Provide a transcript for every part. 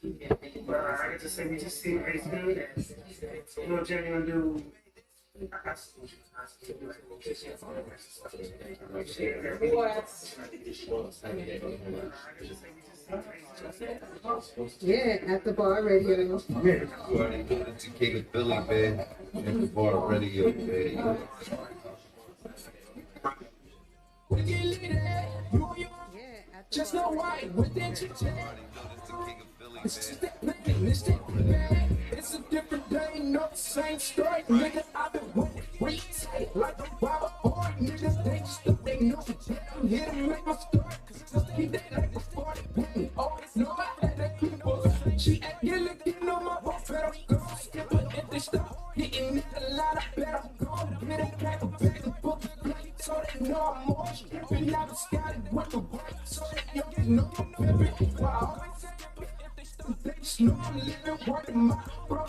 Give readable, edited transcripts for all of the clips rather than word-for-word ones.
I just say we just see it's good. You know, Jenny gonna do. Yeah, at the bar radio. Yeah. You already know the Tequila Philly, man. And the bar radio, man. Yeah, at the Just bar know radio. why within you. You already know the Tequila Philly, It's just man. that living, it's that bad. It's a different day, not the same story. Nigga, I've been winning retake like a Robert Horn. Niggas, they just think they know shit. I'm here to make my story. Cause just keep that like a 40. Always know I had that clean book. She acting like you know my boss, better go skip it. If they stop hitting it a lot, I better go get a pack of bags and book it. So they know I'm more stripping. I was scouted with the right. So they know I'm pimping. Well, I always say they just know I'm living, working my bro.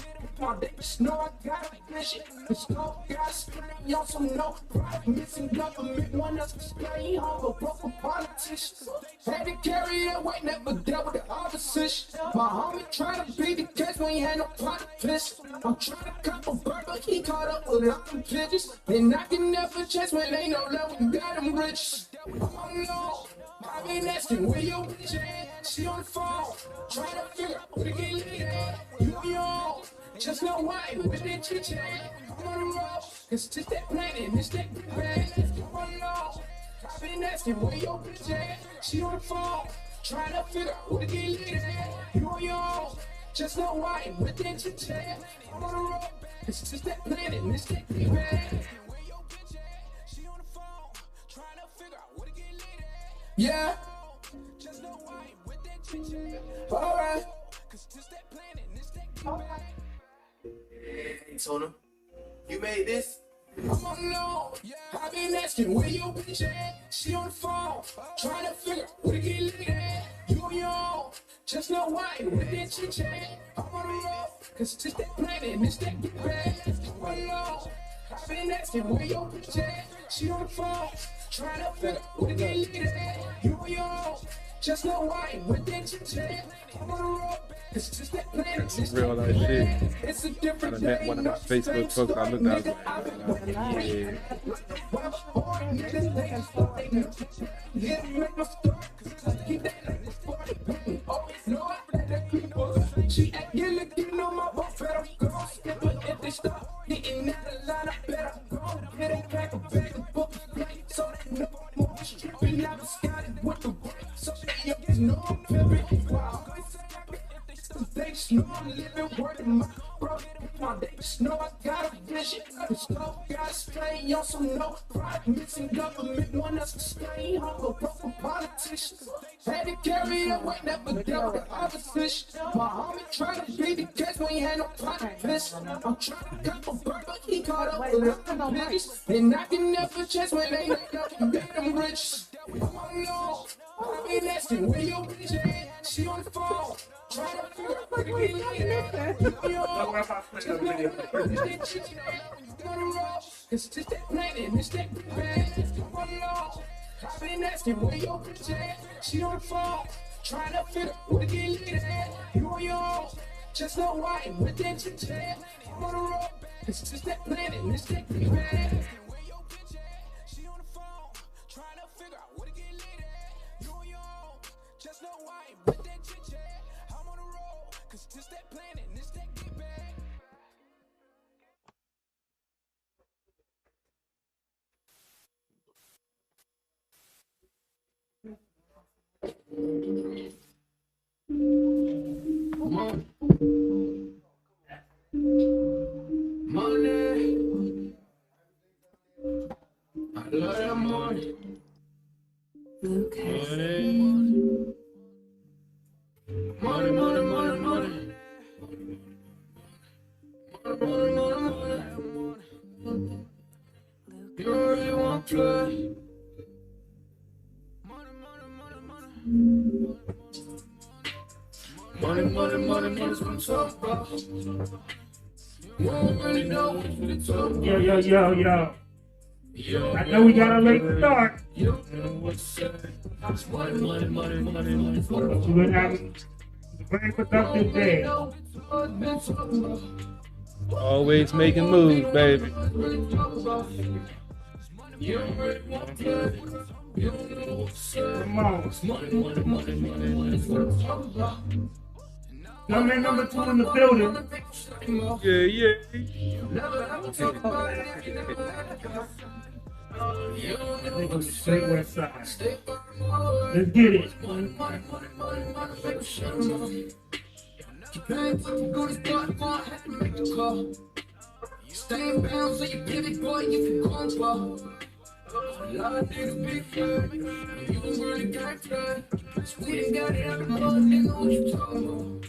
They just know I got a vision. It's no got spinning, y'all some no pride. Missing government, one us to stay home, a broken politician. Had to carry that weight, never dealt with the opposition. My homie trying to beat the case when he had no politics. I'm trying to cop a bird, but he caught up with them pigeons. And I can never chase when ain't no love, we got them rich. Oh no. I been asking where your bitch at. She on the phone, trying to figure out who to get lit at. You on your own, just know why with that chit chat. I'm on the road, it's just that planet, it's that big bag. Oh no, I been asking where your bitch at. She on the phone, trying to figure out who to get lit at. You on your own, just know why with that chit chat. I'm on the road, it's just that planet, it's that big bag. She on the phone, trying to figure out who to get lit at. Yeah. Just know why with that chit-chat. Alright. Cause just that planet, it's that alright. Hey, Tona, you made this? Oh no, I've been asking where your bitch at. She on the phone, trying to figure out who to get lit at. You on your own, just know why with that chit-chat. I'm on the road, cause just that planet, it's that get bad. Oh no, I've been asking where your bitch at. She on the phone, trying to figure out who to get lit at. You on your own, just know why with that chit-chat. I'm on the road, it's just that planet, it's Real that life get shit. bad. It's a I different done met day, one of my not the same Facebook folks. I story, looked at nigga. I've been like, yeah. She acting like you know my boss, better go skip it. If they stop hitting that line, I better go get a pack of bags and book it. So they know I'm more stripping. I was scouted with the right. So they just know I'm pimping. Wow. They just know I'm living, working my bro. They just know I got a vision. It's no got stay on some no pride. Missing government, want us to stay home, a broken politician. Had to carry that weight, never dealt with the opposition. My homie trying to beat the case when he had no politics. I'm trying to cop a bird, but he caught up with them niggas. And I can never chase when they ain't got to make them rich. Oh no, I've been asking where your bitch at. She on the phone. Trying to figure out what to get it's just that planet, it's that big bag. Oh no, I've been asking where your bitch at. She on the phone, trying to figure out what to get lit at. You on your own, just know why with that chit-chat. I'm on the road, it's just that planet, it's that big bag. She on the phone, trying to figure out what to get lit at. You on your own, just know why with that chit-chat. I'm on the road, cause just that planet, it's that get back. Money, I love that money. Lucas. Money, money, money, money. Money, money, money. You really want to play? Money, money, money, money. Money, money, money, money's what I'm talking about. You don't really know what you're talking about. Yo. I know we got a late start. You don't know what to say. It's money, money, money, money, money. But you gonna have Very productive day. Always making moves, baby. Come on. Number number 2 in the building. Yeah, yeah. They go straight west side. Let's get it. Stay in bounds so you pivot, boy, you can go far. A lot of niggas big fan, you can really got that. We ain't got it out the mud, nigga, what you talking about?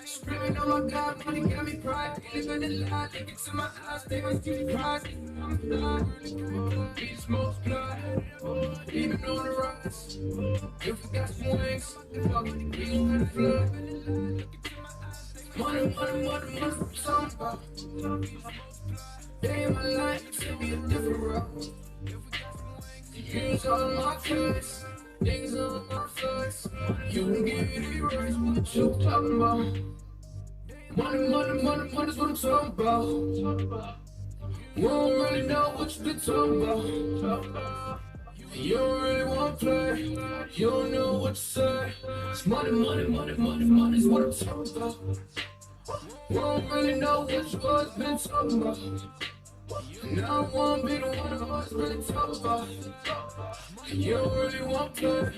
Screaming, oh my God, money got me pride. Living a lie, look into my eyes, they must give me pride. I'm blind, we smoke blood, even on the rise. If we got some wings, fuck it, we gon' flood. Money, money, money, money, what I'm talking about. Day in my life, take me a different route. Use all my cash, things on my face. You can get it right, what you talking about? Money, money, money, money's what I'm talking about. You don't really know what you been talking about. You don't really want to play, you don't know what to say. It's money, money, money, money, money's what I'm talking about. You don't really know what you always been talking about. Now I wanna be the one who always really talk about. You don't really want to play,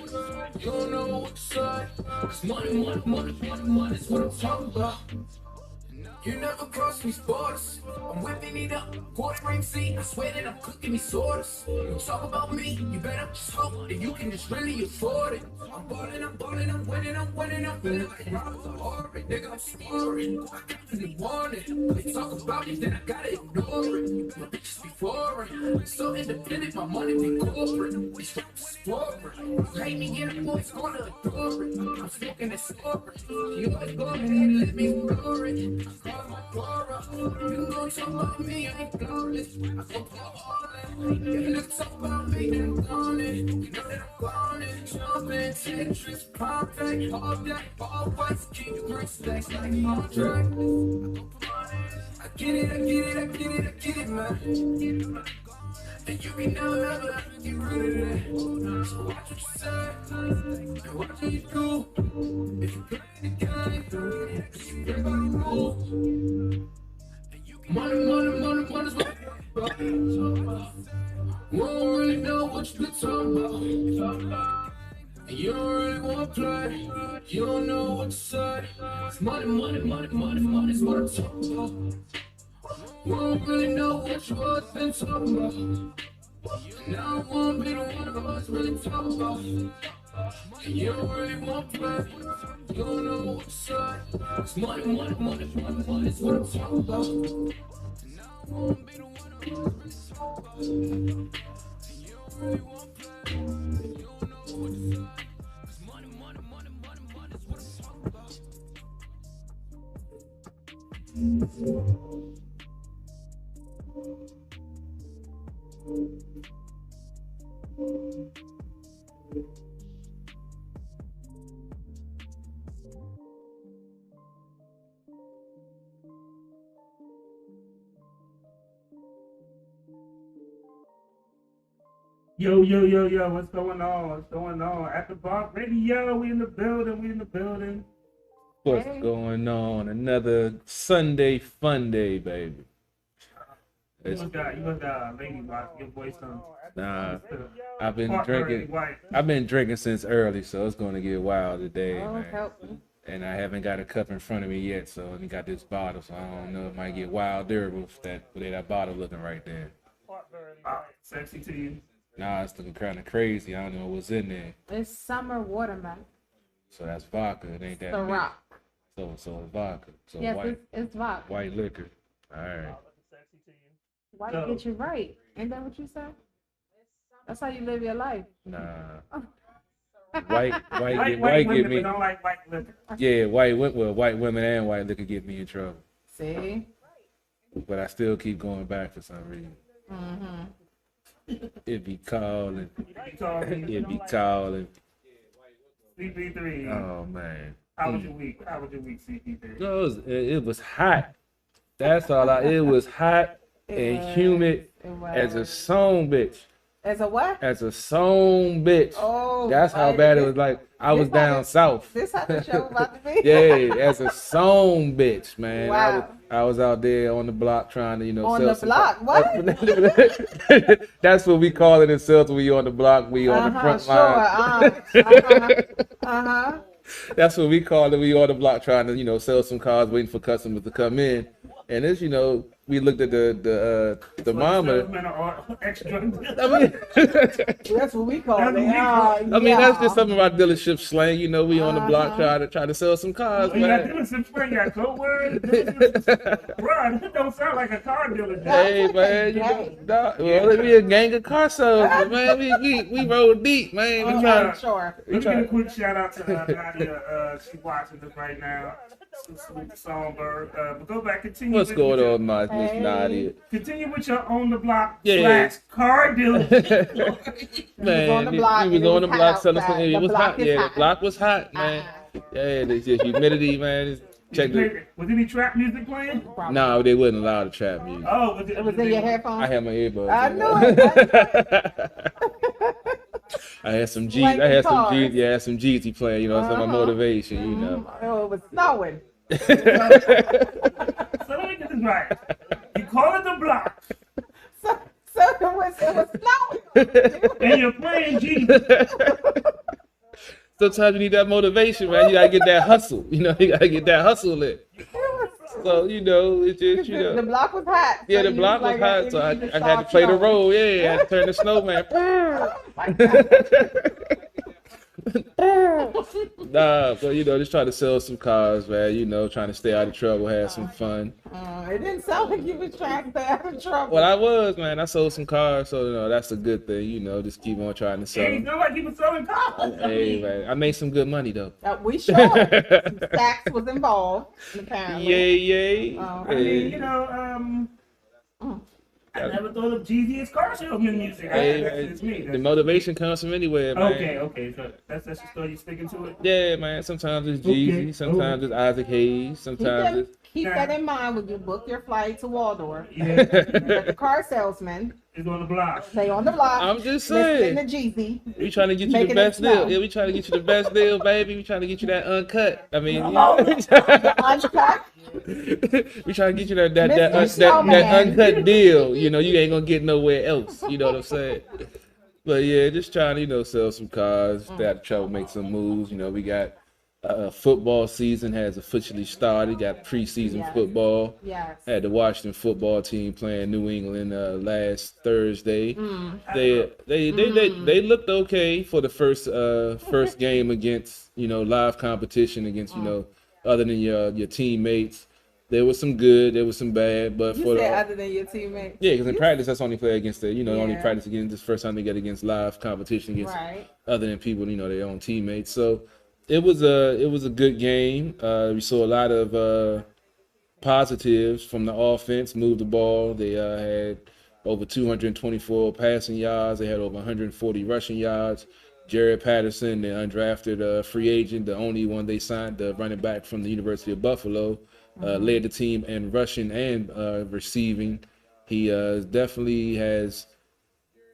you don't know what to say. It's money, money, money, money, money's what I'm talking about. You never cross me borders. I'm whipping it up, quarter ring seat. I swear that I'm cooking these orders. You talk about me, you better just hope that you can just really afford it. I'm balling, I'm balling, I'm winning, I'm winning, I'm feeling like Robert Horry. Nigga, I'm scoring. I constantly want it. They talk about it, then I gotta ignore it. My bitches be foreign. So independent, my money be corporate. These rappers foreign. You hate me, yeah, the boys gonna adore it. I'm smoking that story. You always go ahead and let me ignore it. You gon' talk about me, I ain't flawless. I go pour all that. You look talk about me, then I'm gone it. You know that I'm gone it. Jumping, Tetris, perfect, all black, all white, keep the green stacks like Andre. I get it, I get it, I get it, I get it, man. And you can never get rid of that. So watch what you say, and watch what you do. If you play the game, everybody move. Money, money, money, money's what I'm talking about. We don't really know what you been talking about. And you don't really wanna play, you don't know what to say. It's money, money, money, money, money's what I'm talking about. We don't really know what you always been talking about. Now I wanna be the one who always really talk about. You don't really want to play, you don't know what to say. It's money, money, money, money, money's what I'm talking about. Now I wanna be the one who always really talk about. You don't really want to play, you don't know what to say. It's money, money, money, money, money's what I'm talking about. Yo, yo, yo, yo, what's going on? What's going on? At the bar radio, we in the building, we in the building. What's going on? Another Sunday fun day, baby. You must got lady boss, your voice on. Nah, I've been drinking since early, so it's gonna get wild today, man. Help me. And I haven't got a cup in front of me yet, so I only got this bottle, so I don't know, it might get wilder with that bottle looking right there. Sexy to you. Nah, it's looking kind of crazy. I don't know what's in there. It's summer watermelon. So that's vodka. It ain't that. The mixed. rock. So it's vodka. So Yes, white it's vodka. white liquor. All right. Why you get you right? Ain't that what you said? That's how you live your life. Nah. White White get women, me. but don't like white liquor. Yeah, white women and white liquor get me in trouble. See? But I still keep going back for some reason. Mm-hmm. It be calling. Call me It be calling. CP3. Oh man. I How was your week? How was your week, CP3? It was hot. That's all. It was hot and humid as a son bitch. As a what? As a son bitch. Oh, that's how bad it was. Like I was down south. This how the show about to be? Yeah, as a son bitch, man. Wow. I was out there on the block trying to, On sell the some block? What? That's what we call it in sales when we on the block. We on the front line. That's what we call it. We on the block trying to, sell some cars, waiting for customers to come in. And as we looked at the thermometer. I mean, that's what we call it. That's just some of our dealership slang. We on the block try to sell some cars. You got dealership slang, you got code words. Bro, that don't sound like a car dealer. Hey man, we a gang of car salesmen, man. We roll deep, man. Let me get a quick shout out to Nadia. She's watching us right now. Songbird. But go back, continue. What's going on, Miss Nadia? Continue with your on the block / car dealer. Man, on the block. We was on the block selling some. It was hot. Yeah, the block was hot, man. Yeah, the humidity, man. Check it. Was any trap music playing? No, they wasn't allowed to trap music. Oh, it was in your headphones? I had my earbuds. I knew it. I had some G's. I had some Jeezy playing. Some of my motivation. Oh, it was snowing. So let me get this right. You call it the block. So it was snowing. And you're playing Jeezy. Sometimes you need that motivation, man. You gotta get that hustle. You gotta get that hustle in. So it's just the block was hot. Yeah, the block was hot, so I had to play the role. Yeah, I had to turn the snowman. Nah, but just try to sell some cars, man. Trying to stay out of trouble, have some fun. It didn't sound like you was trying to stay out of trouble. Well, I was, man. I sold some cars, so that's a good thing. Just keep on trying to sell. Hey, you know like you was selling cars. Hey, man, I made some good money though. We sure. Stacks was involved, apparently. Yay. I mean, I never thought of Jeezy as car salesman music. It's me. The motivation comes from anywhere, man. Okay. So that's the story. You sticking to it? Yeah, man. Sometimes it's Jeezy. Sometimes it's Isaac Hayes. Sometimes keep that in mind when you book your flight to Waldorf. Yeah. The car salesman is on the block. Stay on the block. I'm just saying. The Jeezy. We trying to get you the best deal. Yeah, we trying to get you the best deal, baby. We trying to get you that uncut. I mean, uncut. We trying to get you that uncut deal. You ain't gonna get nowhere else. You know what I'm saying? But yeah, just trying to sell some cars. Stay out of trouble, make some moves. We got football season has officially started. Got preseason football. Yes. Had the Washington football team playing New England last Thursday. They looked okay for the first game against live competition against other than your teammates. There was some good, there was some bad, but you said other than your teammates. Yeah, because in practice that's only play against only practice against this first time they get against live competition against other than people their own teammates. So it was a good game. We saw a lot of positives from the offense. Moved the ball. They had over 224 passing yards. They had over 140 rushing yards. Jared Patterson, the undrafted free agent, the only one they signed, the running back from the University of Buffalo, led the team in rushing and receiving. He definitely has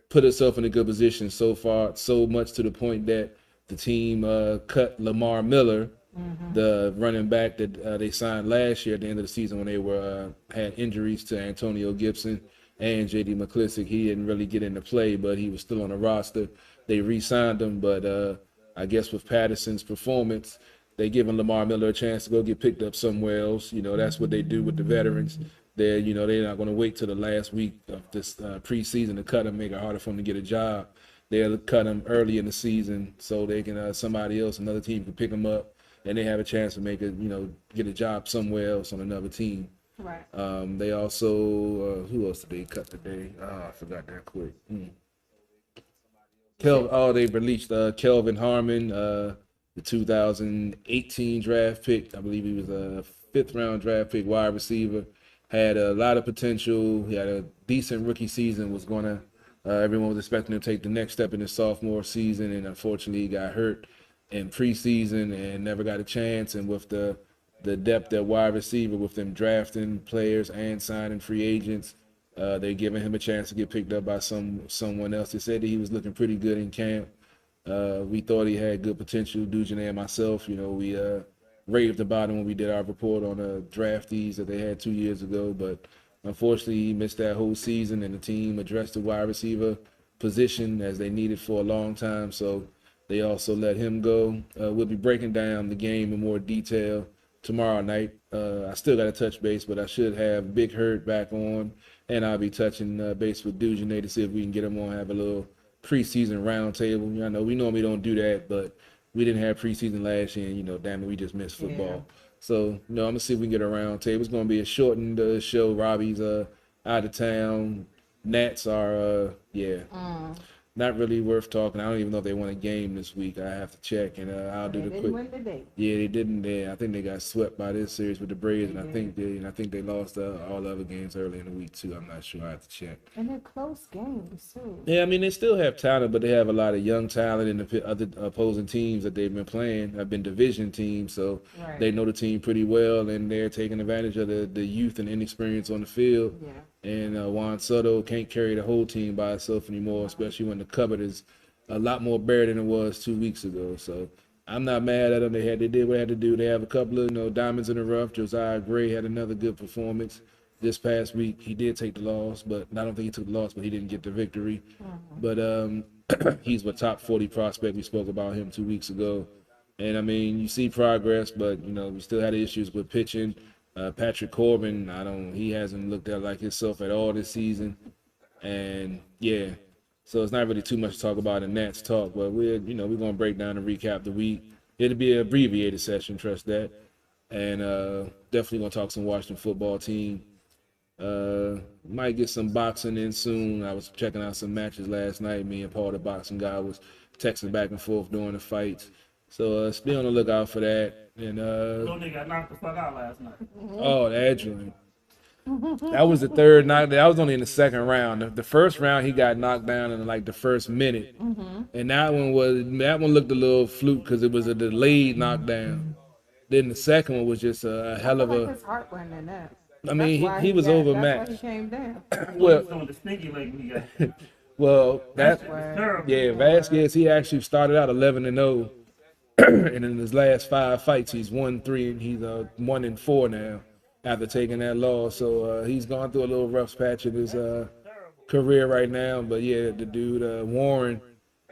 put himself in a good position so far, so much to the point that the team cut Lamar Miller, the running back that they signed last year at the end of the season when they had injuries to Antonio Gibson and J.D. McClissick. He didn't really get into play, but he was still on the roster. They re-signed him, but I guess with Patterson's performance, they giving Lamar Miller a chance to go get picked up somewhere else. That's what they do with the veterans. They're not going to wait till the last week of this preseason to cut him, make it harder for him to get a job. They'll cut him early in the season so they can somebody else, another team can pick him up, and they have a chance to make get a job somewhere else on another team. Right. They also who else did they cut today? I forgot that quick. They released Kelvin Harmon, the 2018 draft pick. I believe he was a 5th round draft pick, wide receiver. Had a lot of potential. He had a decent rookie season. Everyone was expecting him to take the next step in his sophomore season, and unfortunately he got hurt in preseason and never got a chance. And with the depth at wide receiver, with them drafting players and signing free agents, they're giving him a chance to get picked up by someone else. They said that he was looking pretty good in camp. We thought he had good potential. Dujane and myself, we raved about him when we did our report on the draftees that they had 2 years ago. But unfortunately, he missed that whole season, and the team addressed the wide receiver position as they needed for a long time. So they also let him go. We'll be breaking down the game in more detail tomorrow night. I still got to touch base, but I should have Big Hurt back on, and I'll be touching base with Dujane to see if we can get him on, have a little preseason roundtable. I know we normally don't do that, but we didn't have preseason last year, and, damn it, we just missed football. Yeah. So, I'm going to see if we can get a roundtable. It's going to be a shortened show. Robbie's out of town. Nats are, not really worth talking. I don't even know if they won a game this week. I have to check, and I'll do the quick. Win today. Yeah, they didn't. I think they got swept by this series with the Braves, and I think they lost all the other games early in the week too. I'm not sure. I have to check. And they're close games too. Yeah, I mean they still have talent, but they have a lot of young talent, and the other opposing teams that they've been playing have been division teams, so they know the team pretty well, and they're taking advantage of the youth and inexperience on the field. Yeah. And Juan Soto can't carry the whole team by himself anymore, especially when the cupboard is a lot more bare than it was 2 weeks ago. So I'm not mad at them. They did what they had to do. They have a couple of diamonds in the rough. Josiah Gray had another good performance this past week. He did take the loss, but I don't think he took the loss, but he didn't get the victory. But he's a top 40 prospect. We spoke about him 2 weeks ago. And I mean, you see progress, but we still had issues with pitching. Patrick Corbin, he hasn't looked at like himself at all this season. And yeah, so it's not really too much to talk about in Nats talk, but we're going to break down and recap the week. It'll be an abbreviated session, trust that. And definitely going to talk some Washington football team. Might get some boxing in soon. I was checking out some matches last night. Me and Paul, the boxing guy, was texting back and forth during the fights. So be on the lookout for that. And nigga got knocked the fuck out last night. Oh, that joint. That was the third knock. That was only in the second round. The first round he got knocked down in like the first minute, and that one looked a little fluke because it was a delayed knockdown. Then the second one was just a hell of a. His heart went in that. I mean, he was overmatched. That's why he came down. Well, Vasquez, he actually started out 11-0. And in his last 5 fights, he's won 3, and he's 1-4 now after taking that loss. So he's gone through a little rough patch of his career right now. But yeah, the dude Warren,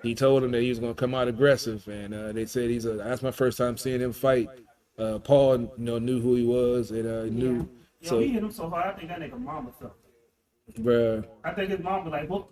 he told him that he was going to come out aggressive, and they said that's my first time seeing him fight. Paul, knew who he was, and knew. So he hit him so hard, I think that nigga mama felt it. Bruh. I think his mom was like, well,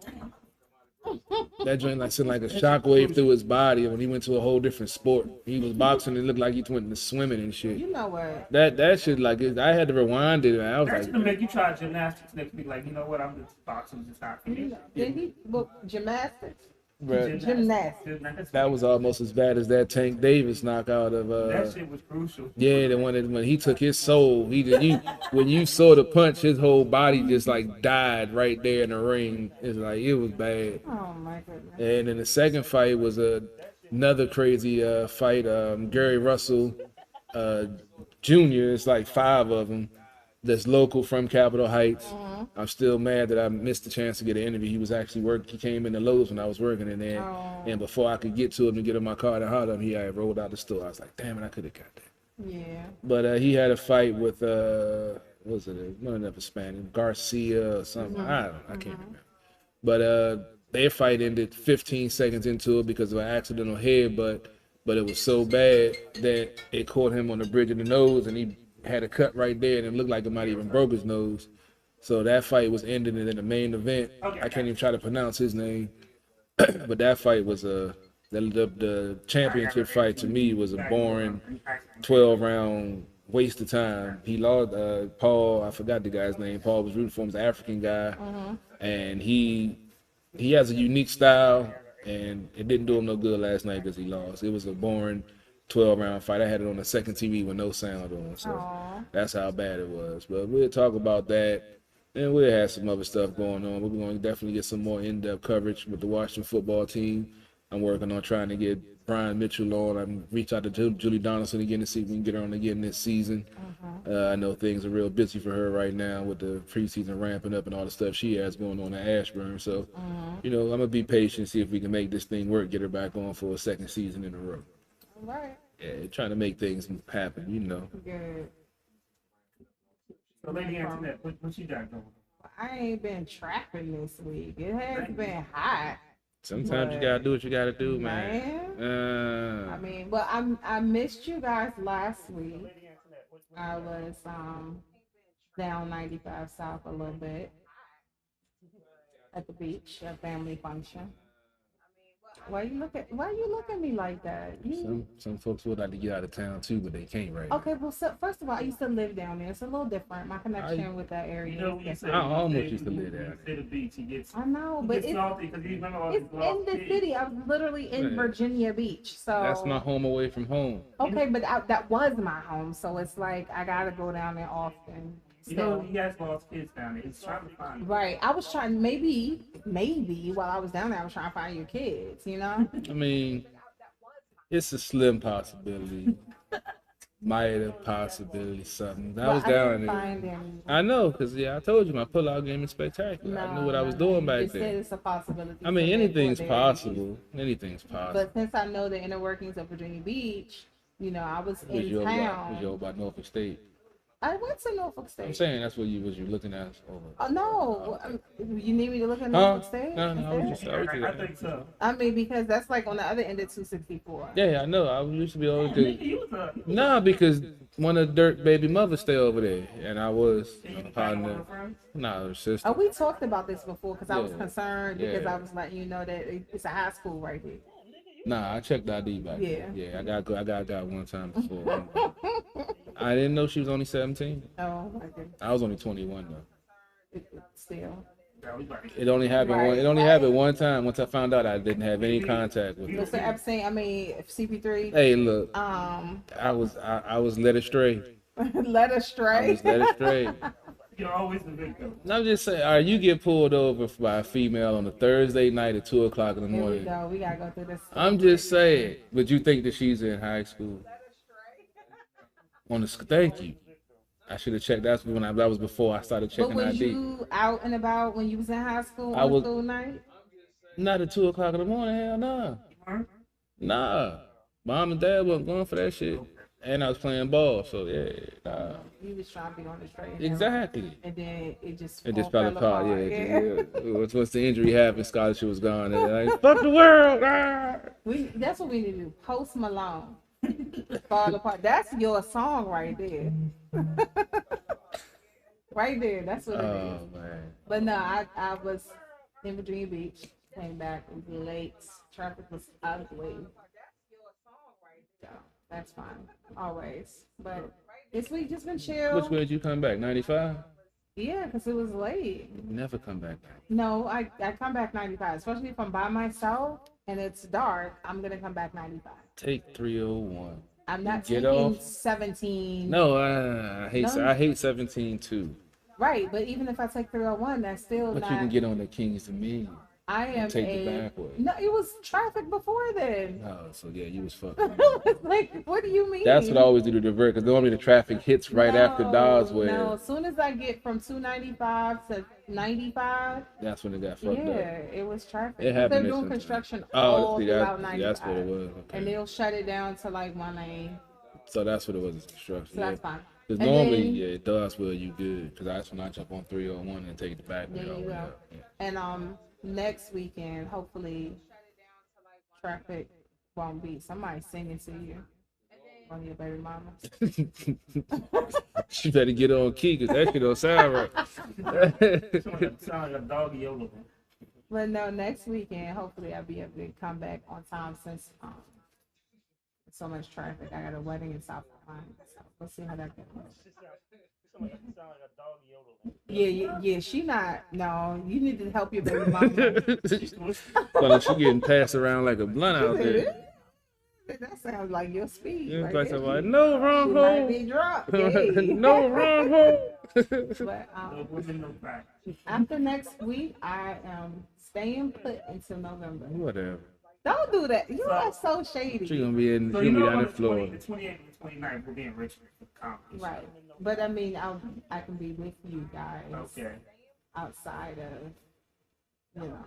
that joint sent like a shockwave through his body when he went to a whole different sport. He was boxing and looked like he went into swimming and shit. You know what? That shit I had to rewind it. I was that's gonna make you try gymnastics next week. Like, you know what? I'm just boxing, just not for me. Did he book gymnastics? Gymnastics. That was almost as bad as that Tank Davis knockout of. That shit was crucial. Yeah, the one when he took his soul. When you saw the punch, his whole body just like died right there in the ring. It's like it was bad. Oh my goodness. And then the second fight was another crazy fight. Gary Russell Jr. It's like 5 of them. That's local from Capitol Heights. I'm still mad that I missed the chance to get an interview. He was actually working. He came into Lowe's when I was working in there, and before I could get to him and get in my car to holler him, he had rolled out the store. I was like, damn it, I could have got that. Yeah. But he had a fight with what was it? One of the Hispanic, Garcia or something. I can't remember. But their fight ended 15 seconds into it because of an accidental headbutt. But it was so bad that it caught him on the bridge of the nose, and he had a cut right there, and it looked like it might even broke his nose. So that fight was ended in the main event. I can't even try to pronounce his name, but that fight was the championship fight to me was a boring 12-round waste of time. He lost Paul. I forgot the guy's name. Paul was rooting for him. He's an African guy, and he has a unique style, and it didn't do him no good last night because he lost. It was a boring 12-round fight. I had it on the second TV with no sound on, so that's how bad it was. But we'll talk about that, and we'll have some other stuff going on. We're going to definitely get some more in-depth coverage with the Washington football team. I'm working on trying to get Brian Mitchell on. I'm reach out to Julie Donaldson again to see if we can get her on again this season. I know things are real busy for her right now with the preseason ramping up and all the stuff she has going on at Ashburn. So, I'm gonna be patient, see if we can make this thing work, get her back on for a second season in a row. All right. Yeah, trying to make things happen. Good. So, Lady Antoinette, what you got going? I ain't been trapping this week. It has been hot. Sometimes you gotta do what you gotta do, man. I mean, well, I missed you guys last week. I was down 95 South a little bit at the beach, a family function. Why you look at me like that? Some folks would like to get out of town too, but they can't right now. Okay, well, so first of all, I used to live down there. It's a little different. My connection with that area. I almost used to live there. The beach, I know, but it's in the city. I was literally in Virginia Beach, so that's my home away from home. Okay, but that was my home, so it's like I gotta go down there often. You know, he has lost kids down there. He's trying to find them. Right. I was trying, maybe while I was down there, I was trying to find your kids, you know? I mean, it's a slim possibility. Minor possibility, something. I was down there. I know, because, I told you, my pullout game is spectacular. I knew what I was doing back then. It's a possibility. I mean, anything's possible. Anything's possible. But since I know the inner workings of Virginia Beach, I was in town. Was you about Norfolk State? I went to Norfolk State. I'm saying that's what you looking at over. Oh no! You need me to look at Norfolk State? No, I think so. I mean, because that's like on the other end of 264. Yeah, I know. I used to be over there. No, because one of Dirk's baby mothers stay over there, and I was partner. No, sister. Oh, we talked about this before because I was concerned because I was letting you know that it's a high school right here. Nah, I checked ID back. Yeah, I got one time before. I didn't know she was only 17. Oh my goodness. I was only 21 though. Still. It only happened happened one time. Once I found out I didn't have any contact with her. Mr. Epstein, CP3. Hey, look. I was led astray. Led astray. I was led astray. You're always the victim. I'm just saying, all right, you get pulled over by a female on a Thursday night at 2:00 in the morning. Here we go. We gotta go through this. I'm just saying, but you think that she's in high school? Thank you. I should have checked. That was before I started checking ID. But was you out and about when you was in high school on school night? Not at 2:00 in the morning. Hell no. Nah. Mom and Dad wasn't going for that shit. And I was playing ball, so nah. You was trying to be on the straight. Exactly. And then it just fell apart. Once the injury happened, scholarship was gone. And like, fuck the world. That's what we need to do. Post Malone. Fall apart. That's your song right there. Right there. That's what it is. Oh man. But no, I was in Virginia Beach. Came back. It was late. Traffic was out of the way. So that's fine. Always. But this week just been chill. Which way did you come back? 95? Yeah, because it was late. Never come back. No, I come back 95. Especially if I'm by myself and it's dark, I'm going to come back 95. Take 301. I'm not taking 17. No, I hate 17 too. Right, but even if I take 301, that's still but not... you can get on the Kings Dominion. I am take the back way. No, it was traffic before then. Oh, so yeah, you was fucked. Like, what do you mean? That's what I always do to divert, because normally the traffic hits right after Doswell. No, as soon as I get from 295 to 95, that's when it got fucked up. Yeah, it was traffic. It happened. They're doing construction all throughout 95. That's what it was. Okay. And they'll shut it down to like 1 lane. So that's what it was, construction. So that's fine. Because normally, Doswell, you good, because that's when I jump on 301 and take the back way. There you go. And next weekend, hopefully, traffic won't be somebody singing to you. One of your baby mamas. You better get on key, because that shit don't sound right. Sound like a doggy Yoda. But no, next weekend, hopefully, I'll be able to come back on time since so much traffic. I got a wedding in South Carolina, so we'll see how that goes. Yeah, she not. No, you need to help your baby mama. So she getting passed around like a blunt out there. That sounds like your speed. Yeah, right like somebody, no, wrong she hole. Might be dropped. Yeah. No, wrong hole. But after next week, I am staying put until November. Whatever. Don't do that. You So- are so shady. She gonna be in. So She you gonna be know down on in the Florida. 28th and 29th, we'll be in Richmond for the competition. Right. But I mean, I can be with you guys Okay. outside of, you know.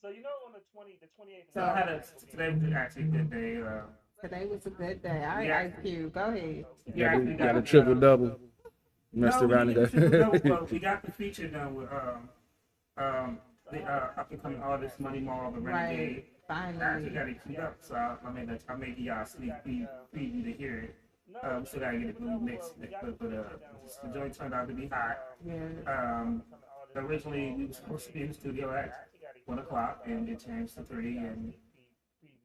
So you know on the 28th. So I had today was actually a good day. Today was a good day. All right, Yeah. Ice Cube, go ahead. Got a triple double. Messed around we in didn't triple double, that. but we got the feature done with the up and coming artist Money Marv and Renegade. Right. I actually got Finally. it queued up, so I made y'all sneak preview to hear it. We still gotta get it really mixed, but the joint turned out to be hot. Yeah. Originally we were supposed to be in the studio at 1 o'clock, and it changed to 3, and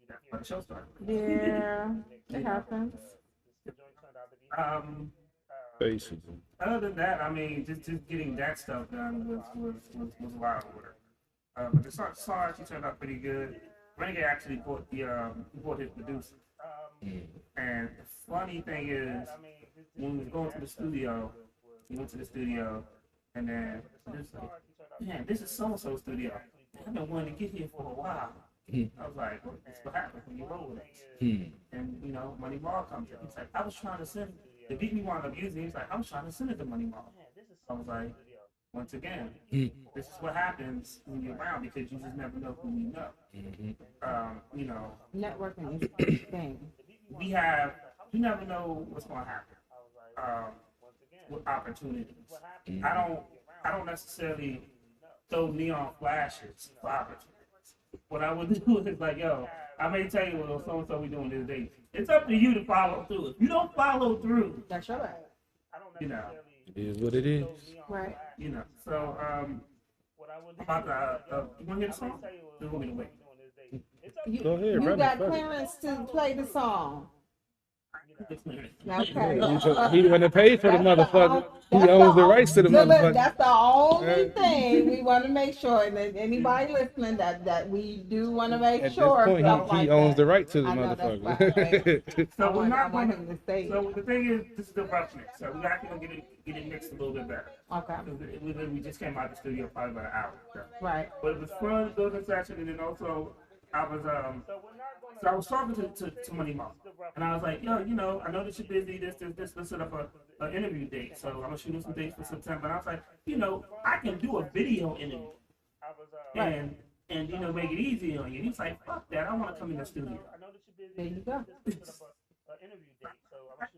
that's when the show started. Yeah. It happens. Basically. Other than that, I mean, just getting that stuff done was a lot of work. But the song actually turned out pretty good. Renegade actually bought his producer. And the funny thing is, when we was going to the studio, we went to the studio, and then it's like, man, this is so-and-so studio. I've been wanting to get here for a while. I was like, well, that's what happens when you roll with it. And, you know, Money Marv comes in. He's like, I was trying to send the beat we wound up using. He's like, I was trying to send it to Money Marv. I was like, once again, this is what happens when you're around because you just never know who you know. You know, Networking is a thing. you never know what's going to happen with opportunities. I don't necessarily throw neon flashes for opportunities. What I would do is like, yo, I may tell you what so and so we doing this day. It's up to you to follow through. If you don't follow through, That's your right. you know, It is what it is. Right. you know. So about the you want to hear the song? Or you want me to wait? Go ahead, You run it, got fuck it. clearance to play the song. Okay. He the one that paid for the motherfucker. He owns the rights to the Look, motherfucker. that's the only thing we want to make sure. And if anybody listening, that we do want to make At this sure. point, stuff he like owns that. the right to the I know, that's motherfucker. So I we're want not going him to say it. So the thing is, this is the rough mix. So we actually gonna get it mixed a little bit better. Okay. Because we just came out of the studio probably about an hour ago. Right. But it was fun building session, and then also I was talking to Money Marv, and I was like, yo, you know, I know that you're busy. Let's set up an interview date. So I'm gonna shoot him some dates for September. And I was like, you know, I can do a video interview, and you know, make it easy on you. And he's like, fuck that, I want to come in the studio. There you go.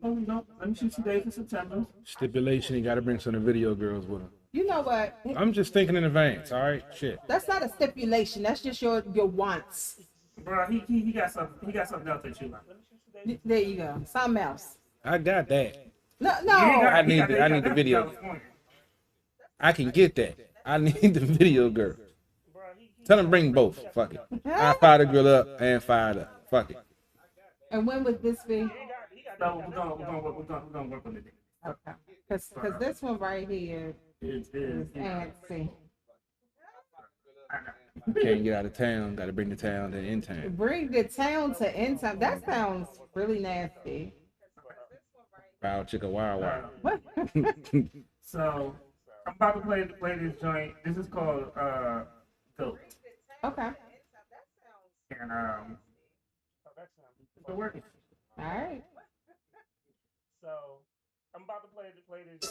Oh, you know, let me shoot some dates for September. Stipulation: he got to bring some of the video girls with him. You know what? I'm just thinking in advance. All right, shit. That's not a stipulation. That's just your wants. Bro, he got something. He got something else that you like. There you go. Something else. I got that. No. I need the video. I can get that. I need the video girl. Tell him bring both. Fuck it. I fire the girl up and fire it up. Fuck it. And when would this be? So we're gonna work on it. Okay. Because this one right here Is is antsy. Can't get out of town. Got to bring the town to in town. Bring the town to end time. That sounds really nasty. Wild chicka wow wow. What? So I'm about to play this joint. This is called Goat. Okay. And it's working. All right. So I'm about to play this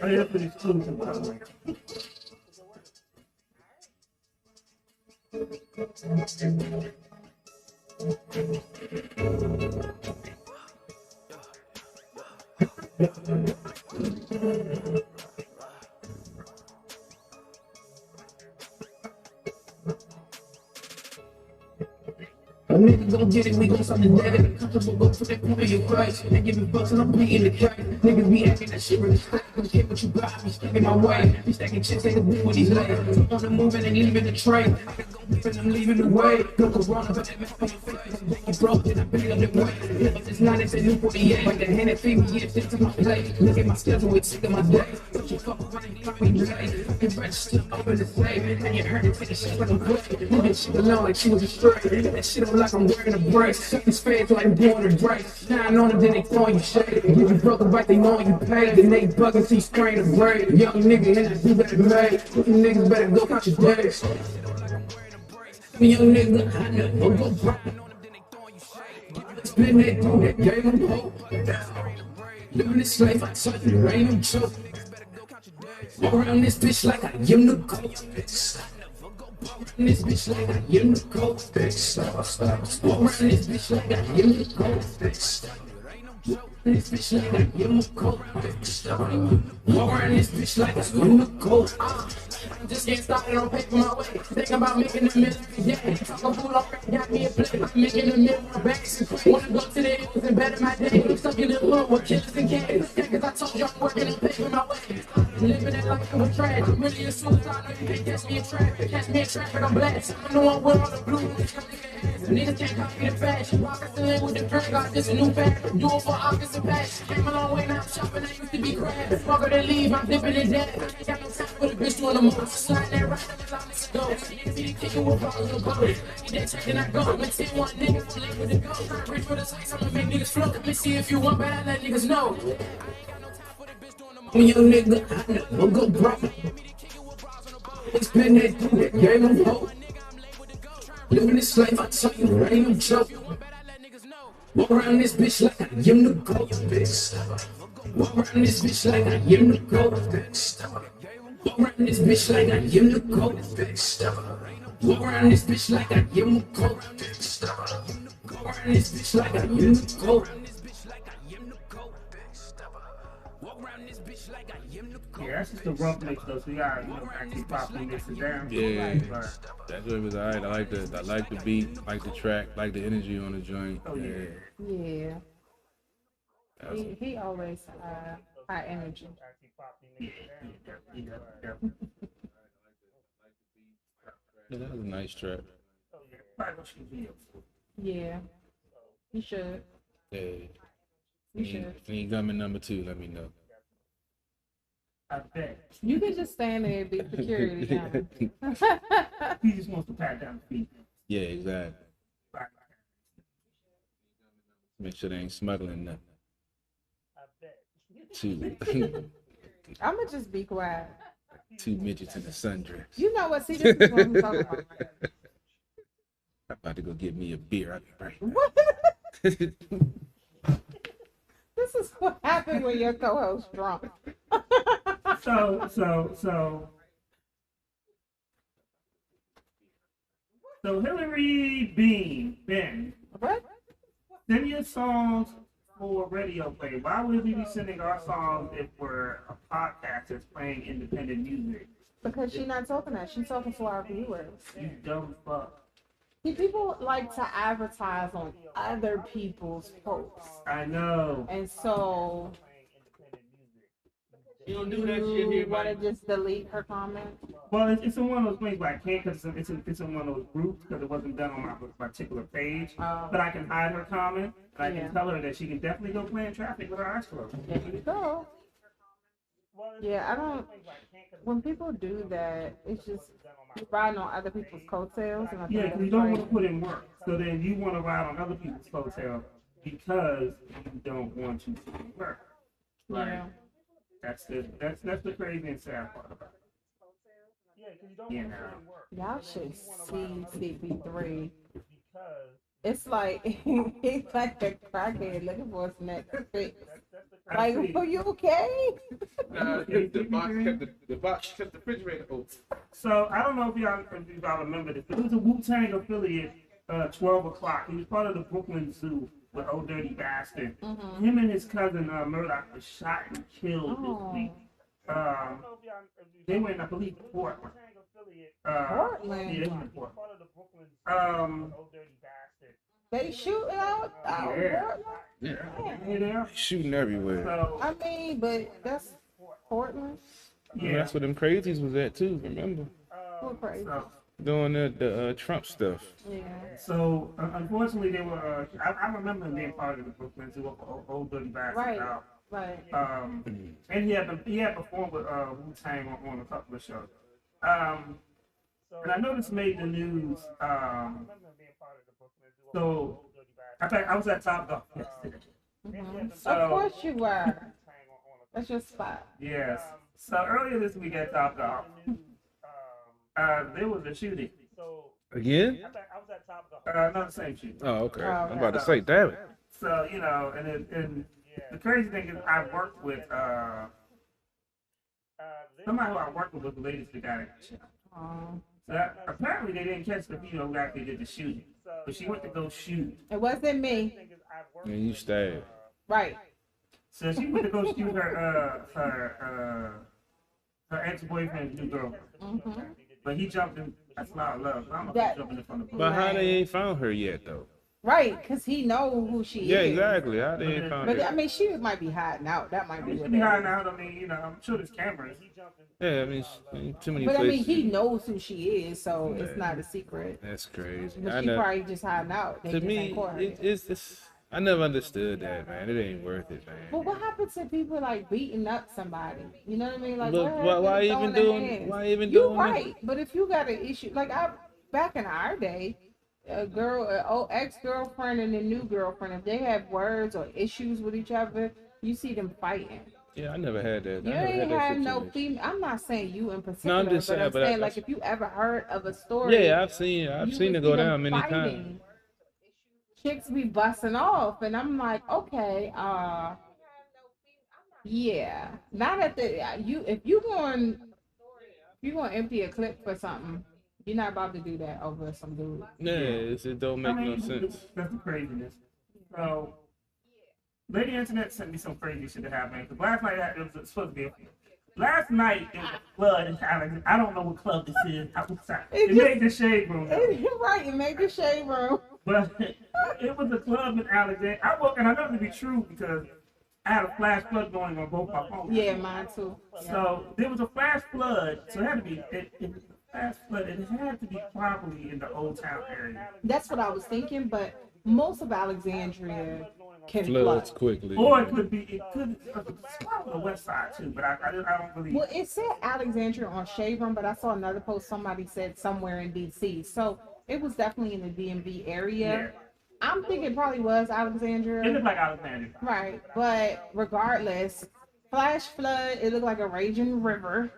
Oh, yeah, pretty exclusive, by the way. A nigga gon' get it, we gon' stop the dead. Comfortable, go for that point of your price. They giving bucks and I'm beating the crack. Niggas be acting that shit really fake. Don't care what you got, be stuck in my way. Be stacking chicks, they can do what he's late. I'm on the move and leaving the train. I can go and I'm leaving the way. No corona, but that mouth on your face. Then you broke, then I bang up the way. If it's not, it's a new 48. Like the hand that feed me, yeah, shit to my plate. Look at my schedule, it's sick of my day. what you fuck around, you me late. You better still open the slave, and you heard it take a shit like I'm great. You get shit alone like she was a stray. That shit on like I'm wearing a brace. These fans like I'm doing a race. Now I know them, then they throwing you shade. Give you broken right, they know you paid. Then they bugging, see spraying the braid. Young nigga in the you better made. You niggas better go count your days. Young nigga, I never go broke. Spin that through that game of hope. Living this life, I tell you, there ain't no joke. Walk around this bitch like I am the goat, bitch. Walk around this bitch like I am the goat, bitch. Walk around this bitch like I am the goat, bitch. This bitch like I am the goat, bitch. Walk around this bitch like I am the goat. Just getting started on paper my way. Think about making a million, yeah. Talk a fool already got me a play. I'm making a million bags. Wanna go to the hills and better my day. I'm stuck in the hood with killers and cats. Yeah, cause I told you I'm working on paper my way. Living that life of a trash. Really a suicide, I know you can't catch me in traffic. Catch me in traffic, I'm blessed. I know I'm with all the blue. Niggas can't copy the fashion. Walking still in with the drink, got this a new fashion. Do it for August and passion. Came a long way now, I'm shopping, I used to be crab. Walker to leave, I'm dipping in debt. I ain't got no time for the bitch doing the most. Slide that right up and let me go. Niggas be kicking with balls and gold. Need that check and I go. I'm a 10-1 nigga from late with the go. Try to reach for the sights, I'ma make niggas float. Let me see if you want, but I let niggas know. When young nigga, I never go broke. Spend that through that game of hope. Living this life, I tell you, there ain't no joke. Walk around this bitch like I am the goat, bitch. Walk around this bitch like I am the goat, bitch. Walk around this bitch like I am the goat, bitch. Walk around this bitch like I am the goat, bitch. Walk around this bitch like I am the goat. Yeah, that's just the rough mix though. So you gotta, actually properly mix it down. Yeah. But, That's what it was alright. I like the beat, like the track, like the energy on the joint. oh yeah. Yeah. That's- He always high energy. Yeah. Yeah, that was a nice track. Probably what should be. Yeah. You should. Yeah. You should. If you ain't coming number 2, let me know. I bet. You could just stand there and be security. Now. He just wants to pat down the feet. Yeah, exactly. Right. Make sure they ain't smuggling nothing. Two, I'ma just be quiet. two midgets in a sundress. You know what? See, this is what I'm talking about. I'm about to go get me a beer. I'll be right back. What? This is what happened when your co-host drunk. So Hillary Ben, What? send your songs for radio play. Why would we be sending our songs if we're a podcast that's playing independent music? Because she's not talking that. She's talking to our viewers. You dumb fuck. See, people like to advertise on other people's posts. I know. And so You don't do that shit you here, want buddy. to just delete her comment? Well, it's in one of those things where I can't because it's in one of those groups because it wasn't done on my particular page. Oh. But I can hide her comment. And I Yeah. can tell her that she can definitely go play in traffic with her eyes closed. There you go. Yeah, I don't. When people do that, it's just you're riding on other people's coattails, and I think Yeah, that's because you don't want to crazy. put in work. So then you want to ride on other people's coattails because you don't want to put in work. Right? Yeah. That's the crazy and sad part about it. Yeah, because you don't You want know. to put in work. Y'all should see CP3. Because It's like he's like a crackhead looking for his next fix. that's the Like, Absolutely. are you okay? The box kept the refrigerator open. So I don't know if y'all remember this, but it was a Wu-Tang affiliate, 12 o'clock. He was part of the Brooklyn Zoo with Old Dirty Bastard. Mm-hmm. Him and his cousin Murdoch was shot and killed Oh. this week. They went, I believe, to Portland. Portland? Yeah, they went to Portland. part of the Brooklyn Um, Old Dirty Bastard. They shoot out Yeah. Portland? Yeah. you know? Shooting everywhere. So, I mean, but that's Portland. yeah. That's where them crazies was at too. Remember We're crazy. So, doing the Trump stuff. Yeah. unfortunately, they were. I remember them being part of the Brooklyn Zoo of Old Dirty Bastard. Right. Right. And he had performed with Wu Tang on a couple of shows. And I know this made the news. So I was at Top Golf yesterday. Of course you were. That's your spot. Yes. So earlier this week at Top Golf, there was a shooting. Again? Not the same shooting. Oh, okay. Oh, I'm about to say, damn it. So and the crazy thing is, I worked with somebody who I worked with was the latest that got shot. Oh. So apparently they didn't catch the female who actually did the shooting, but she went to go shoot. It wasn't me. And you stabbed. Right. So she went to go shoot her ex-boyfriend's new girlfriend. Mm-hmm. But he jumped in. That's not love. I don't know if he's jumping in front of the But police. how they ain't found her yet, though? Right, because he know who she Yeah, is. exactly. How they ain't found But I her? mean, she might be hiding out. That might be He what should be it is. hiding out. I mean, I'm sure there's cameras. Yeah, I mean, too many But I places. mean, he knows who she is, so it's not a secret. That's crazy. But I she know. probably just hiding out. They To just me, ain't caught her yet. it's. I never understood that, man. It ain't worth it, man. But what happens to people like beating up somebody? You know what I mean? Like, Look, what why happens even throwing their doing? hands? Why even You're doing right, but if you got an issue, like back in our day, an ex-girlfriend and a new girlfriend, if they have words or issues with each other, you see them fighting. that? Yeah, I never had that. You I never ain't had had that no situation. female. I'm not saying you in particular, I'm just but saying, I'm but I- saying like if you ever heard of a story. Yeah, I've seen you it would go see them down many fighting. times. Chicks be busting off, and I'm like, okay, yeah, not at the if you going empty a clip for something, you're not about to do that over some dude. Yeah, it don't make no sense. That's the craziness. So, Lady Internet sent me some crazy shit that happened. Because last night, it was supposed to be last night, it was a flood in Alexandria. I don't know what club this is. It made the shade room. Right, it made the shade room. But it was a club in Alexandria. And I know it to be true because I had a flash flood going on both my phones. Yeah, mine too. Yeah. So there was a flash flood. So it had to be flash flood. It had to be probably in the Old Town area. That's what I was thinking, but most of Alexandria can Floods flood. quickly. Or it could on the west side too. But I don't believe. Well, it said Alexandria on Shade Room, but I saw another post. Somebody said somewhere in DC, so it was definitely in the DMV area. Yeah. I'm thinking it probably was It Alexandria. looked like Alexandria. Right, but regardless, flash flood, it looked like a raging river.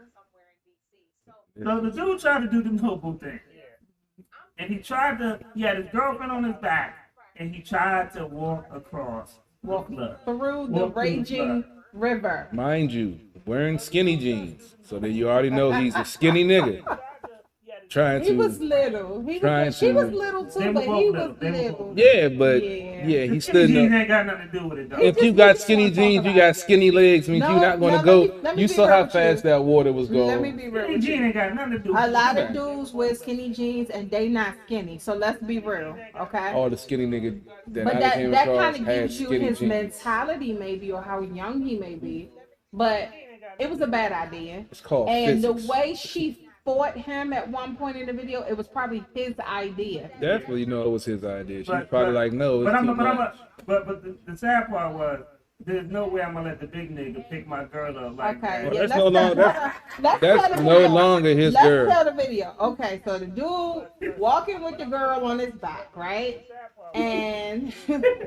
So the dude tried to do the noble thing. And he had his girlfriend on his back, and he tried to walk the Through the raging river. Mind you, wearing skinny jeans, so that you already know he's a skinny nigga. Trying He was to, little. trying She to- was little They too, were but both he little. was They were little. both yeah, but Yeah. yeah, he Skinny stood jeans up. ain't got nothing to do with it though. If you got skinny jeans, you got skinny legs, means No, you're not gonna no, go. let me You be saw real how with fast you. that water was Let me going. be real Skinny with you. jeans ain't got nothing to do with A it. lot of dudes wear skinny jeans and they not skinny. So let's be real, okay? All the skinny nigga that But I came that across kind of had gives you skinny his jeans. mentality, maybe, or how young he may be. But it was a bad idea. It's called And physics. the way she fought him at one point in the video, it was probably his idea. Definitely, it was his idea. She was But- probably but- like, no, But it's too much. the sad part was there's no way I'm gonna let the big nigga pick my girl up like Okay, that. Well, that's let's no longer- let's That's tell the no video. longer his Let's girl. tell the video. Okay, so the dude walking with the girl on his back, right? And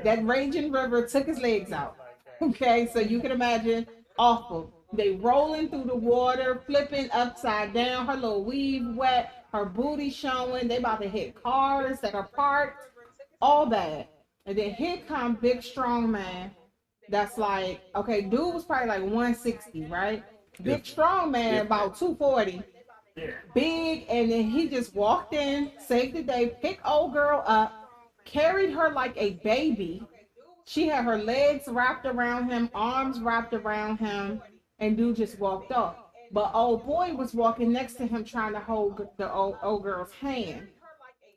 that raging river took his legs out. Okay, so you can imagine, awful. They rolling through the water, flipping upside down, her little weave wet, her booty showing. They about to hit cars that are parked, all that. And then here come big strong man. That's like, okay, dude was probably like 160, right? Big strong man, about 240. Yeah. Big, and then he just walked in, saved the day, picked old girl up, carried her like a baby. She had her legs wrapped around him, arms wrapped around him, and dude just walked off. But old boy was walking next to him trying to hold the old girl's hand,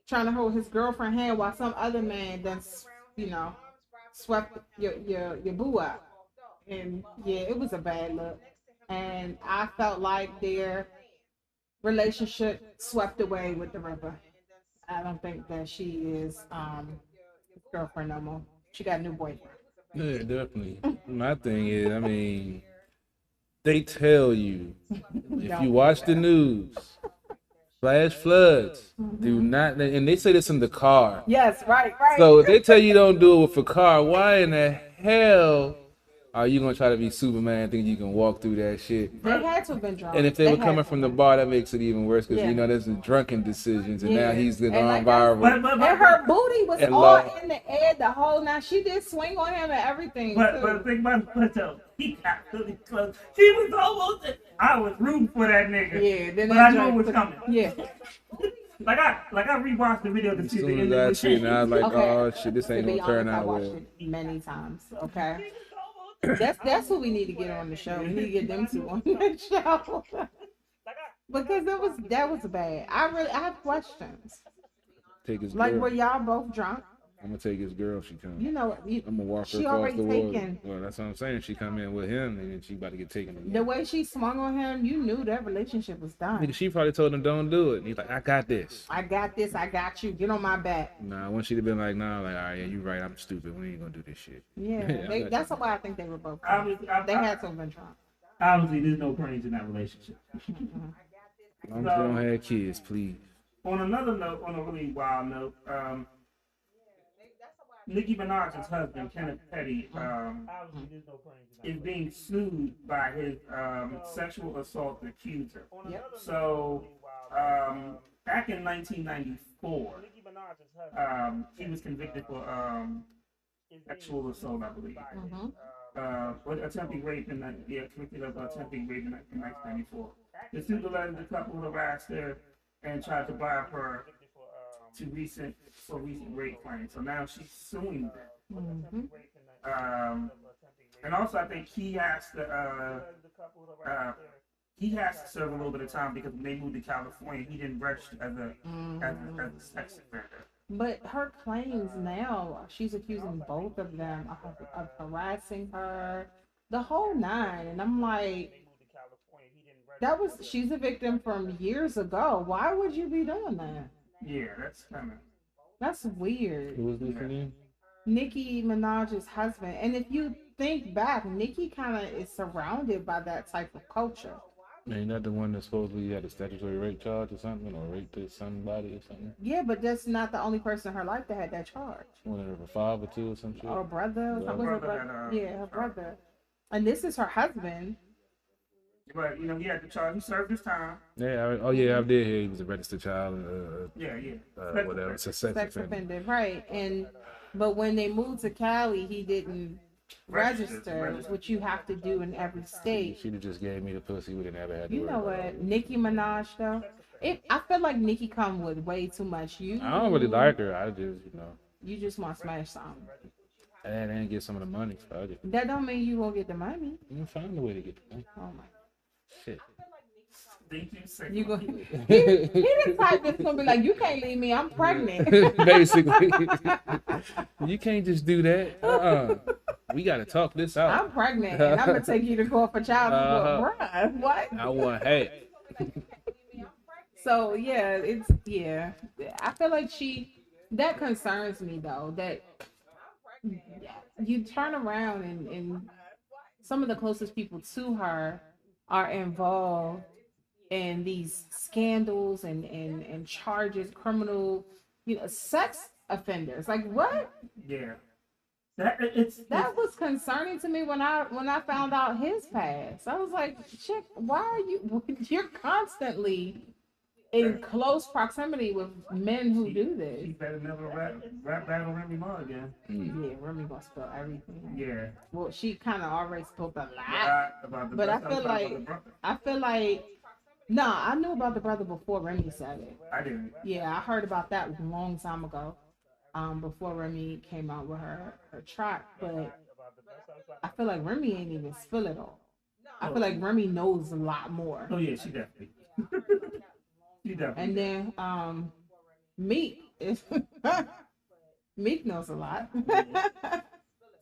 trying to hold his girlfriend's hand while some other man done, swept your boo up. And yeah, it was a bad look. And I felt like their relationship swept away with the river. I don't think that she is his girlfriend no more. She got a new boyfriend. Yeah, definitely. My thing is, I mean, they tell you if Don't you do watch the that. news, flash floods, do not, and they say this in the car. Yes, right, right. So if they tell you don't do it with a car, why in the hell are you gonna try to be Superman thinking you can walk through that shit? They had to have been drunk. And if they were had coming to from have the been. bar, that makes it even worse because Yeah. you know there's the drunken decisions, and now Yeah. he's And gone like viral. But And her booty was And all love. in the air the whole night. She did swing on him and everything. But too. think about it, but though, he got really close. She was almost. I was rooting for that nigga. Yeah, then but they I knew drank it was the- coming. Yeah. Like I rewatched the video to As see the soon end as I of see it, and I was like, Okay. oh shit, this To ain't be gonna turn honest, I out watched well. it many times. Okay. That's who we need to get on the show. We need to get them two on the show. Because that was bad. I have questions. Take his Like, girl. were y'all both drunk? I'm gonna take his girl. She comes. You know, I'm gonna walk her she across already the water. taken. Well, that's what I'm saying. She come in with him, and then she about to get taken again. The way she swung on him, you knew that relationship was done. Nigga, she probably told him don't do it. And he's like, I got this. I got this. I got you. Get on my back. Nah, once she'd have been like, nah, like, all right, yeah, you right. I'm stupid. We ain't gonna do this shit. Yeah, I got that's why I think they were both. I, They had to have been drunk. obviously, there's no brains in that relationship. As long as you don't have kids, please. On another note, on a really wild note, Nicki Minaj's husband, Kenneth Petty, Obviously, there's no brains in that. is being sued by his sexual assault accuser. Yep. So, back in 1994, Nicki Minaj's husband he was convicted for sexual assault, I believe. Attempting rape convicted of attempting rape in 1994. They sued the couple harassed her and tried to bribe her for recent rape claims. So now she's suing them. And also, I think he has to serve a little bit of time because when they moved to California, he didn't register as a sex offender. But her claims now, she's accusing both of them of harassing her, the whole nine. And I'm like, she's a victim from years ago. Why would you be doing that? Yeah, that's kind of. That's weird. Who was this again? Nicki Minaj's husband. And if you think back, Nicki kind of is surrounded by that type of culture. Ain't that the one that supposedly had a statutory rape charge or something, or raped somebody or something? Yeah, but that's not the only person in her life that had that charge. One of her father too or some shit. Or brother. Yeah. Was her Brother brother? had, Yeah, her brother. And this is her husband. But he had the charge. He served his time. Yeah. I did hear he was a registered child. Yeah. Whatever. It's a sex Sex offender. offender, right? But when they moved to Cali, he didn't register, which you have to do in every state. She'd have just gave me the pussy. We'd have never had to You worry know about what, it. Nicki Minaj though. I feel like Nicki come with way too much. I don't really like her. I just, You just want to smash something. and get some of the money. So I just That don't mean you won't get the money. find a way to get the money. Oh my. Shit. Think you say. You go. He the type that's gonna be like, you can't leave me. I'm pregnant. Basically, you can't just do that. We gotta talk this out. I'm pregnant, and I'm gonna take you to court for child support, bruh. What? I want hey. So yeah, I feel like that concerns me though, that you turn around and some of the closest people to her are involved in these scandals and charges, criminal, sex offenders. Like what? Yeah. That was concerning to me when I found out his past. I was like, chick, why are you're constantly in close proximity with men who do He this. better never rap battle Remy Ma again. Yeah, Remy gonna spill everything. Yeah. Well, she kind of already spoke a lot. About the But I brother. feel About like the brother. I knew about the brother before Remy said it. I didn't. Yeah, I heard about that a long time ago. Before Remy came out with her track, but I feel like Remy ain't even spill it all. I feel like Remy knows a lot more. Oh yeah, she definitely. She definitely. And then Meek is Meek knows a lot.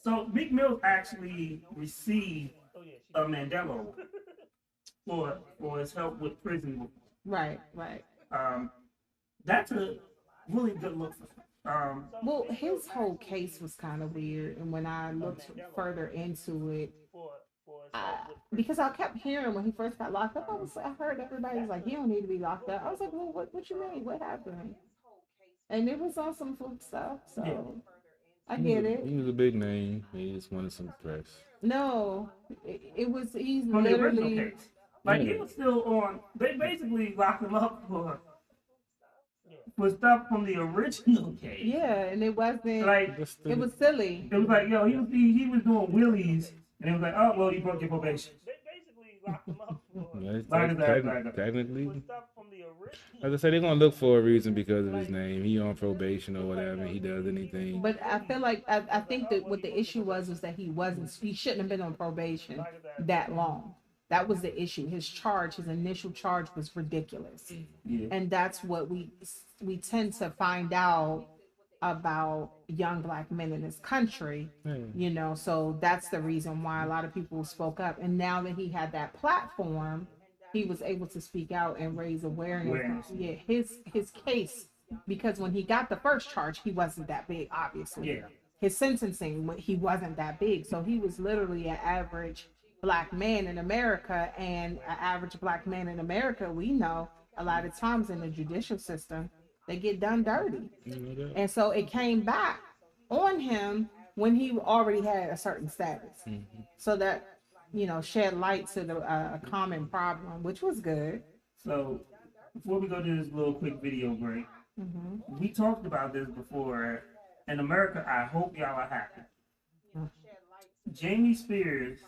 So Meek Mill actually received a Mandela Award for his help with prison. Right. That's a really good look for him. Well, his whole case was kind of weird, and when I looked further into it, because I kept hearing when he first got locked up, I heard everybody was like, "He don't need to be locked up." I was like, "Well, what you mean? What happened?" And it was on some fluke stuff, so I get it. He was a big name. He just wanted some press. No, it was he's On the original literally case. Like he was still on. They basically locked him up for stuff from the original case. yeah, and it wasn't Like it was silly. it was like, yo, he was doing wheelies, and it was like, oh well, you broke your probation. They basically locked him up for Technically, stuff from the original. as I said, they're gonna look for a reason because of his name. He on probation or whatever. He does anything. But I feel like I think that what the issue was that he shouldn't have been on probation that long. That was the issue. His initial charge was ridiculous. Yeah. And that's what we tend to find out about young black men in this country, you know. So that's the reason why a lot of people spoke up. And now that he had that platform, he was able to speak out and raise awareness. Yeah, his case, because when he got the first charge, he wasn't that big, obviously. Yeah. His sentencing, he wasn't that big, so he was literally an average black man in America. And an average black man in America, we know a lot of times in the judicial system, they get done dirty. And so it came back on him when he already had a certain status. So that, you know, shed light to a common problem, which was good. So before we go to this little quick video break, we talked about this before. In America, I hope y'all are happy. Jamie Spears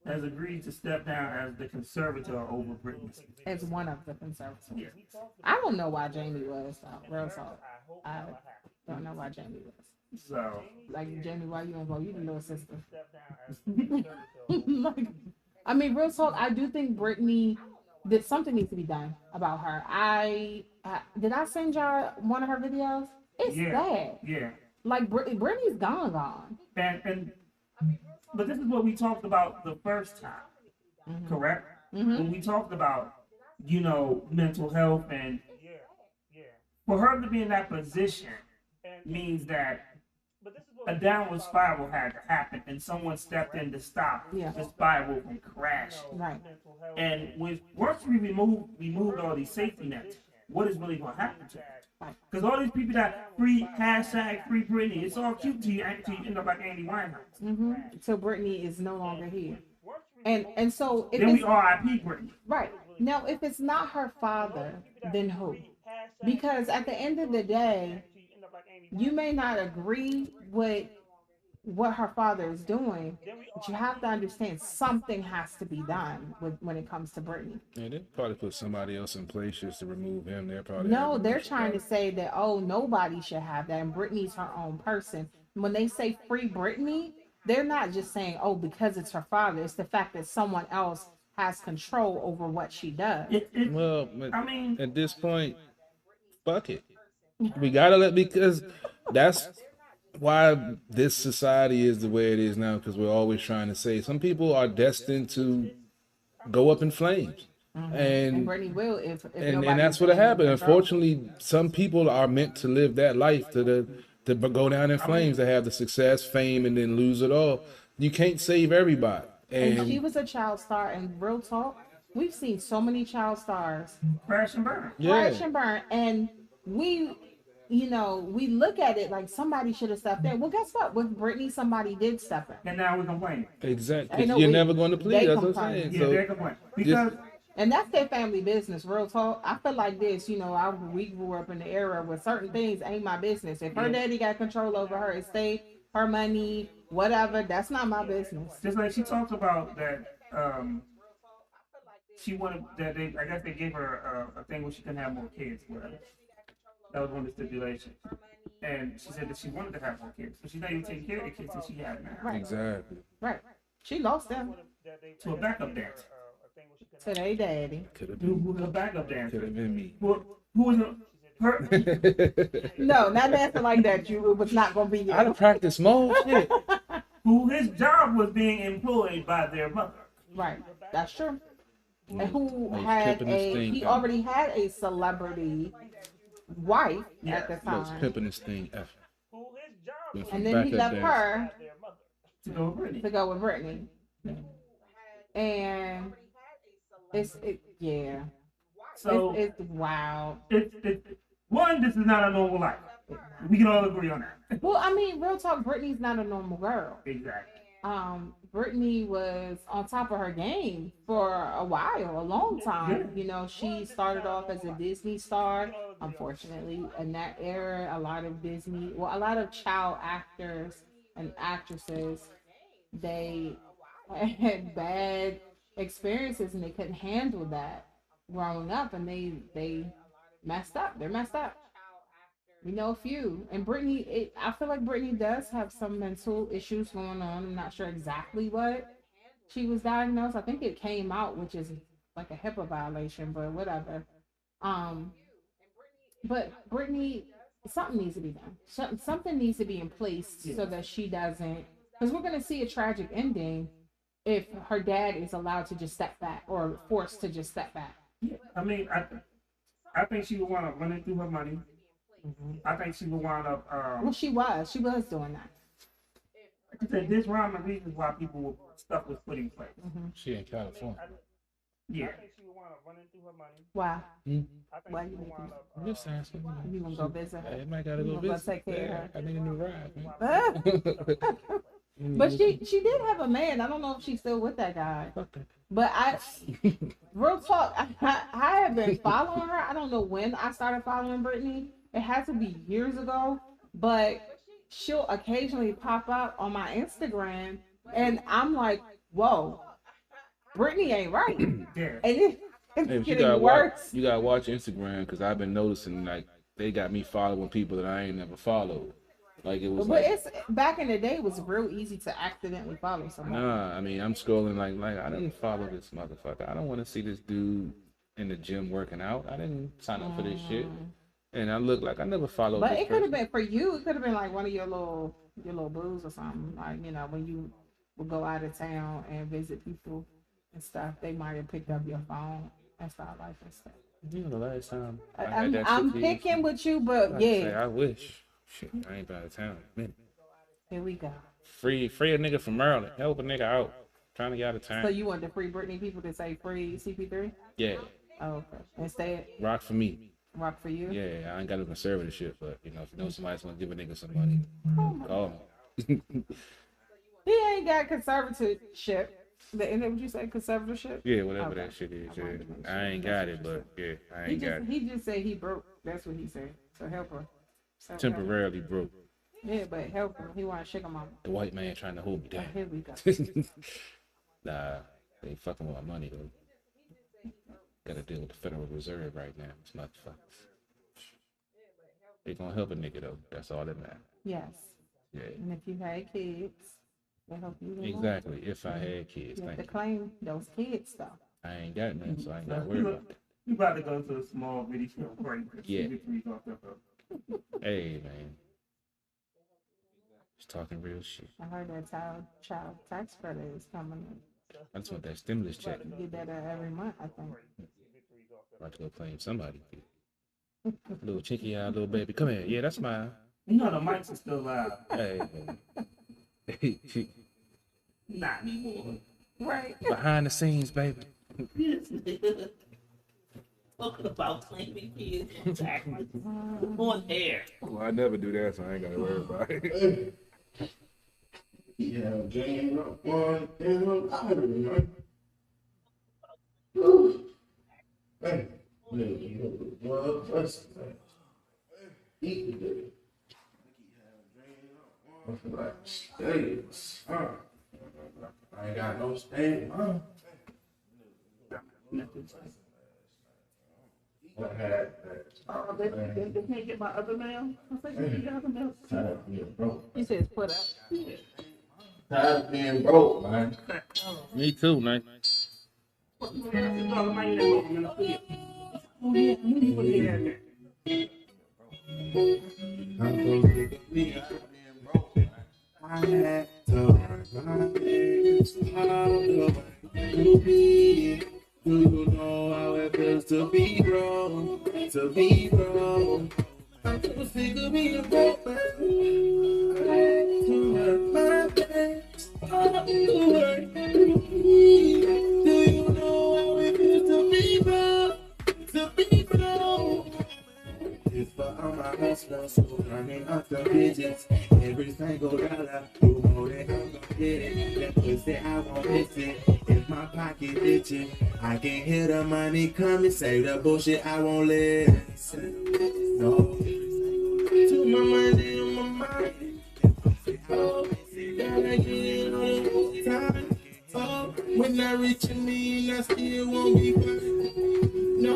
has agreed to step down as the conservator over Britney Spears. As one of the conservatives. Yeah. I don't know why Jamie was, real talk. I don't know why Jamie was. So, Like, Jamie, why you involved? You the little sister. Like, I mean, real talk, I do think Britney, that something needs to be done about her. Did I send y'all one of her videos? It's sad. Yeah. Like, Britney's gone. But this is what we talked about the first time, correct? When we talked about, you know, mental health, and for her to be in that position means that a downward spiral had to happen, and someone stepped in to stop the spiral from crashing. Right. And once we removed all these safety nets, what is really going to happen to her? Because all these people that free Britney, it's all cute till you end up like Andy Winehouse. So Britney is no longer here. And so if Then we it's, RIP Britney. right. Now, if it's not her father, then who? Because at the end of the day, you may not agree with what her father is doing, but you have to understand something has to be done when it comes to Britney. Yeah, they probably put somebody else in place just to remove him. They're trying to say that, oh, nobody should have that, and Britney's her own person. When they say free Britney, they're not just saying, oh, because it's her father. It's the fact that someone else has control over what she does. Well, I mean, at this point, fuck it. We gotta because that's why this society is the way it is now, because we're always trying to say some people are destined to go up in flames. And Britney will if and that's what happened. Unfortunately, some people are meant to live that life to go down in flames, to have the success, fame, and then lose it all. You can't save everybody. And she was a child star, and real talk, we've seen so many child stars crash and burn. Crash and burn. And we look at it like somebody should have stepped in. Well, guess what? With Britney, somebody did step in. And now we're complaining. Exactly. You're never going to please. That's what I'm saying. Yeah, they're complaining. Because and that's their family business, real talk. I feel like this, we grew up in the era where certain things ain't my business. If her daddy got control over her estate, her money, whatever, that's not my business. Just like she talked about that, she wanted that I guess they gave her a thing where she couldn't have more kids, whatever. That was one of the stipulations. And she said that she wanted to have more kids, but she's not even taking care of the kids that she had now. Right. Exactly. Right. She lost them to a backup dancer. To their daddy. Who was a backup dancer? Could have been me. Who was her? No, not dancing like that. It was not going to be you. I'd have practiced more shit. Who his job was being employed by their mother. Right. That's true. And who had he already had a celebrity wife at the time. Pimping this thing effing. Went from and then he backup left dancer. her Their mother. To go with Brittany. to go with Brittany. And yeah, So it's wild. it's one. This is not a normal life. We can all agree on that. Well, I mean, real talk, Brittany's not a normal girl. Exactly. Brittany was on top of her game for a while, a long time. You know, she started off as a Disney star. Unfortunately, in that era, a lot of child actors and actresses, they had bad experiences and they couldn't handle that growing up, and they messed up. They're messed up. We know a few. And Brittany, I feel like Brittany does have some mental issues going on. I'm not sure exactly what she was diagnosed. I think it came out, which is like a HIPAA violation, but whatever. But Brittany, something needs to be done. Something needs to be in place so that she doesn't, because we're going to see a tragic ending if her dad is allowed to just step back or forced to just step back. Yeah. I mean, I think she would want to run it through her money. I think she would wind up. Well, she was doing that. Like I said, this rhyme and reasons why stuff was put in place. She in California. Yeah. I think she would want to run it through her money. Why? I think Why she you would think want I'm just saying something. You gonna go visit her? Hey, might gotta You go gonna visit. take care of I need a new ride, man. But she did have a man. I don't know if she's still with that guy. But real talk, I have been following her. I don't know when I started following Brittany. It has to be years ago. But she'll occasionally pop up on my Instagram, and I'm like, whoa, Brittany ain't right. Yeah. And it's Hey, but getting worse. you gotta watch Instagram because I've been noticing like they got me following people that I ain't never followed. Like it was. But like, it's back in the day, it was real easy to accidentally follow someone. nah, I mean I'm scrolling like I didn't follow this motherfucker. I don't want to see this dude in the gym working out. I didn't sign up for this shit. And I look like I never followed. But this it could have person. been for you. It could have been like one of your little booze or something. Like, you know, when you would go out of town and visit people and stuff, they might have picked up your phone and start life and stuff. You know, the last time I'm picking with you, but yeah. I wish. Shit, I ain't been out of town in a minute. Here we go. Free a nigga from Maryland. Help a nigga out. Trying to get out of town. So you want the free Britney people to say free CP3? Yeah. Oh, okay. Instead, Rock for me. rock for you? Yeah, I ain't got no conservatorship, but you know, if you know somebody's gonna give a nigga some money, call me. He ain't got conservatorship. Isn't that what you say? Conservatorship? Yeah, whatever Okay. that shit is. I wanted Yeah. to make sure I ain't that's got what it, you but yeah, I He ain't got just it. he just said he broke. That's what he said. So help her. So help her. Temporarily broke. Yeah, but help her. He want to shake him on. The white man trying to hold me down. Here we go. Nah, they fucking with my money though. Gotta deal with the Federal Reserve right now. It's motherfuckers. They gonna help a nigga though. That's all that matters. Yes. Yeah. And if you had kids, they help you. the most. Exactly. If I had kids, You have thank to you. claim those kids though. I ain't got none, so I ain't gotta worry about that. You about to go to a small video break. Yeah. Yeah. Hey man. Just talking real shit. I heard that child tax credit is coming. I just want that stimulus check. You get that every month, I think. About to go claim somebody. Little chinky eyed little baby. Come here. Yeah, that's mine. You know the mics are still loud. Hey. Not anymore. Right. Behind the scenes, baby. Talking about claiming kids exactly on air. Well, I never do that, so I ain't gotta worry about it. Yeah, Jane, one, and I'm Woo. Hey, what's that? Eat it. Like steaks, huh? I ain't got no steak, huh? I had that. Oh, they can't get my other mail? I was like, you got other mail? Tired of being broke. You said it's put up. Tired of being broke, man. Me too, man. I'm gonna be out of being broke, man. I had to work my days out to be. Do you know how it feels to be broke? To be broke. I'm so sick of being broke, man. you know how it feels to be broke? To be broke. It's for all my hustlers who running up the digits. Every single dollar, you know that I'm gonna get it. That pussy, I won't miss it. If my pocket itching, I can hear the money coming. Say the bullshit, I won't let it. No. To my money on my mind. Oh, gotta get it on the time. Oh, when I reach a million, I still won't be fine. No.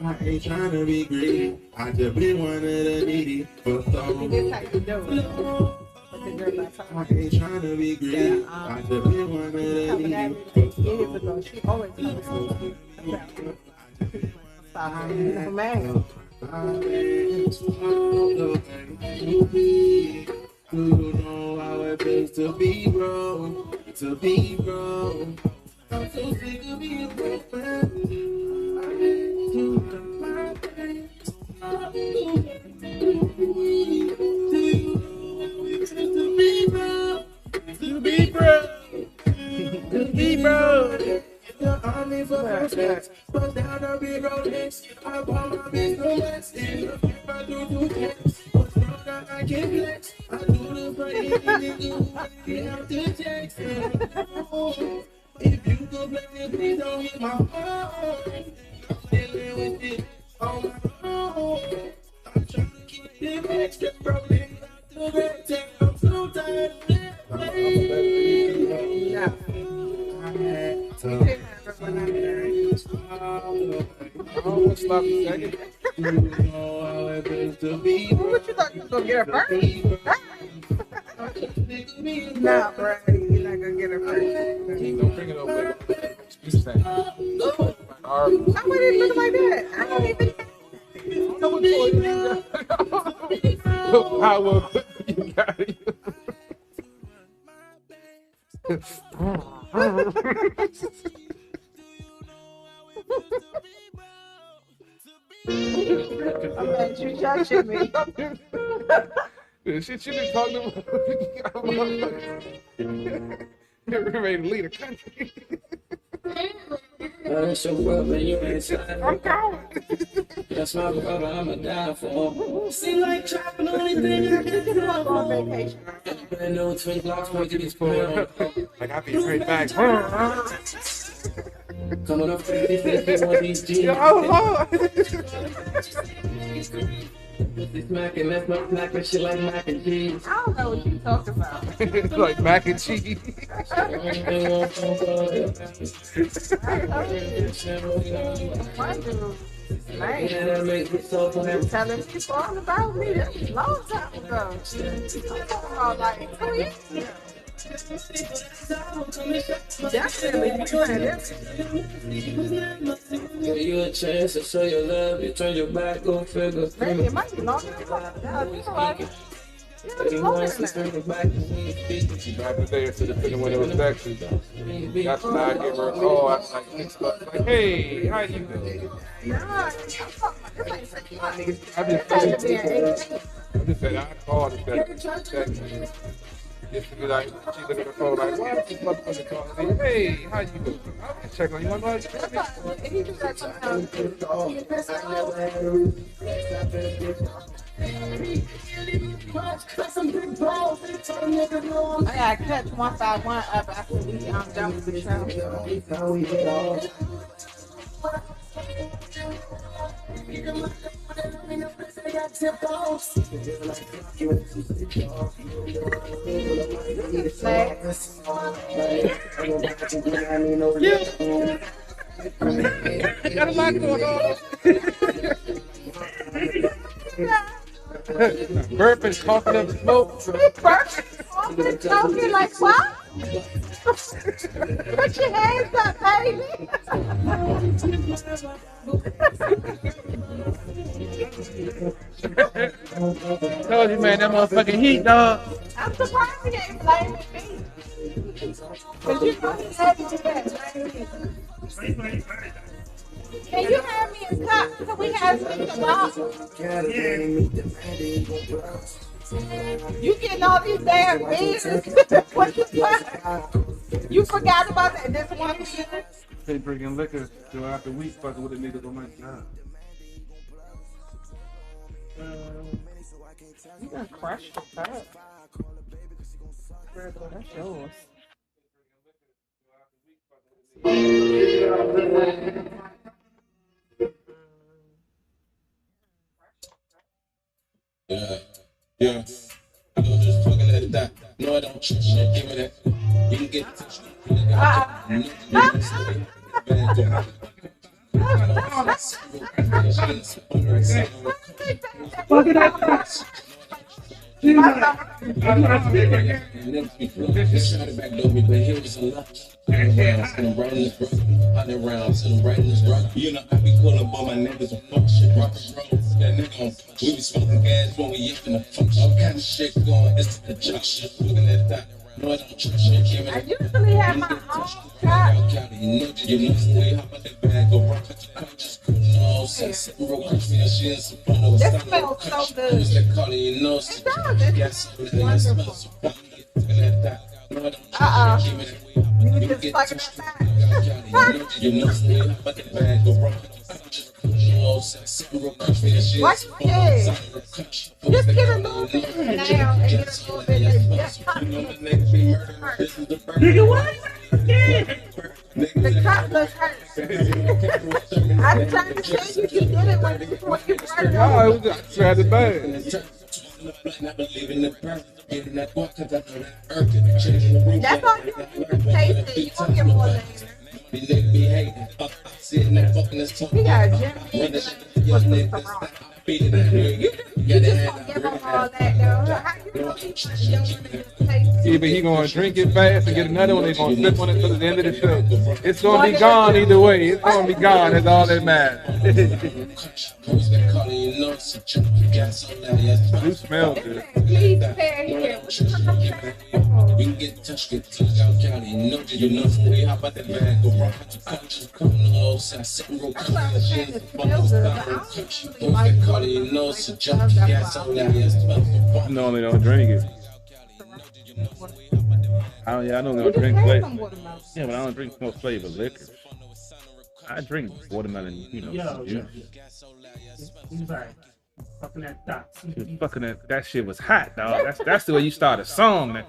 I ain't trying to be greedy. I just been one of the needy for so long. I ain't trying to be greedy. I just been one of the needy for so long. She always comes man. Do you know how it feels to be broke? To be broke. I'm so sick of being broke, man. To be broke. To be broke. The army for prospects, but down the big road next. I bought my big romance in the flip. I do text. What's wrong? I can't flex. I do the funny nigga. You have to text. If you go blame me, please don't hit my phone. Dealing with it on my own. I'm trying to keep them extra rolling. The red tape, I'm so tired of it. Oh, stop a second. What you thought you was gonna get her first? Nah, bro, you're not gonna get her first. Don't bring it over. He's saying. How would it look like that? I don't even. Power. You got it. I'm glad you judging me. The shit you been talking about. You're ready to lead a country. That's your brother, you inside. I'm going. That's my brother, I'ma die for him. Seem like trapping, only thing I can do. I'm on vacation. Brand new twin blocks, make it Like, I'll be right back. Coming up 50 one of these G's. Oh, This smacking, that's my smacking shit like mac and cheese. I don't know what you talking about. it's like mac and cheese. My dude, man, Yeah, that makes me so happy. telling people all about me. That was a long time ago. I'm talking about like 2 years ago. Definitely, you doing this. Give you a chance to show your love, you turn your back, go figure. Maybe it might be longer than that. You know what? Yeah, it's You longer want to than turn that. your back and you speak. Back in the day, instead of thinking when it was sexy. That's when I give her a call. I was like, hey, how you doing? Nah, I'm talking about this ain't 6 months. I just This ain't being 18. said I called and said, just because she looked at the phone like, why is this motherfucker calling me? Hey, how you doing? I'll just check on you. I'm like, And he do that sometimes. I gotta catch 151 up after we done with the show. got a lot going on. Burping, coughing up smoke. Burping, talking like what? Put your hands up, baby. Told you, man, that motherfucking heat, dog. I'm surprised he ain't blaming me. Cause you know he had to do that. Can you hand me a cup so we have some tomorrow? You getting all these damn bids? What you got? You forgot about that this one year? They drinking liquor throughout the week, fucking with the niggas on my job. You done crushed the cup. That's yours. Yeah. I go just fucking let that. No, I don't trust shit. Give me that. You can get touched. You know, I be calling by my niggas and fuck shit, rock and roll. That nigga on punch. We be smoking gas when we up in the function. All kind of shit going, it's the junction. Looking at that. No, I don't trust shit. Give me I that. usually have my own cup. You know, we hop out the bag, go rock at the couch. No, sex, real crispy, and she in some fun. This smells so good. Who's that calling? You know, It does. gas, It's wonderful. looking at that. No, I don't Uh-uh. trust shit. Give me that. You just fucking that. You know, we hop out the bag, go rock at the couch. No, sex, real crispy, and she in Watch some your head. fun. Just get a little bit now and get a little bit of that. You know, the niggas be murdering. This is the first. Nigga, what? The cup looks hurt. I'm trying to say you did it when you brought it Oh, over. it was just tried to bang. That's all you taste it. You won't get more later. We got a gym. You just gonna give them all that though. How you gonna eat my show and just taste Either he gonna drink it fast and get another one, they gonna sip on it till the end of the show. It's gonna be gone either way. It's gonna be gone. That's all that matters. You smell good. Please prepare here. We can get touched, get touched out county. No, you know, we hop out the bag, go rock at the couch. Come on, all side, sitting real That's what I was saying. It quick. smells good, but I don't really like it. You know, it's a jump, gas on that, yes, I normally don't drink it. I normally don't drink Have flavor. some watermelon. Yeah, but I don't drink no flavor liquor. I drink watermelon, Yo, juice. he's like, fucking that dot. She was fucking that shit was hot, dog. That's the way you start a song, man.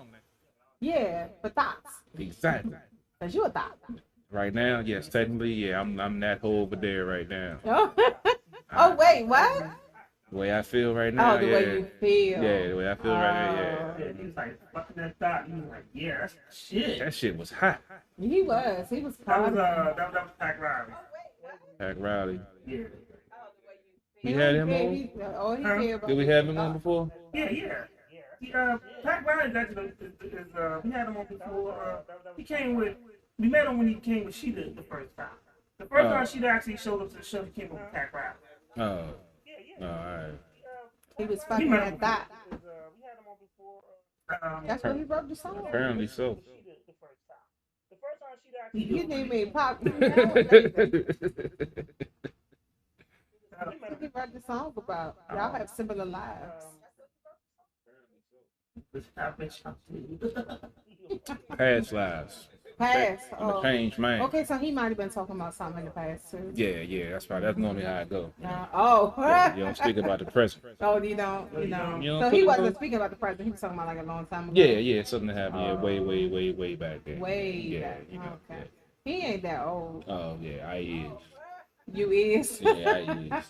Yeah, but thoughts. Exactly. Cause you a thought. Right now, yes, technically, yeah, I'm that hole over there right now. Oh wait, what? The way I feel right now, Oh, the yeah. way you feel. Yeah, the way I feel right now, yeah. Yeah, he's like, fucking that dot. He was like, yeah, that's shit. That shit was hot. He was That was fine. that was Pac Riley. Pac Riley. Yeah. We had him on? He cared about Did we have him on before? Yeah. He, Pac Riley actually is we had him on before. He came with. We met him when he came with Sheeta the first time. The first time Sheeta actually showed up to the show, he came with Pac Riley. Oh, alright. He was fucking at that. Um, That's what he wrote the song. Apparently so. You named me Pop. He wrote the song about. Y'all have similar lives. Past lives. Past. I'm a Oh. changed man. Okay, so he might have been talking about something in the past too. Yeah, that's right. That's normally how I go. Oh. Yeah, you don't speak about the present. Oh, you don't. You don't So put he the wasn't phone- speaking about the present. He was talking about like a long time ago. Yeah, something that happened. Yeah, way back then. Way Yeah, back. you know. Okay. He ain't that old. Oh yeah, I is. You is. Yeah, I is.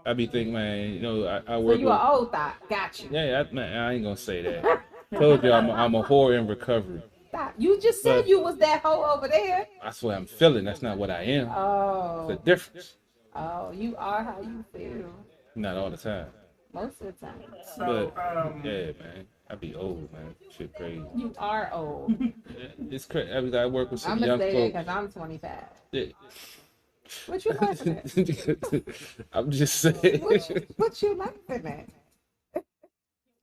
I be thinking, man, I So work you with. an old thought. Got you. Yeah, man, I ain't gonna say that. Told you I'm a whore in recovery. Stop. You just said But- you was that hoe over there. That's what I'm feeling. That's not what I am. Oh. It's a difference. Oh, you are how you feel. Not all the time. Most of the time. So, But yeah, man, I be old, man. Shit crazy. You are old. It's crazy. I work with some I'm gonna young say that folks. because I'm 25. Yeah. What you laughing at? I'm just saying. What you laughing at?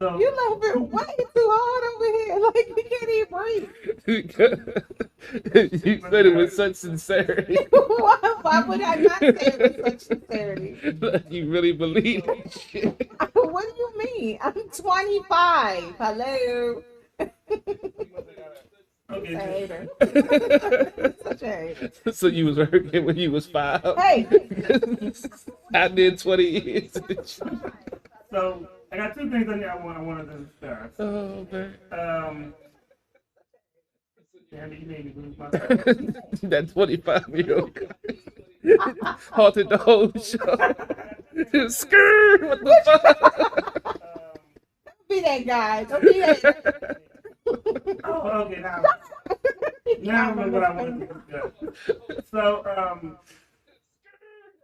so You laughing way too hard over here. Like you can't even breathe. You said it with such sincerity. Why would I not say it with such sincerity? Like you really believe that shit. What do you mean? I'm 25. Hello. Okay, A hater. Such a hater. So you was working when you was 5? Hey. I did 20 years. so I got two things on there I wanted to discuss. Oh man. Damn it, you made me lose my That 25-year-old guy halted the whole show. Skirt, what the fuck? Don't be that guy. Don't be that. Oh, okay, now I remember what I wanted to discuss. So,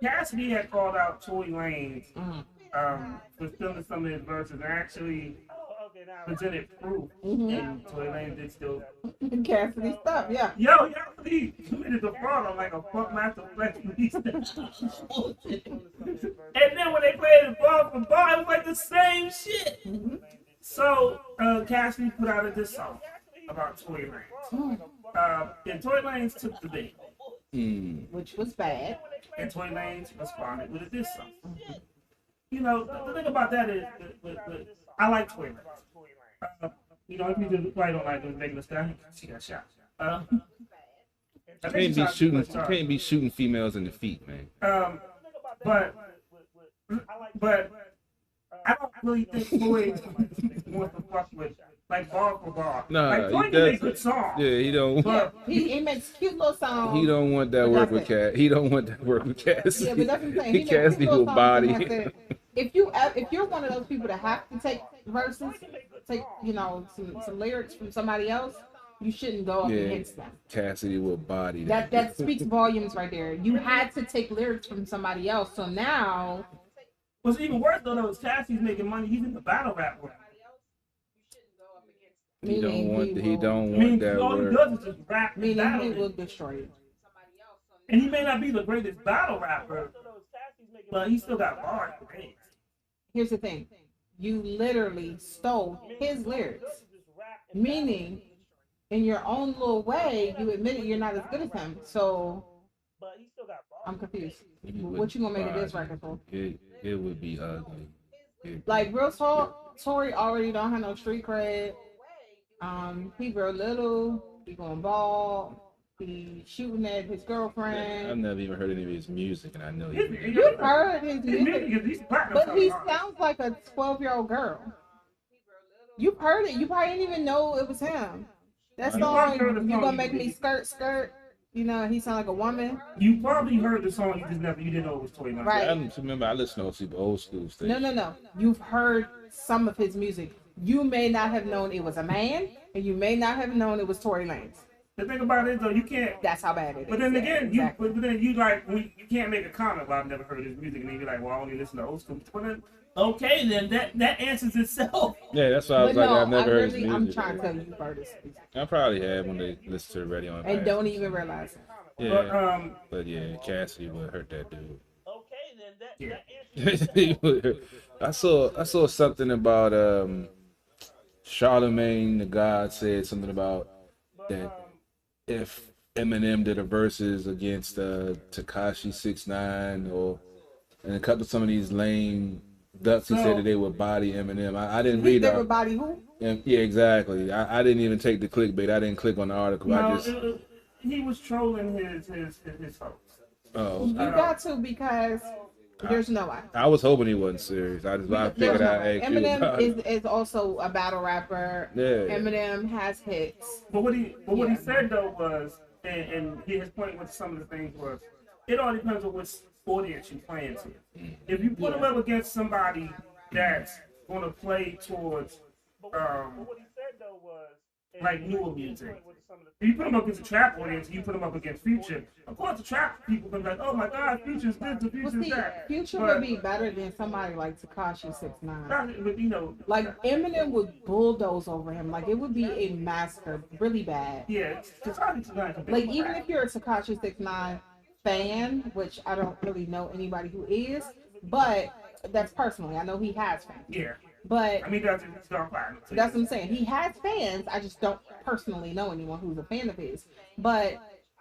Cassidy had called out Tory Lanez for stealing some of his verses and actually presented proof. And Tory Lanez did still. Cassidy stuff, yeah. Yo, he committed the fraud on like a Funkmaster Flex release. And then when they played it bar for bar, it was like the same shit. So, Cassidy put out a diss song about Tory Lanez. And Tory Lanez took the bait. Which was bad. And Tory Lanez responded with a diss song. You know, the thing about that is, I like Tory Lanez. You know, if you just probably don't like the regular style, she got shot. Can't be shooting females in the feet, man. But I don't really think Tory wants to fuck with like bar for bar. Nah, like Tory can make good songs. Yeah, he don't. But He makes cute little songs. He don't want that work with Cass. He don't want that work with Cass. Yeah, but that's what I'm saying. He Cassidy will body. If you're one of those people that have to take verses, take some lyrics from somebody else, you shouldn't go up against them. Cassidy will body that speaks volumes right there. You had to take lyrics from somebody else, so now. What's even worse though is Cassidy's making money. He's in the battle rap world. He don't want that all word. He does is just rap. Meaning he will destroy you. And he may not be the greatest battle rapper, but he still got bars. Here's the thing. You literally stole his lyrics. Meaning, in your own little way, you admitted you're not as good as him. So, I'm confused. What you gonna make a diss record for? It would be ugly. Like, real talk, Tory already don't have no street cred. He real little. He going bald. He shooting at his girlfriend. I've never even heard any of his music, and I know you've heard his music, but he sounds like a 12-year-old girl. You've heard it. You probably didn't even know it was him. That song, You Gonna Make Me Skirt. You know, he sound like a woman. You probably heard the song, you didn't know it was Tory Lanez. Right. I remember I listened to super old school stuff. No. You've heard some of his music. You may not have known it was a man, and you may not have known it was Tory Lanez. The thing about it though, you can't. That's how bad it is. But then again, exactly. you can't make a comment about I've never heard his music, and then you're like, well, I only listen to old school. Okay, then that answers itself. Yeah, that's why I was like, I've never heard his music. I'm trying to tell you, you've heard his music. I probably have when they listen to the radio. And don't even realize it. Yeah, but yeah, Cassidy would hurt that dude. Okay, then I saw something about Charlemagne the God said something about that if Eminem did a verses against Tekashi 6ix9ine and a couple of some of these lame ducks, he said that they would body Eminem. I didn't read that. They would body who? Yeah, exactly. I didn't even take the clickbait. I didn't click on the article. No, he was trolling his folks. Oh, you got to, because there's no way. I was hoping he wasn't serious. I figured out. Eminem is also a battle rapper. Yeah. Eminem has hits. But what he said though was, and his point with some of the things was, it all depends on which audience you're playing to. If you put him up against somebody that's going to play towards like newer music. If you put him up against a trap audience, you put him up against Future. Of course, the trap people can be like, "Oh my God, Future's this, the Future's that." Future would be better than somebody like Tekashi 6ix9ine. But you know, like Eminem would bulldoze over him. Like it would be a massacre, really bad. Yeah, Tekashi 6ix9ine. Like even if you're a Tekashi 6ix9ine fan, which I don't really know anybody who is, but that's personally. I know he has fans. Yeah. But I mean, that's what I'm saying. He has fans. I just don't personally know anyone who's a fan of his. But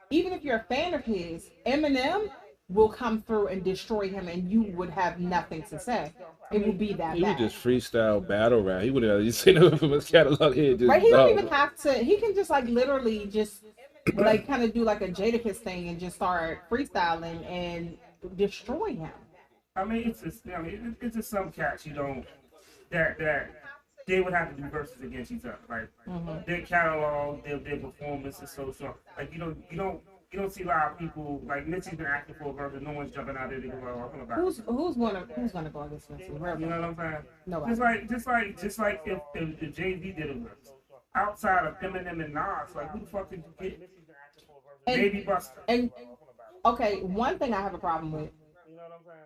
even if you're a fan of his, Eminem will come through and destroy him, and you would have nothing to say. It would be that He would bad. just freestyle battle rap. He wouldn't have seen nothing from his catalog. He just Right? He don't dog. even have to. He can just like literally just like kind of do like a Jadakiss thing and just start freestyling and destroy him. I mean, it's just some cats you don't that they would have to do verses against each other. Like their catalog, their performance is so strong. Like you don't see a lot of people like Mitchie's been asking for a verse and no one's jumping out there to go talking about. Who's gonna go against Mitchie? You know what I'm saying? Nobody. Just like if Jay-Z did a verse outside of Eminem and Nas, like who the fuck did you get? Baby Buster. And okay, one thing I have a problem with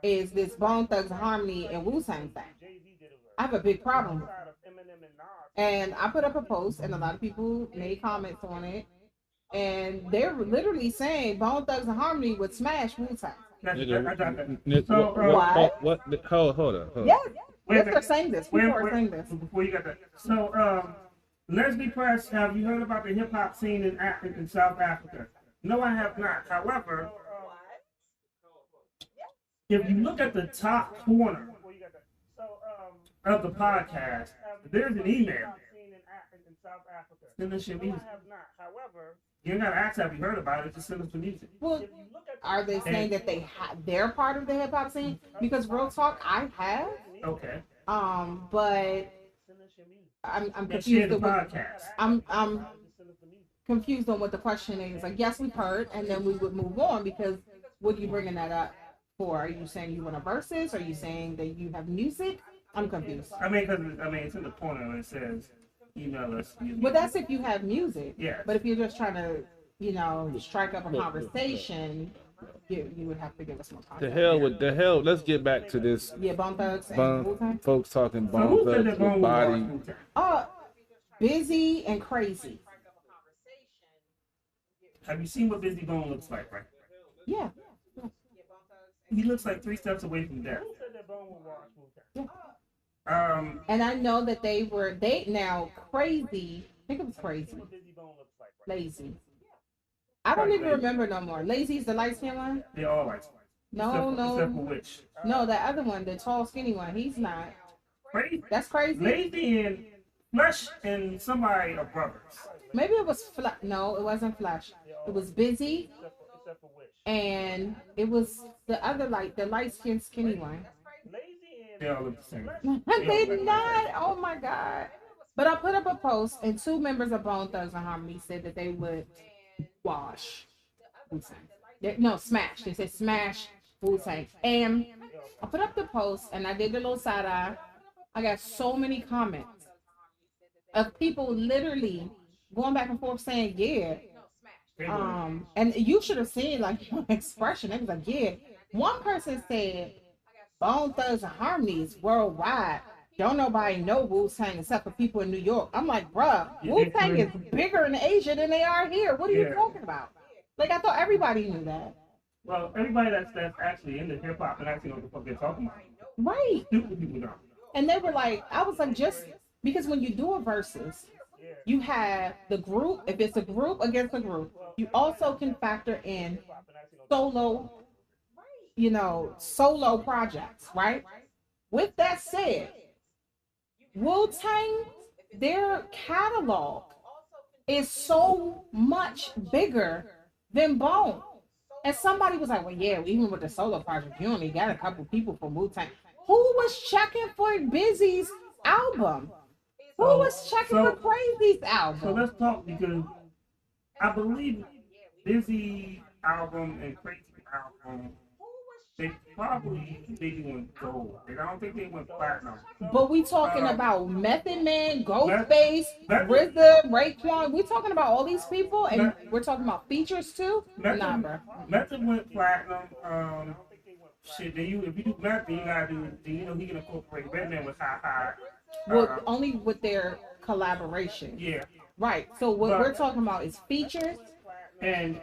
is this Bone Thugs and Harmony and Wu-Tang thing. I have a big problem with it. And I put up a post and a lot of people made comments on it. And they're literally saying Bone Thugs and Harmony would smash Wu-Tang. Hold on. Yes, people are saying this. People are saying this. Before you got that. So, Leslie Press, have you heard about the hip hop scene in South Africa? No, I have not. However, if you look at the top corner of the podcast, there's an email. Send us your music. You ain't gotta ask, have you heard about it? Just send us the music. Well, are they saying that they're part of the hip hop scene? Because real talk, I have. Okay. But I'm And share confused. the podcast. I'm confused on what the question is. Like, yes, we've heard, and then we would move on because what are you bringing that up for? Are you saying you want a versus? Are you saying that you have music? I'm confused. I mean, it's in the corner and it says, email us. Well, that's if you have music. Yeah. But if you're just trying to, strike up a conversation, you would have to give us more context. The hell. Let's get back to this. Yeah, Bone Thugs and Wu-Tang. Folks talking So who Bone said Thugs that Bone with was body. Busy and Crazy. Have you seen what Busy Bone looks like, right? Yeah. He looks like 3 steps away from death. And I know that they now Crazy. I think it was Crazy. Lazy. I don't even remember no more. Lazy's the light skin one? They're all like No. Except for which? No, that other one, the tall, skinny one. He's not. Crazy. That's Crazy. Lazy and Flesh and somebody are brothers. Maybe it was No, it wasn't Flash. It was Busy. And it was the other the light skinned skinny one. They all look the same. They did not. Oh my God. But I put up a post and 2 members of Bone Thugs and Harmony said that they would wash Wu-Tang. No, smash. They said smash Wu-Tang. And I put up the post and I did the little side eye. I got so many comments of people literally going back and forth saying, yeah. And you should have seen like my expression. It was like, yeah. One person said, Bone Thugs and Harmony is worldwide. Don't nobody know Wu-Tang except for people in New York. I'm like, bruh, Wu-Tang is bigger in Asia than they are here. What are you talking about? Like, I thought everybody knew that. Well, everybody that's actually into hip hop and actually know what the fuck they're talking about. Right. Stupid people don't. And they were like, I was like, just because when you do a versus, you have the group. If it's a group against a group, you also can factor in solo projects, right? With that said, Wu-Tang, their catalog is so much bigger than Bone. And somebody was like, well, yeah, even with the solo project, you only got a couple people from Wu-Tang. Who was checking for Busy's album? Who was checking for Crazy's album? So let's talk because I believe Busy album and Crazy album, they probably went gold. I don't think they went platinum. But we talking about Method Man, Ghostface, RZA, Raekwon. We talking about all these people, and we're talking about features too. Nah, bro. Method went platinum. Shit, then if you do Method, you gotta do. He can incorporate Redman with High. Well, only with their collaboration. Yeah. Right. So what we're talking about is features. And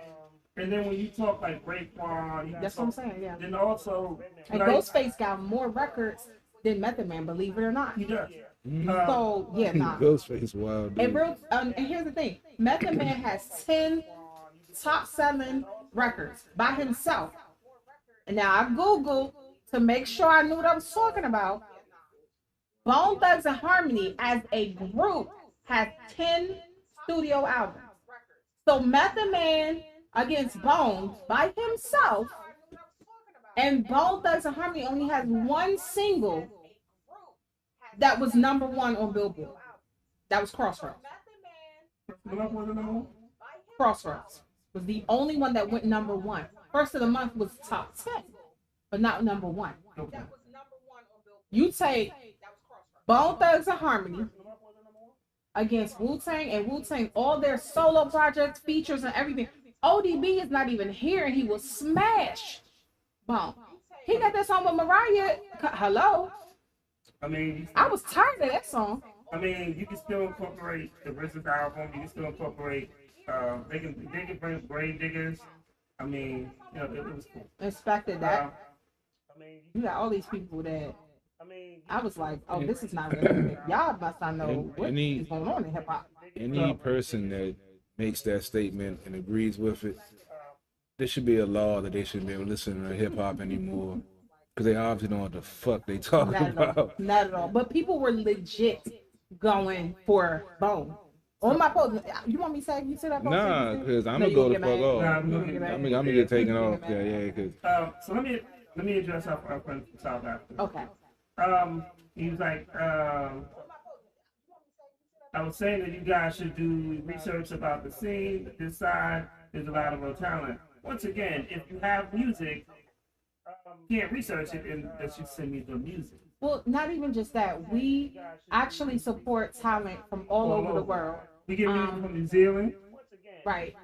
then when you talk like Raekwon, that's what I'm saying, yeah. Then also, and Ghostface got more records than Method Man, believe it or not. He does. So yeah, nah. Ghostface wild dude. And real, and here's the thing: Method Man has 10 top-selling records by himself. And now I googled to make sure I knew what I was talking about. Bone Thugs and Harmony, as a group, has 10 studio albums. So Method Man against Bone by himself, and Bone Thugs and Harmony only has one single that was number 1 on Billboard. That was Crossroads. Crossroads was the only one that went number 1. First of the Month was top 10, but not number 1. Okay. You take Bone Thugs and Harmony against Wu-Tang, and Wu-Tang, all their solo projects, features, and everything. ODB is not even here, and he will smash Bone. He got that song with Mariah. Hello. I mean, I was tired of that song. I mean, you can still incorporate the Versus album. You can still incorporate. They can bring Grave Diggers. I mean, you know, it was cool. Inspected that. I mean, You got all these people that I mean, I was like, oh, this is not realistic. Y'all must not know what Any- is going on in hip hop. Any person that makes that statement and agrees with it, there should be a law that they shouldn't be able to listen to hip hop anymore. Because they obviously don't know what the fuck they talking Not at all. about. Not at all. But people were legit going for Bone. On my post, you want me to say you see that post? Nah, because I'm No, going to you go gonna the get fuck mad. off. Nah, I'm you gonna get going mad. to get taken You off. gonna Yeah, get yeah, because So let me address our friend from South Africa. Okay. He was like, I was saying that you guys should do research about the scene. This side, there's a lot of real talent. Once again, if you have music, you can't research it unless you send me the music. Well, not even just that. We actually support talent from all over the world. We get music from New Zealand. Right.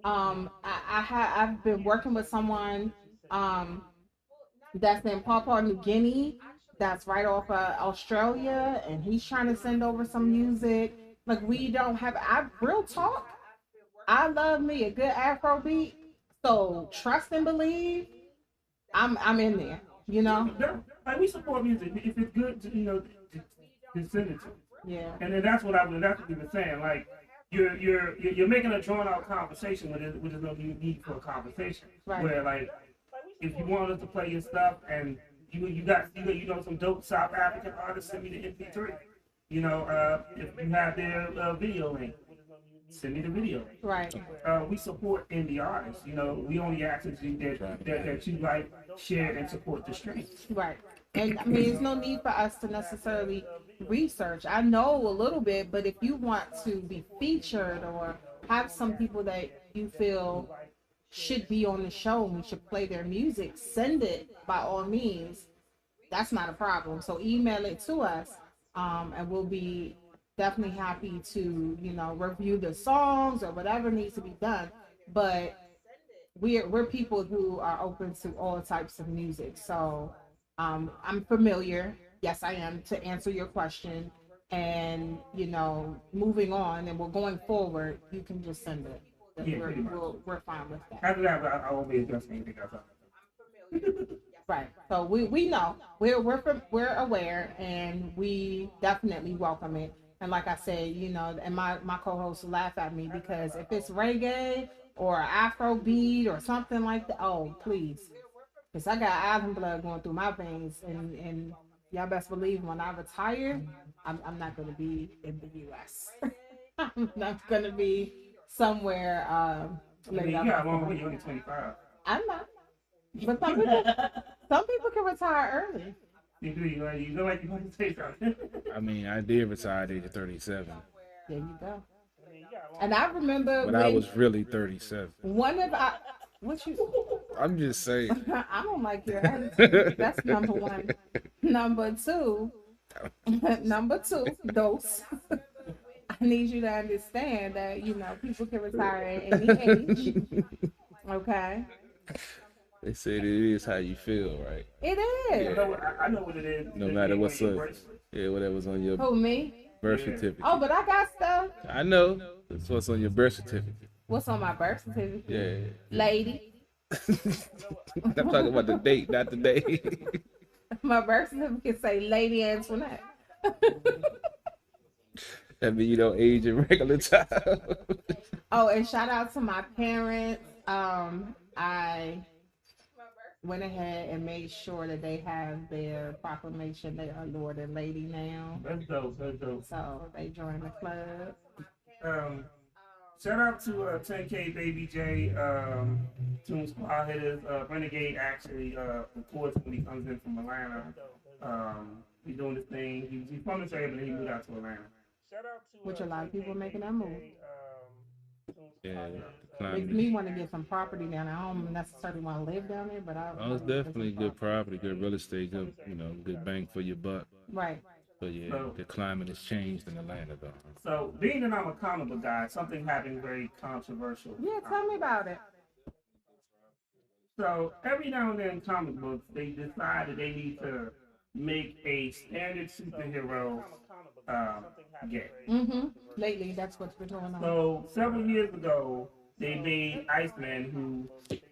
I've been working with someone that's in Papua New Guinea, that's right off Australia, and he's trying to send over some music. Like, we don't have real talk. I love me a good Afro beat. So trust and believe. I'm in there, you know? Like, we support music. If it's good, you know, just send it to me. Yeah. And then that's what we were saying. Like, you're making a drawn out conversation when there's no need for a conversation. Right. Where, like, if you want us to play your stuff and you know some dope South African artists, send me the MP3. You know, if you have their video link, send me the video link. Right. We support indie artists. You know, we only ask that you like, share, and support the stream. Right. And I mean, there's no need for us to necessarily research. I know a little bit, but if you want to be featured or have some people that you feel should be on the show and we should play their music, send it by all means. That's not a problem. So email it to us, and we'll be definitely happy to, you know, review the songs or whatever needs to be done. But we're people who are open to all types of music. So I'm familiar. Yes, I am, to answer your question. And, you know, moving on and we're going forward, you can just send it. Yeah, We're fine with that. After that, I won't be addressing anything else. Right. So we know we're aware, and we definitely welcome it. And like I said, you know, and my co-hosts laugh at me because if it's reggae or Afro beat or something like that, oh please, because I got island blood going through my veins, and y'all best believe when I retire, I'm not going to be in the U.S. I'm not going to be somewhere. I mean, you got a long way. You're only 25. I'm not. But some people can retire early. You do. You know, like you want to say something. I mean, I did retire at the age of 37, There you go. And I remember but I was really 37. one of what you. I'm just saying. I don't like your attitude. That's number one. Number two, dose. I need you to understand that, you know, people can retire at any age. Okay. They said it is how you feel, right? It I is. know what it is. No matter what's up. Yeah, whatever's on your Who, me? birth certificate. Oh, but I got stuff. I know. That's what's on your birth certificate. What's on my birth certificate? Yeah. Lady. I'm talking about the date, not the day. My birth certificate say Lady Antoinette. That mean you don't age in regular time. Oh, and shout out to my parents. I went ahead and made sure that they have their proclamation. They are Lord and Lady now. That's dope. That's dope. So they joined the club. Shout out to 10K Baby J, Toon Squad Hitters. Renegade actually records when he comes in from Atlanta. He's doing this thing. He's from this area, but he moved out to Atlanta. Which a lot of people are making that move. Yeah, Makes me want to get some property down there. I don't necessarily want to live down there, but it's definitely good property, good real estate, good, good bang for your buck. Right. But yeah, the climate has changed in Atlanta, though. So, being that I'm a comic book guy, something happened very controversial. Yeah, tell me about it. So, every now and then in comic books, they decide that they need to make a standard superhero gay. Lately, that's what's been going on. So, several years ago, they made Iceman, who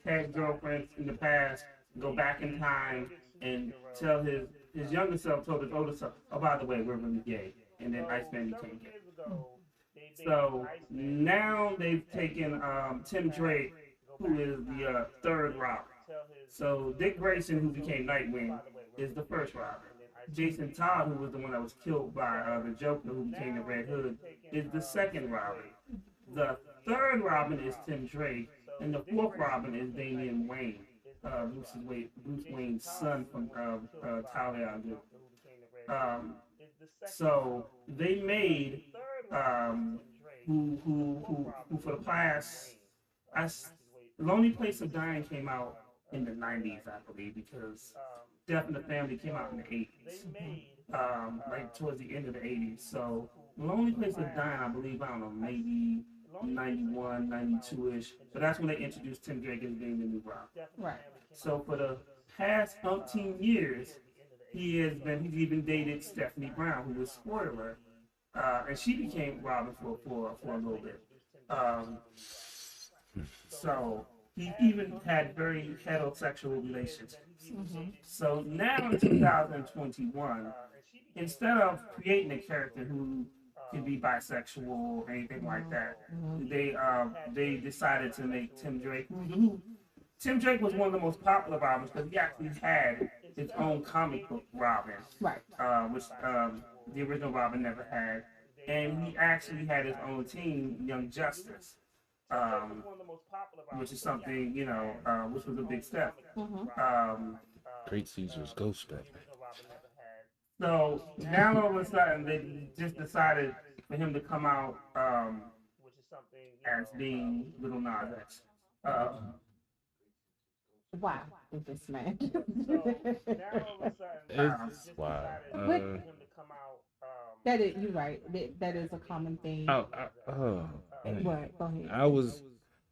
had girlfriends in the past, go back in time and tell his younger self told his older self, oh, by the way, we're really gay. And then Iceman became gay. So now they've taken Tim Drake, who is the third Robin. So Dick Grayson, who became Nightwing, is the first Robin. Jason Todd, who was the one that was killed by the Joker, who became the Red Hood, is the second Robin. The third Robin is Tim Drake, and the fourth Robin is Damian Wayne. Bruce Wayne's son from Talia al Ghul. So they made who for the past Lonely Place of Dying came out in the 90s, I believe, because Death in the Family came out in the 80s, like towards the end of the 80s. So Lonely Place of Dying, I believe, I don't know, maybe 91, 92-ish, but that's when they introduced Tim Drake as being the new Robin. Right. So for the past 18 years, he's even dated Stephanie Brown, who was spoiler, and she became Robin for a little bit. So he even had very heterosexual relationships. So now in 2021, instead of creating a character who could be bisexual or anything like that, they decided to make Tim Drake, Tim Drake was one of the most popular Robins because he actually had his own comic book Robin, right? Which the original Robin never had, and he actually had his own team, Young Justice, which is something which was a big step. Great Caesar's Ghost Batman. So now all of a sudden they just decided for him to come out as being Little Nas X. Wow, with this man. It's wild. That is, you're right. That is a common thing. What? Go ahead.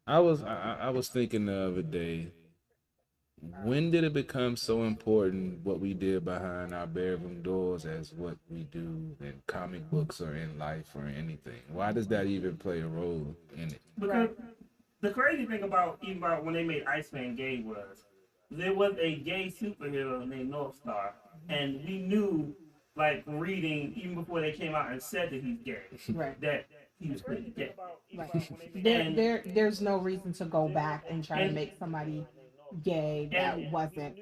I was thinking the other day. When did it become so important what we did behind our bedroom doors as what we do in comic books or in life or anything? Why does that even play a role in it? Because the crazy thing about when they made Iceman gay was there was a gay superhero named North Star, and we knew, like reading even before they came out and said that he's gay, that he was pretty gay. Right. There's no reason to go back and try to make somebody gay that wasn't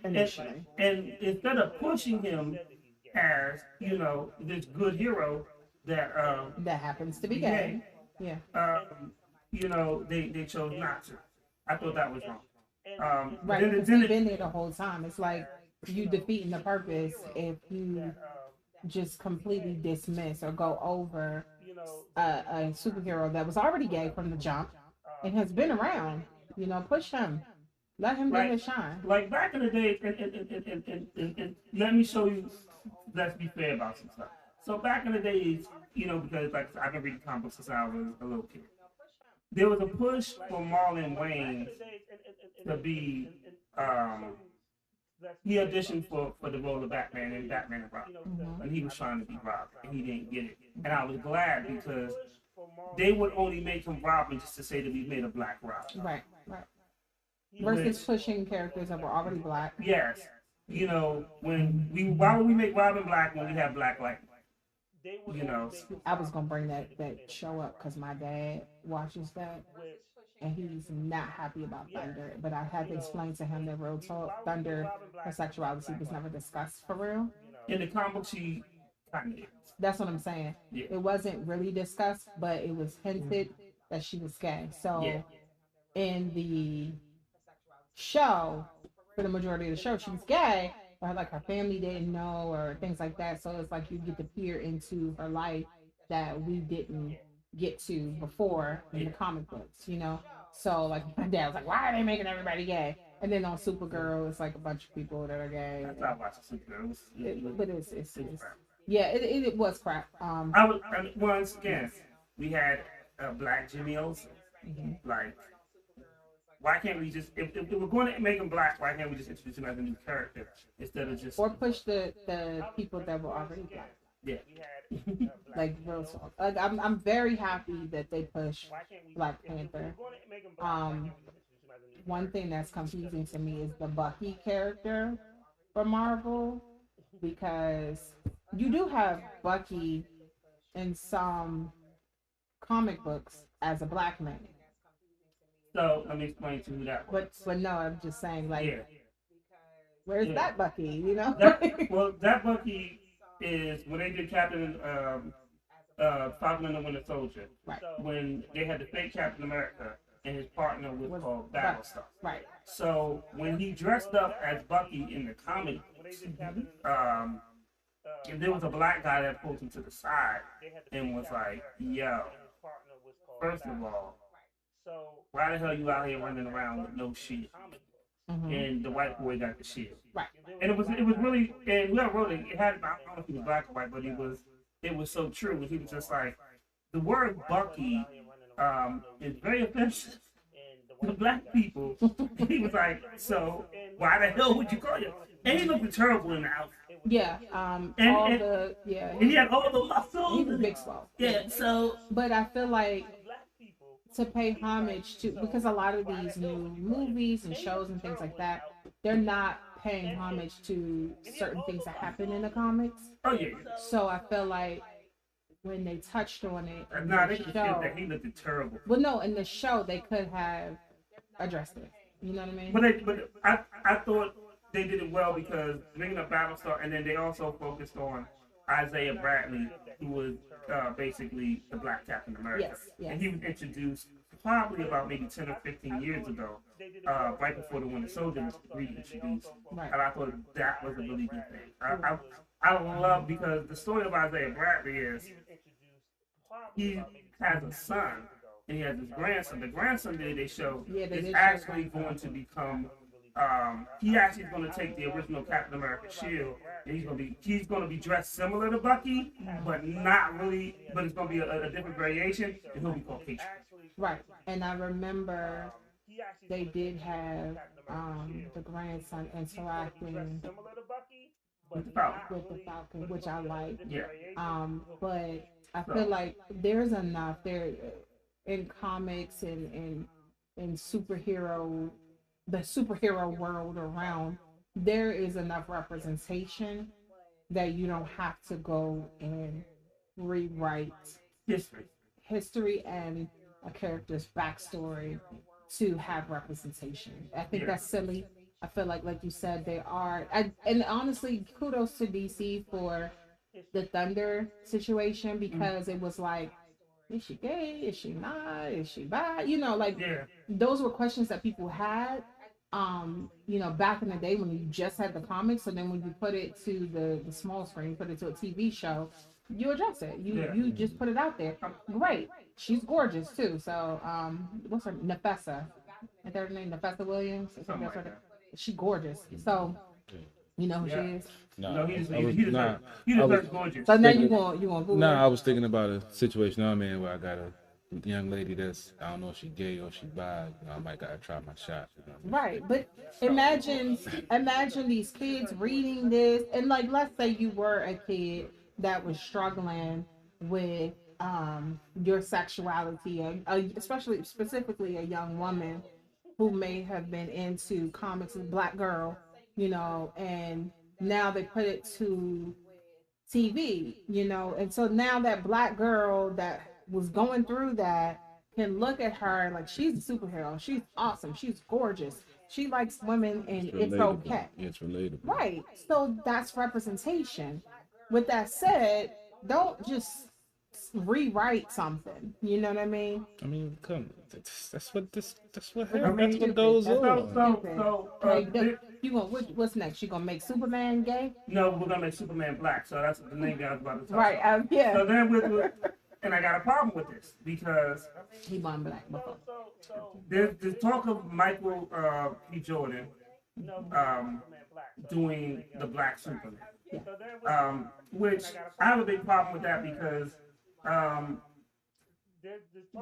initially. And instead of pushing him as this good hero that happens to be gay, they chose not to. I thought that was wrong. Right, because he's been there the whole time. It's like you defeating the purpose if you just completely dismiss or go over a superhero that was already gay from the jump and has been around. Push him. Let him get his shine. Like back in the day, and let me show you, let's be fair about some stuff. So back in the days, because like I've been reading comic books since I was a little kid, there was a push for Marlon Wayne to be, he auditioned for the role of Batman in Batman and Robin, and he was trying to be Robin, and he didn't get it. And I was glad because they would only make him Robin just to say that we made a black Robin. Right. Versus pushing characters that were already black. Yes. Why would we make Robin black when we have Black Lightning? you know, I was gonna bring that show up because my dad watches that, and he's not happy about Thunder. But I had to explain to him that real talk, Thunder, her sexuality was never discussed for real. in the comic, she kind of is. That's what I'm saying. Yeah. It wasn't really discussed, but it was hinted that she was gay. So Yeah. in the show, for the majority of the show, she was gay, but like her family didn't know or things like that. So it's like you get to peer into her life that we didn't get to before in the comic books, you know? So like my dad was like, why are they making everybody gay? And then on Supergirl, it's like a bunch of people that are gay. I thought watching Supergirl. But it's yeah, it was crap. I mean, once again, we had Black Jimmy Olsen. Like, why can't we just, if we're going to make him black, why can't we just introduce him as a new character instead of just, or push the people that were already black? yeah. Like real talk. Like I'm very happy that they push Black Panther. One thing that's confusing to me is the Bucky character for Marvel, because you do have Bucky in some comic books as a black man. So let me explain to you that. But no, I'm just saying, like, Yeah. where's Yeah. that Bucky? You know? That Bucky is when they did Captain Falcon and the Winter Soldier. Right. When they had the fake Captain America and his partner was called Battlestar. Right. So when he dressed up as Bucky in the comic, if there was a black guy that pulled him to the side and was like, "Yo, first of all, why the hell you out here running around with no shield?" And the white boy got the shield. Right. And it was really, and we wrote it. It had, I don't know if he was black or white, but it was so true. And he was just like, the word Bucky is very offensive to black people. He was like, so why the hell would you call you? And he looked terrible in the outfit. Yeah. And he had all the muscles. He was big swole. Yeah. So, but I feel like to pay homage to, because a lot of these new movies and shows and things like that, they're not paying homage to certain things that happen in the comics. oh yeah. So I feel like when they touched on it in Nah, the they just show, said that he looked terrible. well, no, in the show they could have addressed it. You know what I mean? But I thought they did it well because bringing up Battlestar, and then they also focused on Isaiah Bradley, who was basically the Black Captain America. Yes, yes. And he was introduced probably about maybe 10 or 15 years ago, right before the Winter Soldier was reintroduced. Right. And I thought that was a really good thing. I love, because the story of Isaiah Bradley is he has a son and he has his grandson. The grandson that they show is actually going to become. He actually is going to take the original Captain America shield, and he's going to be dressed similar to Bucky, but not really. But it's going to be a different variation, and he'll be called Patriot. Right. And I remember they did have the grandson interacting With the Falcon. with the Falcon, which I like. Yeah. But I feel like there's enough there in comics and in the superhero world around. There is enough representation that you don't have to go and rewrite history and a character's backstory to have representation. I think that's silly. I feel like you said, they are. And honestly, kudos to DC for the Thunder situation, because it was like, is she gay? Is she not? Is she bi? You know, like, those were questions that people had. You know, back in the day when you just had the comics, and then when you put it to the small screen, put it to a TV show, you address it. You just put it out there. Great. She's gorgeous too. So, what's her, Nefessa? Is that her name? Nefessa Williams? I think that's her. She gorgeous. So, you know who she is? No, he's gorgeous. So now you want Google? I was thinking about a situation I'm in where I got a young lady that's, I don't know if she gay or she bi. You know, I might gotta try my shot. You know? Right, but imagine these kids reading this, and like, let's say you were a kid that was struggling with your sexuality, especially specifically a young woman who may have been into comics, a black girl, you know, and now they put it to TV, you know, and so now that black girl that was going through that can look at her like she's a superhero. She's awesome. She's gorgeous. She likes women and it's okay. It's relatable. Right. So that's representation. With that said, don't just rewrite something. You know what I mean? I mean, come. That's what I happens. mean, That's what goes that's on. Like, you gonna what's next? You gonna make Superman gay? No, we're gonna make Superman black. So that's the name I was about to talk Right. about. Yeah. So then and I got a problem with this because He born black before. there's talk of Michael P. Jordan doing the black Superman, which I have a big problem with that because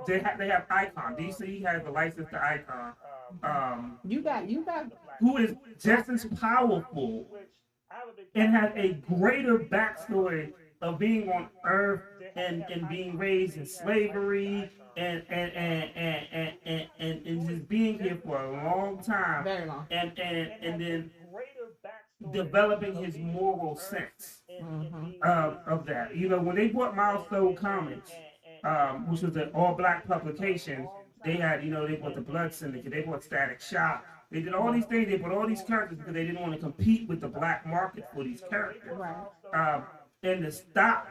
they have Icon. DC has the license to Icon, You got who is just as powerful and has a greater backstory of being on Earth and being raised in slavery and just being here for a long time, very long. and then developing his moral sense of that. You know, when they bought Milestone Comics, which was an all-black publication, they had, you know, they bought the Blood Syndicate, they bought Static Shock. They did all these things. They bought all these characters because they didn't want to compete with the black market for these characters. Right. And to stop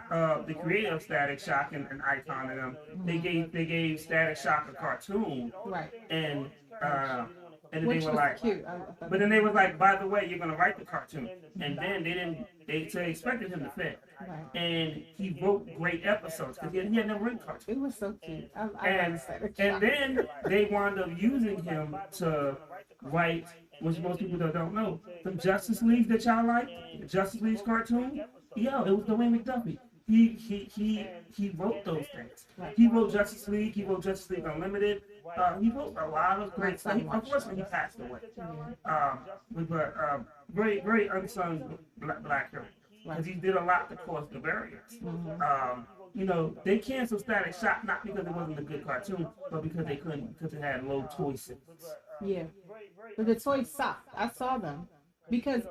the creator of Static Shock and Icon and them, they gave Static Shock a cartoon. Right. And then Which they were was like, cute. but then they was like, by the way, you're gonna write the cartoon. And then they expected him to fail. Right. And he wrote great episodes because he had never written cartoons. It was so cute. I And, like Static and Shock. then they wound up using him to write, which most people don't know, the Justice League that y'all like, the Justice League cartoon. Yo, it was Dwayne McDuffie. He wrote those things. He wrote Justice League. He wrote Justice League Unlimited. He wrote a lot of great stuff. Unfortunately, he passed away. But very very unsung black hero because he did a lot to cause the barriers. You know, they canceled Static Shock not because it wasn't a good cartoon, but because they couldn't, because it had low toy sales. Yeah. But the toys sucked. I saw them because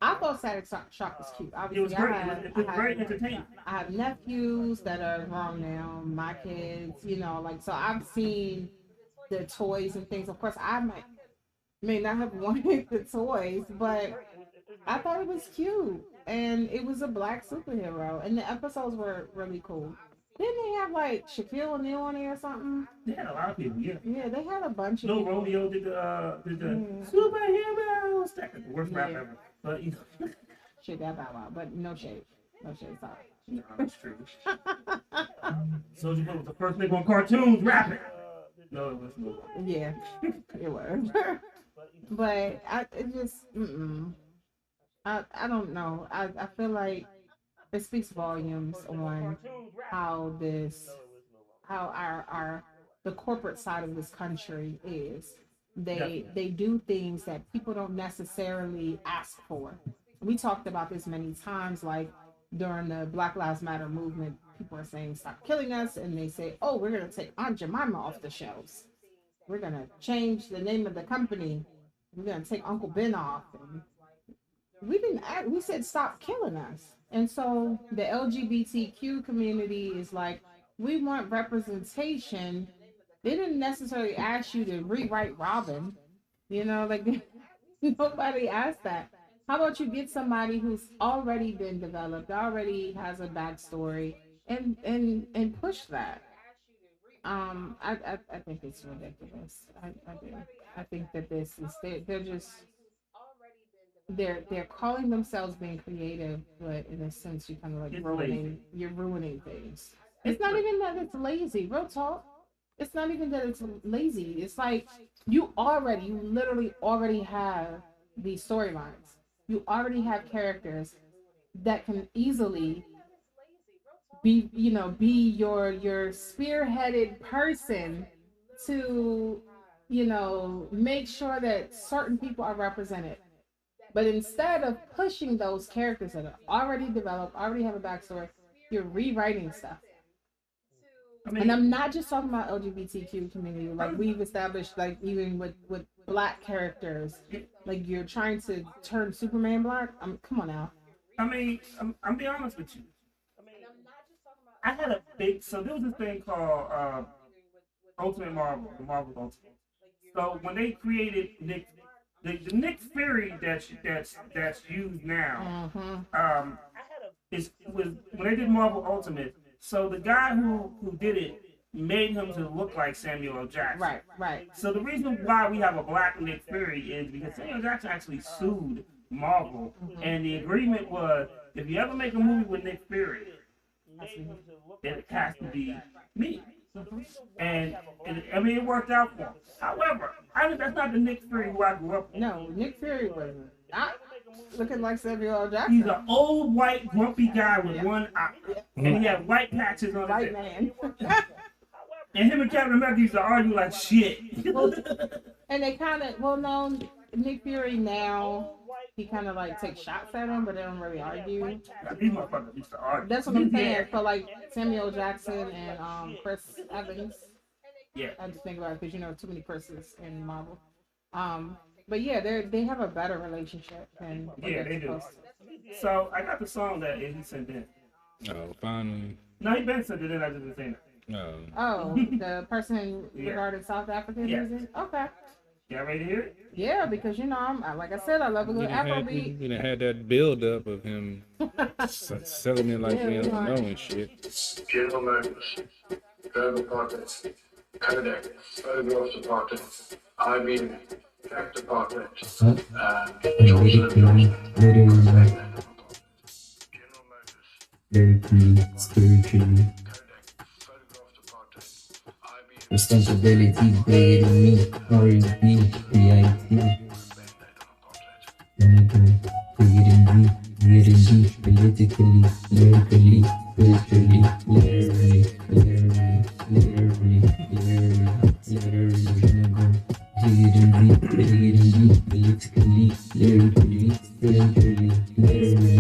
I thought Static Shock was cute. Obviously, It was great. It was very entertaining. I have nephews that are grown now, my kids, you know, like, so I've seen the toys and things. Of course, I may not have wanted the toys, but I thought it was cute. And it was a black superhero. And the episodes were really cool. Didn't they have like Shaquille O'Neal on there or something? They had a lot of people, yeah. Yeah, they had a bunch of No, people. Romeo did the superheroes. That's the worst rap Yeah. ever. But you know, Shit, that Bow Wow, but no shade. No shade, sorry. no, that's true. Soulja Boy was the first nigga on cartoons rapping. No, it was not. Yeah, it was. But I don't know. I feel like it speaks volumes on how the corporate side of this country is. They do things that people don't necessarily ask for. We talked about this many times, like during the Black Lives Matter movement, people are saying stop killing us, and they say, oh, we're gonna take Aunt Jemima off the shelves. We're gonna change the name of the company. We're gonna take Uncle Ben off. And we said stop killing us. And so the LGBTQ community is like, we want representation. They didn't necessarily ask you to rewrite Robin. You know, like nobody asked that. How about you get somebody who's already been developed, already has a backstory, and push that? I think it's ridiculous. I do. I think that this is they're calling themselves being creative, but in a sense, you're kind of like you're ruining things. It's not even that it's lazy. Real talk. It's not even that it's lazy. It's like you literally already have these storylines. You already have characters that can easily be your spearheaded person to, make sure that certain people are represented. But instead of pushing those characters that are already developed, already have a backstory, you're rewriting stuff. And I'm not just talking about LGBTQ community. Like we've established, like even with black characters, like you're trying to turn Superman black. Come on now. I mean, I'm be honest with you. I had a big, so there was this thing called Ultimate Marvel, the Marvel Ultimate. So when they created Nick, the Nick Fury that's used now, is was when they did Marvel Ultimate. So the guy who did it made him to look like Samuel L. Jackson. Right. So the reason why we have a black Nick Fury is because Samuel L. Jackson actually sued Marvel, and the agreement was if you ever make a movie with Nick Fury, it has to be me. And I mean, it worked out for him. However, that's not the Nick Fury who I grew up with. No, Nick Fury was not looking like Samuel L. Jackson. He's an old white grumpy guy with one eye, and he had white patches on his white head. man. And him and Captain America used to argue like shit. And they kind of, well, no, Nick Fury now, he kind of like takes shots at him, but they don't really argue. These motherfuckers used to argue. That's what I'm saying. For like Samuel Jackson and Chris Evans. Yeah. I just think about it because too many Chris's in Marvel. But yeah, they have a better relationship than yeah, they do. So I got the song that he sent in. Oh, finally. No, he been sent it in. I just didn't say that. No. Oh, the person regarding South African music. Okay. Y'all ready to hear it? Yeah, because I'm like I said, I love a good Afrobeat. You had that build up of him selling it like he don't know and shit. General Motors, driver partners, Kodak, photographs department, IBM, track department, lyrically, spiritually. Responsibility bigger than me, R&B, PIT. Bigger than me, politically, lyrically, spiritually, literally. Bigger than me, politically, lyrically, spiritually, literally.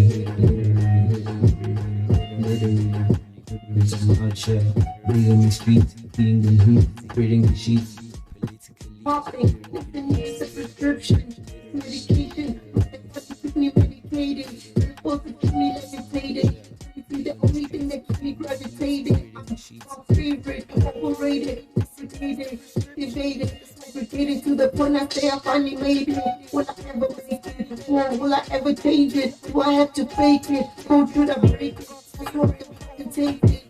This is my chat, being on the streets, being the heat, spreading the sheets. Popping, lifting needs a prescription, medication, keep me meditating, supposed to keep me levitating. It's the only thing that keeps me gravitating. I'm my favorite, overrated, sedated, evaded, segregated to the point I say I finally made it. Will I ever make it? Or will I ever change it? Do I have to fake it? Or should I break it? I hope to take it.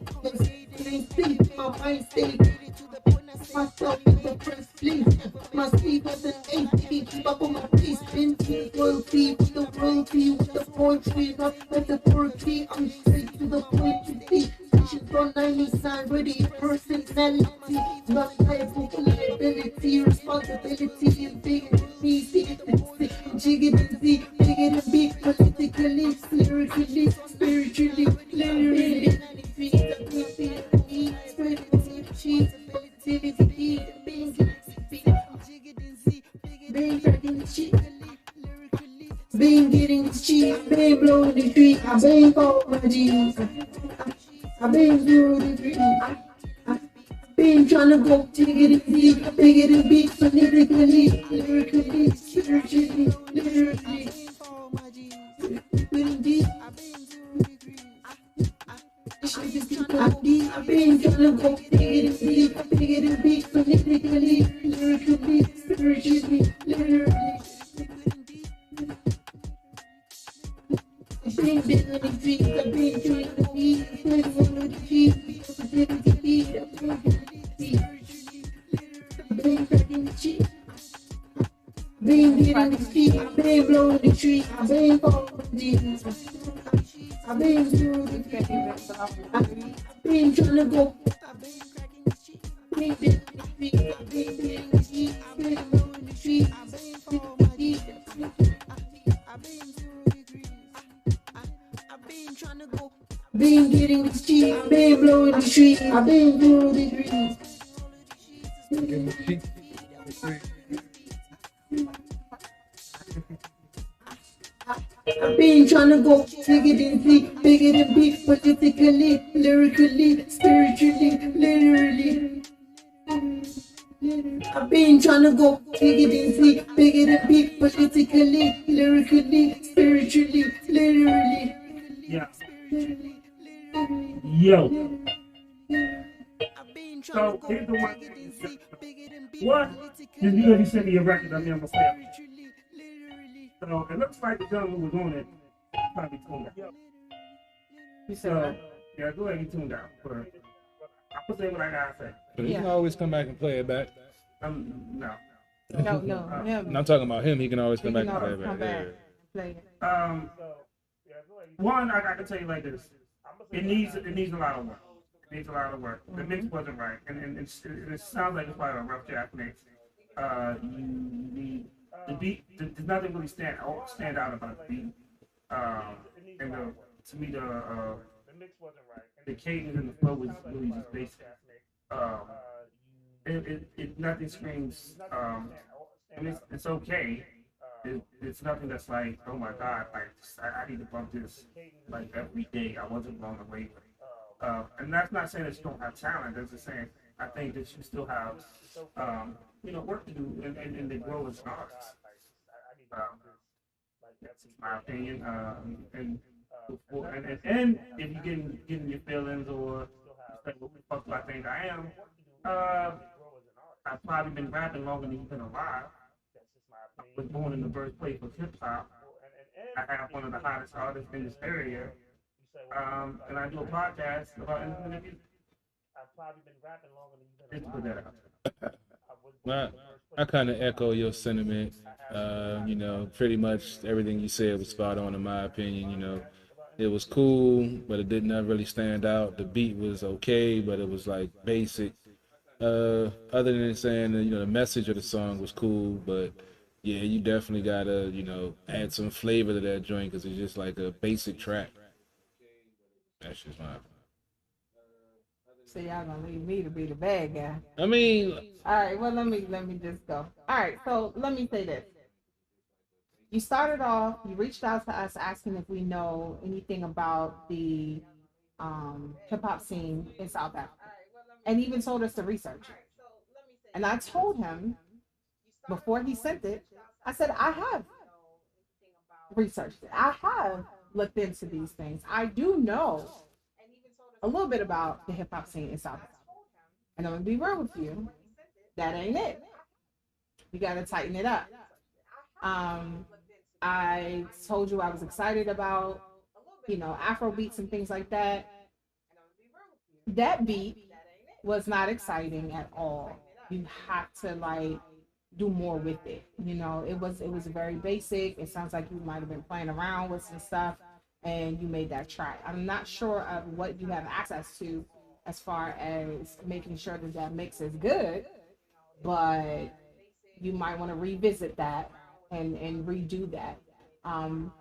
My mind stayed myself in the first place. My sleep was an 18. Keep up on my face. Vintage royalty with the royalty with the poetry, not metaphorically. I'm straight to the point. You see, she's on 90 sign ready. Personality, not liable for liability. Responsibility is bigger than easy. Jiggy and Z, bigger than big. Politically, lyrically, spiritually, literally. Been getting cheap, been blowing the street, I been for my jeans, I been through the dream, I been trying to go diggity deep, bigger than big, politically, lyrically, spiritually, literally, been deep. I've been trying to go bigger than big, politically, lyrically, spiritually, literally. I've been on the streets, I've been doing the beat, I've been on the streets, I've been on the beat, I've been cracking the cheek. Been getting the street, I've been blowing the tree, I've been following Jesus. I've been through the game, I've been trying to go. I've been cracking the street, I've been getting the street, I've been blowing the tree, I've been following I've been through the degrees, I've been trying to go. Been getting the street, I've been blowing the tree, I've been through the degrees. I've been trying to go bigger than big, politically, lyrically, spiritually, literally. I've been trying to go bigger than Z, bigger than B, politically, lyrically, spiritually, literally. Yeah. Yo. So here's the one thing. What? Just because you sent me a record, I mean I'm gonna play it. So it looks like the gentleman who was on it probably tuned out. So yeah, go ahead and tune out. But I'm gonna say what I gotta say. But he can always come back and play it back. No. No, him. I'm talking about him. He can always come back and play always it come back. back. Play it. One, I got to tell you like this. It needs a lot of work. It needs a lot of work. The mix wasn't right, and it sounds like it's probably a rough draft mix. You need the beat. There's nothing really stand out about the beat. And to me the cadence and the flow was really just basic. It nothing screams. And it's okay. It's nothing that's like, oh my God, like I need to bump this like every day. I wasn't blown away with it. And that's not saying that you don't have talent. That's just saying I think that you still have work to do and to grow as an artist. That's my opinion. And if you getting your feelings or like what the fuck do I think I am, I've probably been rapping longer than you've been alive. I was born in the birthplace of hip hop. I have one of the hottest artists in this area. And I do a podcast about independent music. Just to put that out. Well, I kind of echo your sentiment. Pretty much everything you said was spot on in my opinion. It was cool, but it did not really stand out. The beat was okay, but it was like basic. Other than saying that, the message of the song was cool, but yeah, you definitely gotta, add some flavor to that joint because it's just like a basic track. That's just my opinion. So y'all gonna leave me to be the bad guy. I mean, all right. Well, let me just go. All right. So let me say this. You started off. You reached out to us asking if we know anything about the hip hop scene in South Africa, and even told us to research it. And I told him before he sent it, I said I have researched it. I have looked into these things. I do know a little bit about the hip hop scene in South Africa. And I'm gonna be real with you, that ain't it. You gotta tighten it up. I told you I was excited about, Afro beats and things like that. That beat was not exciting at all. You have to do more with it. It was very basic. It sounds like you might have been playing around with some stuff and you made that track. I'm not sure of what you have access to as far as making sure that mix is good, but you might want to revisit that and redo that. I'm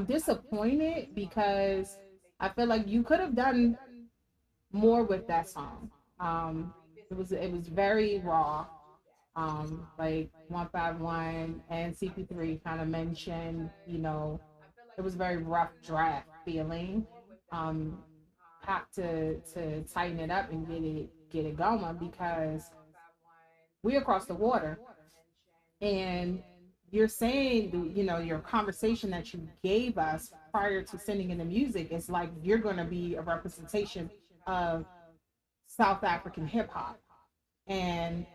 disappointed because I feel like you could have done more with that song. It was very raw. Like 151 and CP3 kind of mentioned, it was very rough draft feeling. Have to tighten it up and get it going because we're across the water. And you're saying, your conversation that you gave us prior to sending in the music is like you're going to be a representation of South African hip hop. And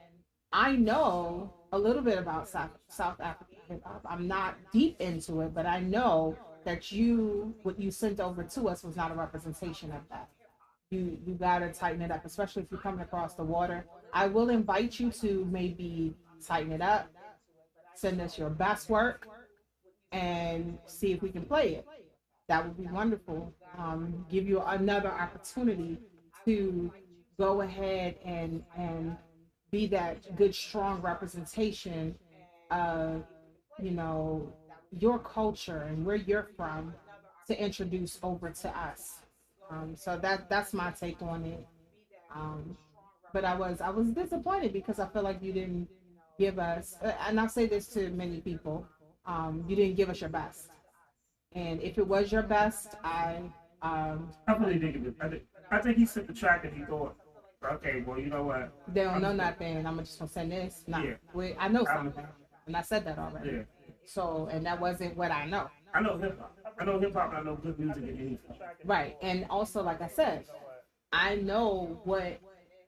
I know a little bit about South African hip hop. I'm not deep into it, but I know that what you sent over to us was not a representation of that. You got to tighten it up, especially if you're coming across the water. I will invite you to maybe tighten it up, send us your best work, and see if we can play it. That would be wonderful. Give you another opportunity to go ahead and be that good, strong representation of, your culture and where you're from to introduce over to us. So that's my take on it. But I was disappointed because I feel like you didn't give us, and I say this to many people, you didn't give us your best. And if it was your best, I really didn't give it. I think he sent the track that he thought Okay, well, you know what? They don't know nothing. I'm just gonna send this. No, Yeah. I know something, and I said that already. Yeah. So, and that wasn't what I know. I know hip hop. I know hip hop. And I know good music in anything. Right, and also, like I said, I know what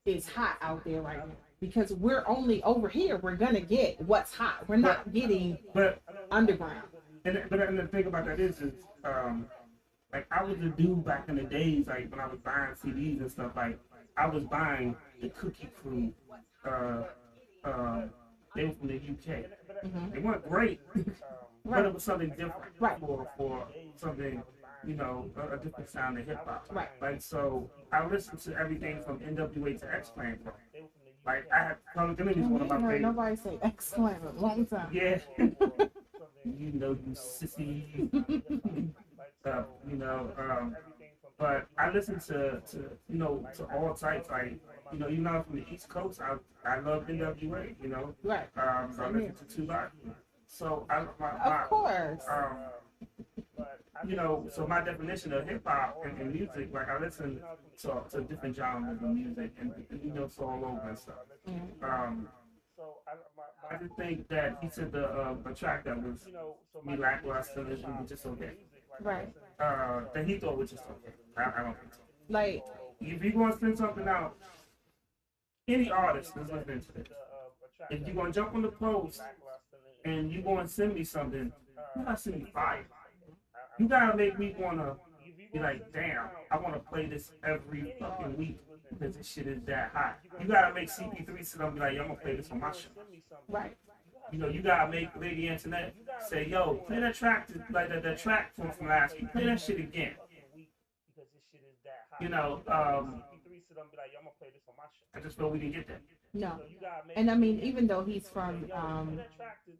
is hot out there right now because we're only over here. We're gonna get what's hot. We're not getting underground. And the thing about that is like I was a dude back in the days, like when I was buying CDs and stuff. Like I was buying the Cookie Crew. They were from the UK. They weren't great, but it was something different for something, you know, a different sound of hip hop. Right. Like so, I listened to everything from NWA to X-Clan. Like I had Public Enemy was one of my favorites. Nobody say X-Clan in a long time. Yeah. You know, you sissy. You know, but I listen to you know, to all types. Like, you know, even though I'm from the East Coast, I love NWA. You know, right? So I listen to Tupac. So of course. You know, so my definition of hip hop and music, like I listen to different genres of music, and you know, it's all over and stuff. I just think that he said a track that was me lackluster and it was just okay. Right. That he thought was just okay. I don't think so. Like, if you want to send something out, any artist is listening to this. If you're going to jump on the post and you're going to send me something, you got to send me fire. You got to make me want to be like, damn, I want to play this every fucking week because this shit is that hot. You got to make CP3 sit up and be like, yo, I'm going to play this on my show. Right. You know, you gotta make Lady Antoinette say, "Yo, play that track, like that track from last week. Play that shit again." You know, I just feel we didn't get that. No, and I mean, even though he's from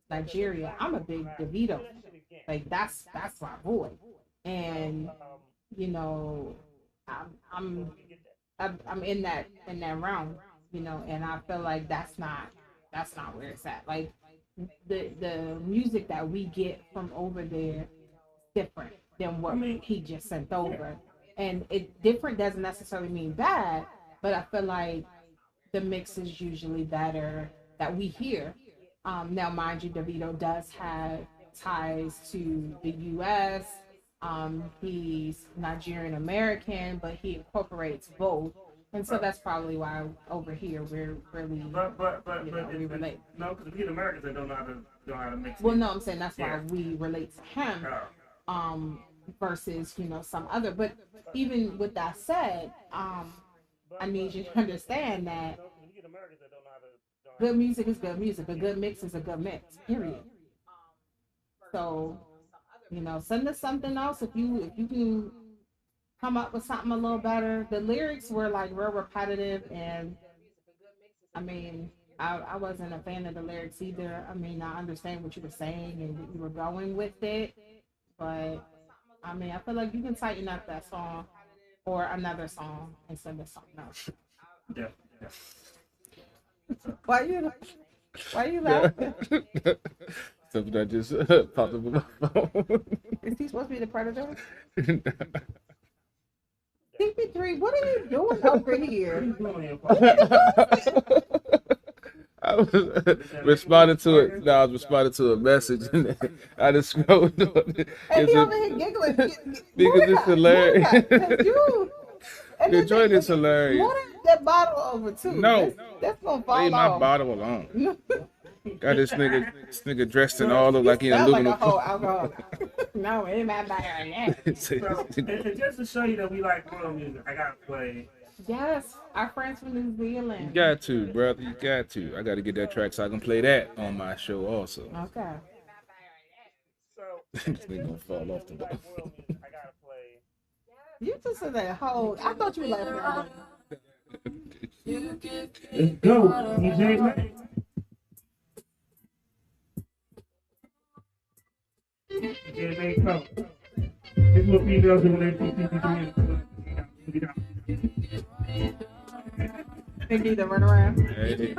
Nigeria, I'm a big Davido. Like that's my boy, and you know, I'm in that realm, you know, and I feel like that's not where it's at. Like the music that we get from over there is different than what he just sent over. And it different doesn't necessarily mean bad, but I feel like the mix is usually better that we hear. Now, mind you, Davido does have ties to the U.S. He's Nigerian American, but he incorporates both. And so that's probably why over here we're really we relate. No, because we Americans that don't know how to mix. Well, no, I'm saying that's why we relate to him, versus some other. But even with that said, I need you to understand that good music is good music. A good mix is a good mix. Period. So, send us something else if you can come up with something a little better. The lyrics were like real repetitive, and I mean, I wasn't a fan of the lyrics either. I mean, I understand what you were saying and what you were going with it, but I mean, I feel like you can tighten up that song or another song and send us something else. Yeah. Why you laughing? Something that just popped up on my phone. Is he supposed to be the predator? CP3, what are you doing over here? I was responding to it. No, I was responding to a message, and I just scrolled on it. And he over here giggling because it's hilarious. The joint is hilarious. What is that bottle over too? No, that's gonna fall leave off. my bottle alone. Got this nigga dressed in all of like in Like aluminum. a whole alcohol. No, it ain't my bottle yet. And just to show you that we like real music, I gotta play. Yes, our friends from New Zealand. You got to, brother. You got to. I got to get that track so I can play that on my show also. Okay. This nigga gonna fall off the bottom. You just said that whole. I thought you were laughing at Let's go, DJ May. DJ May, come. This is what females do when they see They need to run around. Hey,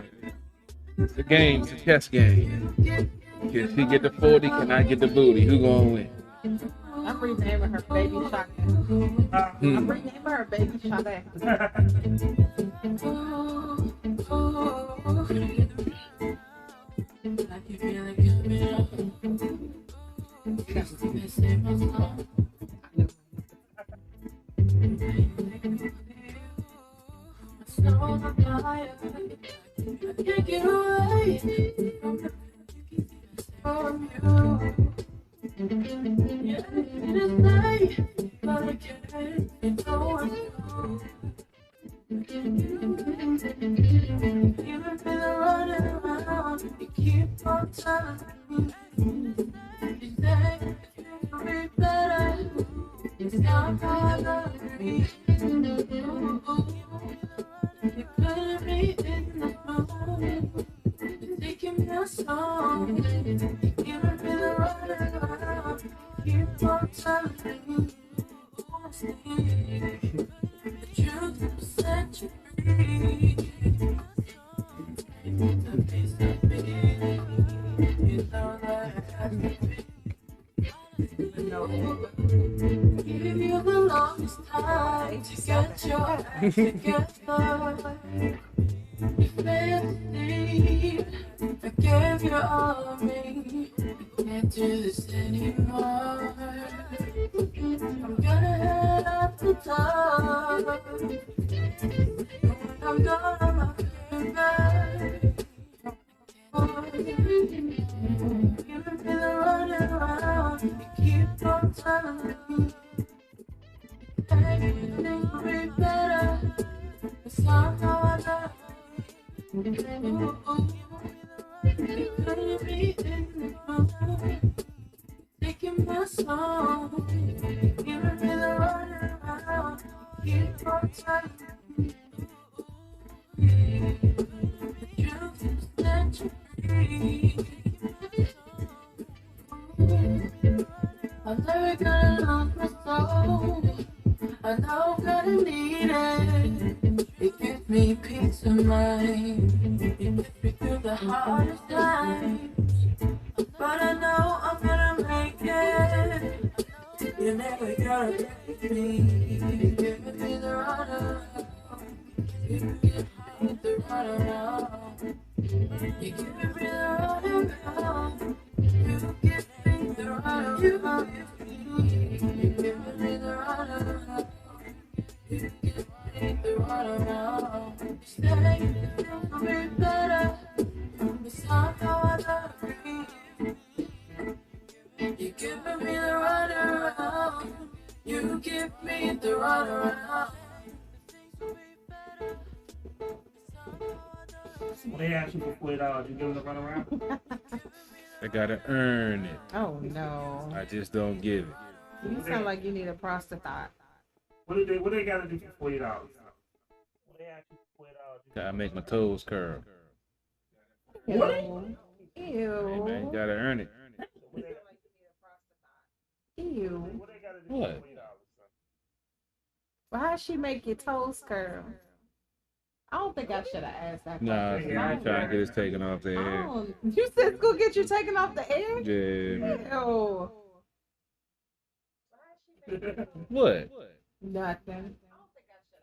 it's a game. It's a chess game. Can she get the 40? Can I get the booty? Who gonna win? I'm renaming her baby Sade. I'm renaming her baby Sade. I can't get away from you. Yeah, it is night, but I can't know even been running around, you keep on telling me you say it could be better. It's not hard to agree. You couldn't be in the moment. You're taking me a song. You giving me the running around. Keep on telling me the truth will set you free. The piece of me, you know that it has to be. Give you the longest time to get your act together. You failed me, I gave you all of me. I can't do this anymore. I'm gonna head out the door. I'm gonna rock you back. You've been running around, you keep on telling me everything will be better. It's not how I love you. You couldn't be in the moment, taking my song. You've been running around, keep on telling me the truth is that you free. I'm never gonna lose my soul. I know I'm gonna need it. It gives me peace of mind. It gets me through the hardest times. But I know I'm gonna make it. You're never gonna break me. You're giving me the runaround. You give me the runaround. You're giving me the runaround. You give me the runaround. You give me the runaround. You give me the runaround. Stay, it will be better. It's not how I love you. You're giving me the runaround. You give me the runaround. When they ask you for $40, you give them the runaround? I gotta earn it. Oh no. I just don't give it. You sound like you need a prostitute. What they gotta do for $40? Gotta make my toes curl. What? Hey Ew. man, you gotta earn it. Ew. What? Well, how she make your toes curl? I don't think I should have asked that Nah, question. I ain't trying to get this taken off the air. Oh, you said it's gonna get you taken off the air? Yeah, man. Ew. What? Nothing.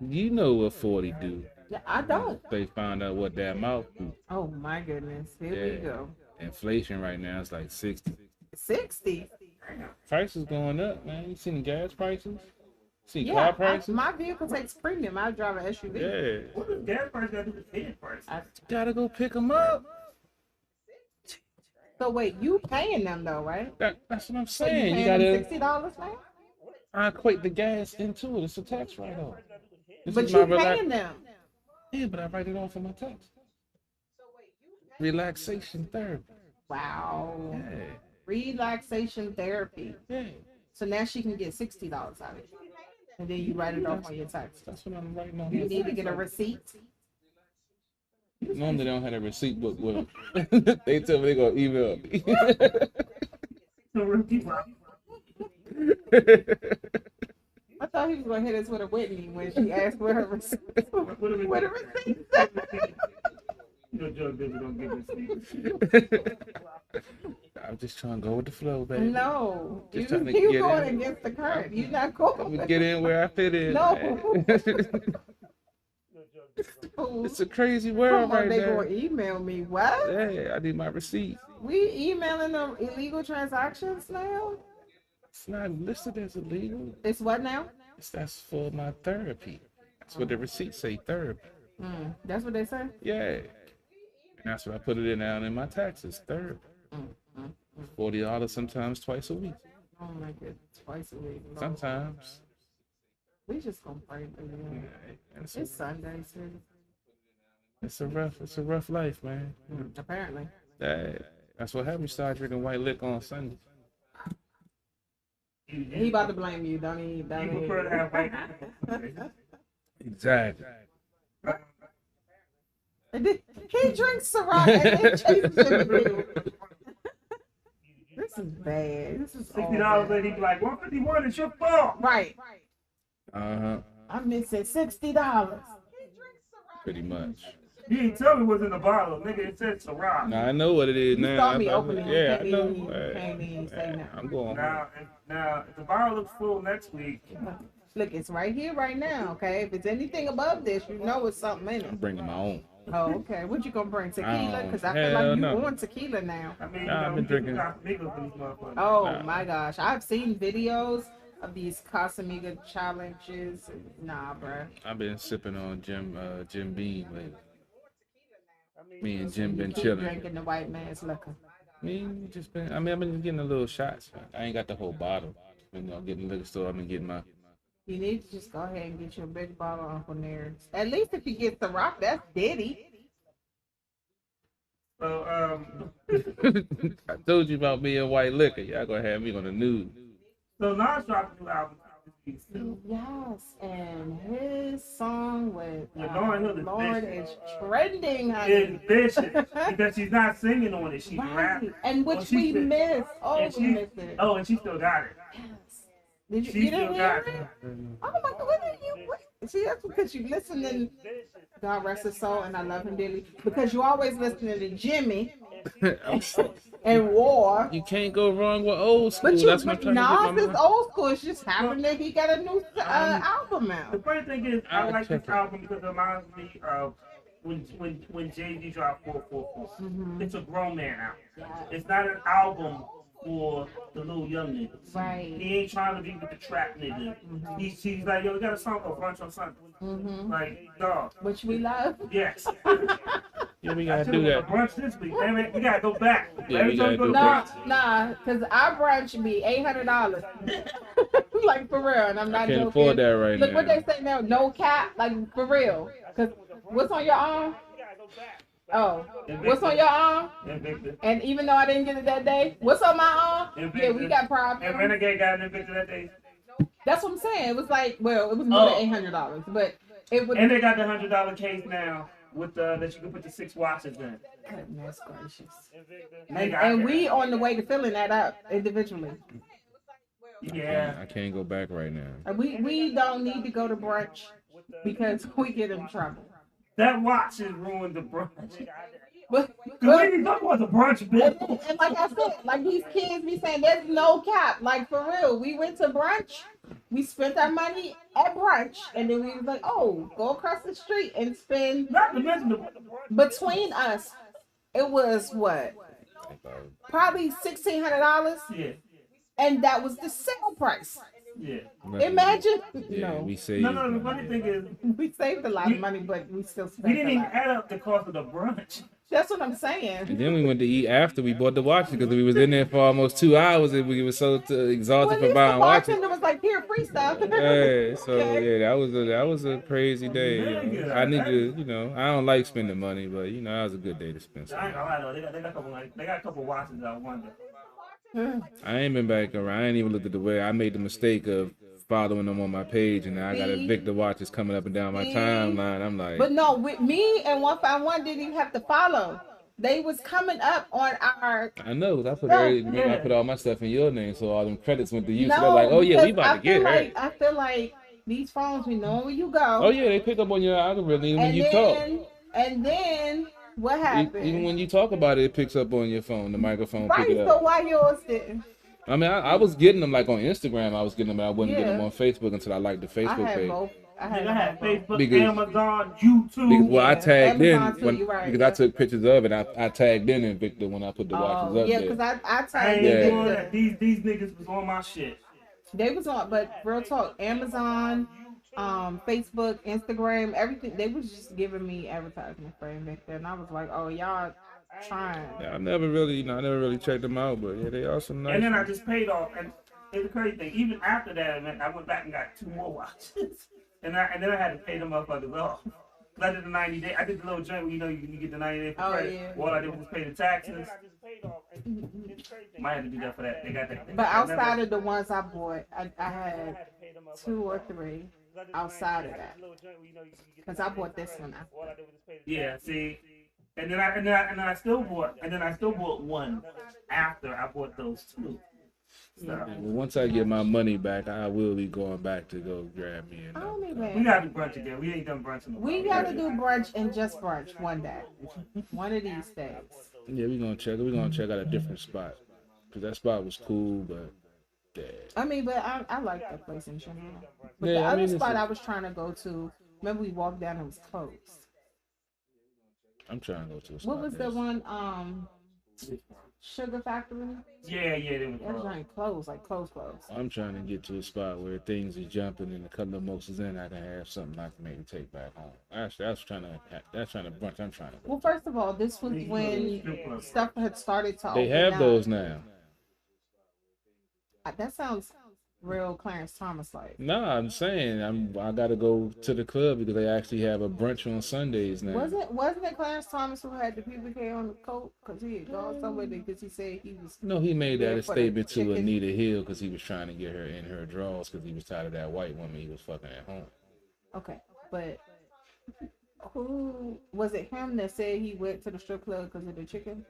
You know what 40 do. Yeah, I don't. They found out what that mouth do. Oh my goodness. Here we go. Inflation right now is like 60. 60. Prices going up, man. You seen the gas prices? See Yeah, car prices? my vehicle takes premium. I drive an SUV. Yeah. What does gas price got to do with gas price? Gotta go pick them up. So wait, you paying them though, right? That's what I'm So you saying. paying You them gotta. $60 now? I equate the gas into it. It's a tax write-off. But you paying them. Yeah, but I write it off on my tax. Relaxation therapy. Wow. Yeah. Relaxation therapy. Yeah. So now she can get $60 out of it. And then you write it off on your taxes. That's what I'm writing on. You need to get a receipt. Normally they don't have a receipt book with them. They tell me they're gonna email me. I thought he was gonna hit us with a Whitney when she asked for her receipt. What a receipt. I'm just trying to go with the flow, baby. No, Just you trying to you get going in. against the current. You're not going. Let me get in where I fit in. No. It's a crazy world right They now. gonna email me. What? Yeah, I need my receipt. We emailing them illegal transactions now? It's not listed as illegal. It's what now? That's for my therapy. That's what the receipts say, therapy. That's what they say? Yeah. And that's what I put it in down in my taxes, therapy. $40 sometimes twice a week. Oh my goodness, twice a week. Lord. Sometimes. We just gonna pray for you. It's Sunday, too. It's a rough life, man. Apparently. That's what happened. We started drinking white liquor on Sunday. He about to blame you, don't he? Don't You he? prefer to have white. Exactly. He drinks Ciroc and then chases in the middle. This is bad. This is $60, and he'd be like, 151 is your fault. Right. Uh-huh. I'm missing $60. Pretty much. You didn't tell me what's in the bottle, nigga. It said Ciroc. Now I know what it is You now. saw me opening it. Yeah, I Can't know. even- can't even say nothing. I'm going. Now, if the bottle looks full next week. Look, it's right here, right now. Okay, if it's anything above this, you know it's something in I'm it. bringing my own. Oh, okay. What you gonna bring? Tequila? Because I feel Hell like you no. want tequila now. I mean, Nah, I've been drinking. Oh my gosh, I've seen videos of these Casamiga challenges. Nah, bruh. I've been sipping on Jim Beam lately. Me and Jim been Keep chilling. drinking the white man's liquor. I've been getting a little shots. Man. I ain't got the whole bottle. Getting the liquor store. I've been getting my. You need to just go ahead and get you a big bottle of Uncle Nearest. At least if you get the rock, that's Diddy. So, I told you about me and white liquor. Y'all gonna have me on the news. So Nas dropped a new album. Yes, and his song with Lauryn Hill is Lauren vicious. is trending, honey. It's vicious because she's not singing on it. She's rapping. And which she we still- missed. Oh, and we she- missed it. Oh, and she still got it. Did you, She you still didn't got hear it. it? Oh my God, what did you? See, that's because you listening. God rest his soul, and I love him dearly. Because you always listening to Jimmy and War. You can't go wrong with old school. But That's what I'm trying to get Nas my is old school. It's just happened that he got a new album The out. funny thing is, I I'll like check this it. album because it reminds me of when Jay-Z dropped 444. It's a grown man album. It's not an album for the little young niggas. Right. He ain't trying to be with the trap niggas. He's like, yo, we got a song called Brunch on Sunday. Like, dog. Which we love. Yes. Yeah, we I gotta should do have that. brunch this week. Damn it, we gotta go back. Yeah, Every we time gotta go do to brunch. Nah, because our brunch be $800. Like, for real, and I'm not Can't joking. afford that right Look now. what they say now, no cap, like, for real. Because what's on your arm? Oh, what's on your arm? Invictus. And even though I didn't get it that day, what's on my arm? Invictus. Yeah, we got And problems. Renegade got an Invictus that day. That's what I'm saying. It was like, well, it was more than $800, but it would. And they got the $100 case now with that you can put the 6 watches in. Goodness gracious. They got And that. we on the way to filling that up individually. Yeah. I can't go back right now. And we don't need to go to brunch because we get in trouble. That watch has ruined the brunch. But We didn't talk about the brunch bill. and like I said, like these kids be saying, there's no cap. Like for real, we went to brunch, we spent our money at brunch, and then we was like, oh, go across the street and spend. Not to mention the Between us, it was what? Probably $1,600. Yeah. And that was the sale price. Yeah. Imagine. Yeah, No. we saved. No, the funny thing is, We saved a lot of money, but we still spent we didn't a even lot. add up the cost of the brunch. That's what I'm saying. And then we went to eat after we bought the watches because we was in there for almost 2 hours and we were so exhausted for The buying watches. bartender was like, here, free stuff. Yeah, so Okay. yeah, that was a crazy day. You know. I need to, I don't like spending money, but that was a good day to spend. I ain't gonna lie though, they got a couple watches I wonder. I ain't been back around. I ain't even looked at the way. I made the mistake of following them on my page, and now I got See? Victor watches coming up and down my See? timeline. I'm like, But no, with me and 151 didn't even have to follow. They was coming up on our. I know. I put No, I put all my stuff in your name, so all them credits went to you. So No, they're like, oh yeah, we because about to get her. I feel like these phones, we know where you go. Oh yeah, they pick up on your algorithm when and you talk. then What happened? Even when you talk about it, it picks up on your phone. The microphone pick Right, it so up. why yours didn't? I mean, I was getting them like on Instagram. I was getting them, but I wasn't getting them Yeah. on Facebook until I liked the I Facebook had page. both. I Nigga, I had both. Facebook, Because- Amazon, YouTube. Because, well, I Yeah, tagged in Amazon too, when, you right, because yeah. I took pictures of it. I tagged in Invicta when I put the watches Oh, up yeah, there. because I I tagged ain't in doing Victor. that. These niggas was on my shit. They was on, but real talk, Amazon, Facebook, Instagram, everything. They was just giving me advertisement for Invicta, and I was like, oh, y'all trying. Yeah, I never really checked them out, but yeah, they are some nice. And then I ones. just paid off. And it's a crazy thing. Even after that event, I went back and got 2 more watches. and then I had to pay them motherfuckers off. I did the 90 day. I did the little joint where you know you get the 90 day for Oh, credit. yeah. All I did was just pay the taxes. Might have to do that for that. They got that. But outside of the ones I bought, I had 2 or 3 outside of that. Because I bought this one after. Yeah, see, and then I still bought one after I bought those 2. So Well, once I get my money back, I will be going back to go grab me. I don't we even. gotta do brunch again. We ain't done brunch in a while. We gotta do brunch and just brunch one day. One of these days. Yeah, we're gonna check out a different spot, cause that spot was cool, but yeah. I mean, but I like that place in general. But Yeah, the I other mean, it's spot a- I was trying to go to, remember we walked down and it was closed. I'm trying to go to a spot. What was the one? Sugar Factory. Yeah, they were That was like closed, like closed. I'm trying to get to a spot where things are jumping and a couple of mimosas in. I can have something I can maybe take back home. Actually, that's trying to brunch. I'm trying to. Well, first of all, this was when stuff had started to They open have up. those now. That sounds real Clarence Thomas like. Nah, I'm saying I gotta go to the club because they actually have a brunch on Sundays now. Wasn't it Clarence Thomas who had the PBK on the coat? Because he had gone somewhere because he said he was. No, he made there that a for the statement to chicken. Anita Hill because he was trying to get her in her drawers because he was tired of that white woman he was fucking at home. Okay, but who was it? Him that said he went to the strip club because of the chicken?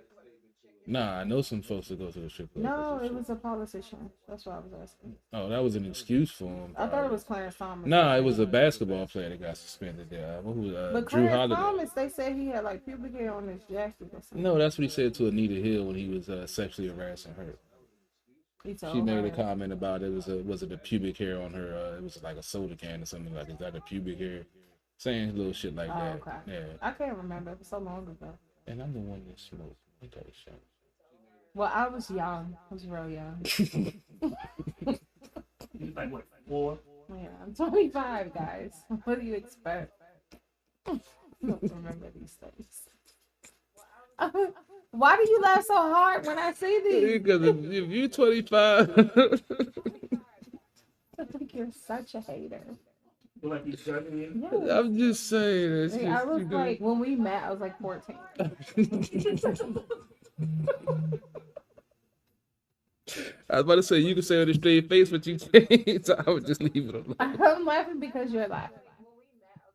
Nah, I know some folks that go to the strip club. No, it was a politician. That's what I was asking. Oh, that was an excuse for him. I thought it was Clarence Thomas. Nah, it was a basketball player that got suspended there. But Drew Clarence Holiday. Thomas, they said he had like pubic hair on his jacket or something. No, that's what he said to Anita Hill when he was sexually harassing her. He told She made her. a comment about it was it the pubic hair on her? It was like a soda can or something like. Is that a pubic hair? Saying little shit like Oh, that. okay. Yeah. I can't remember. It was so long ago. And I'm the one that smoked. Okay, sure. Well, I was young. I was real young. He's like what, 4? Yeah, I'm 25, guys. What do you expect? I don't remember these things. Why do you laugh so hard when I say these? Because if you're 25, I think you're such a hater. Feel like he's judging you? Yes. I'm just saying. It's Hey, just, I was you know. like, when we met, I was like 14. I was about to say you can say it with a straight face, but you can't. So I would just leave it alone. I'm laughing because you're laughing.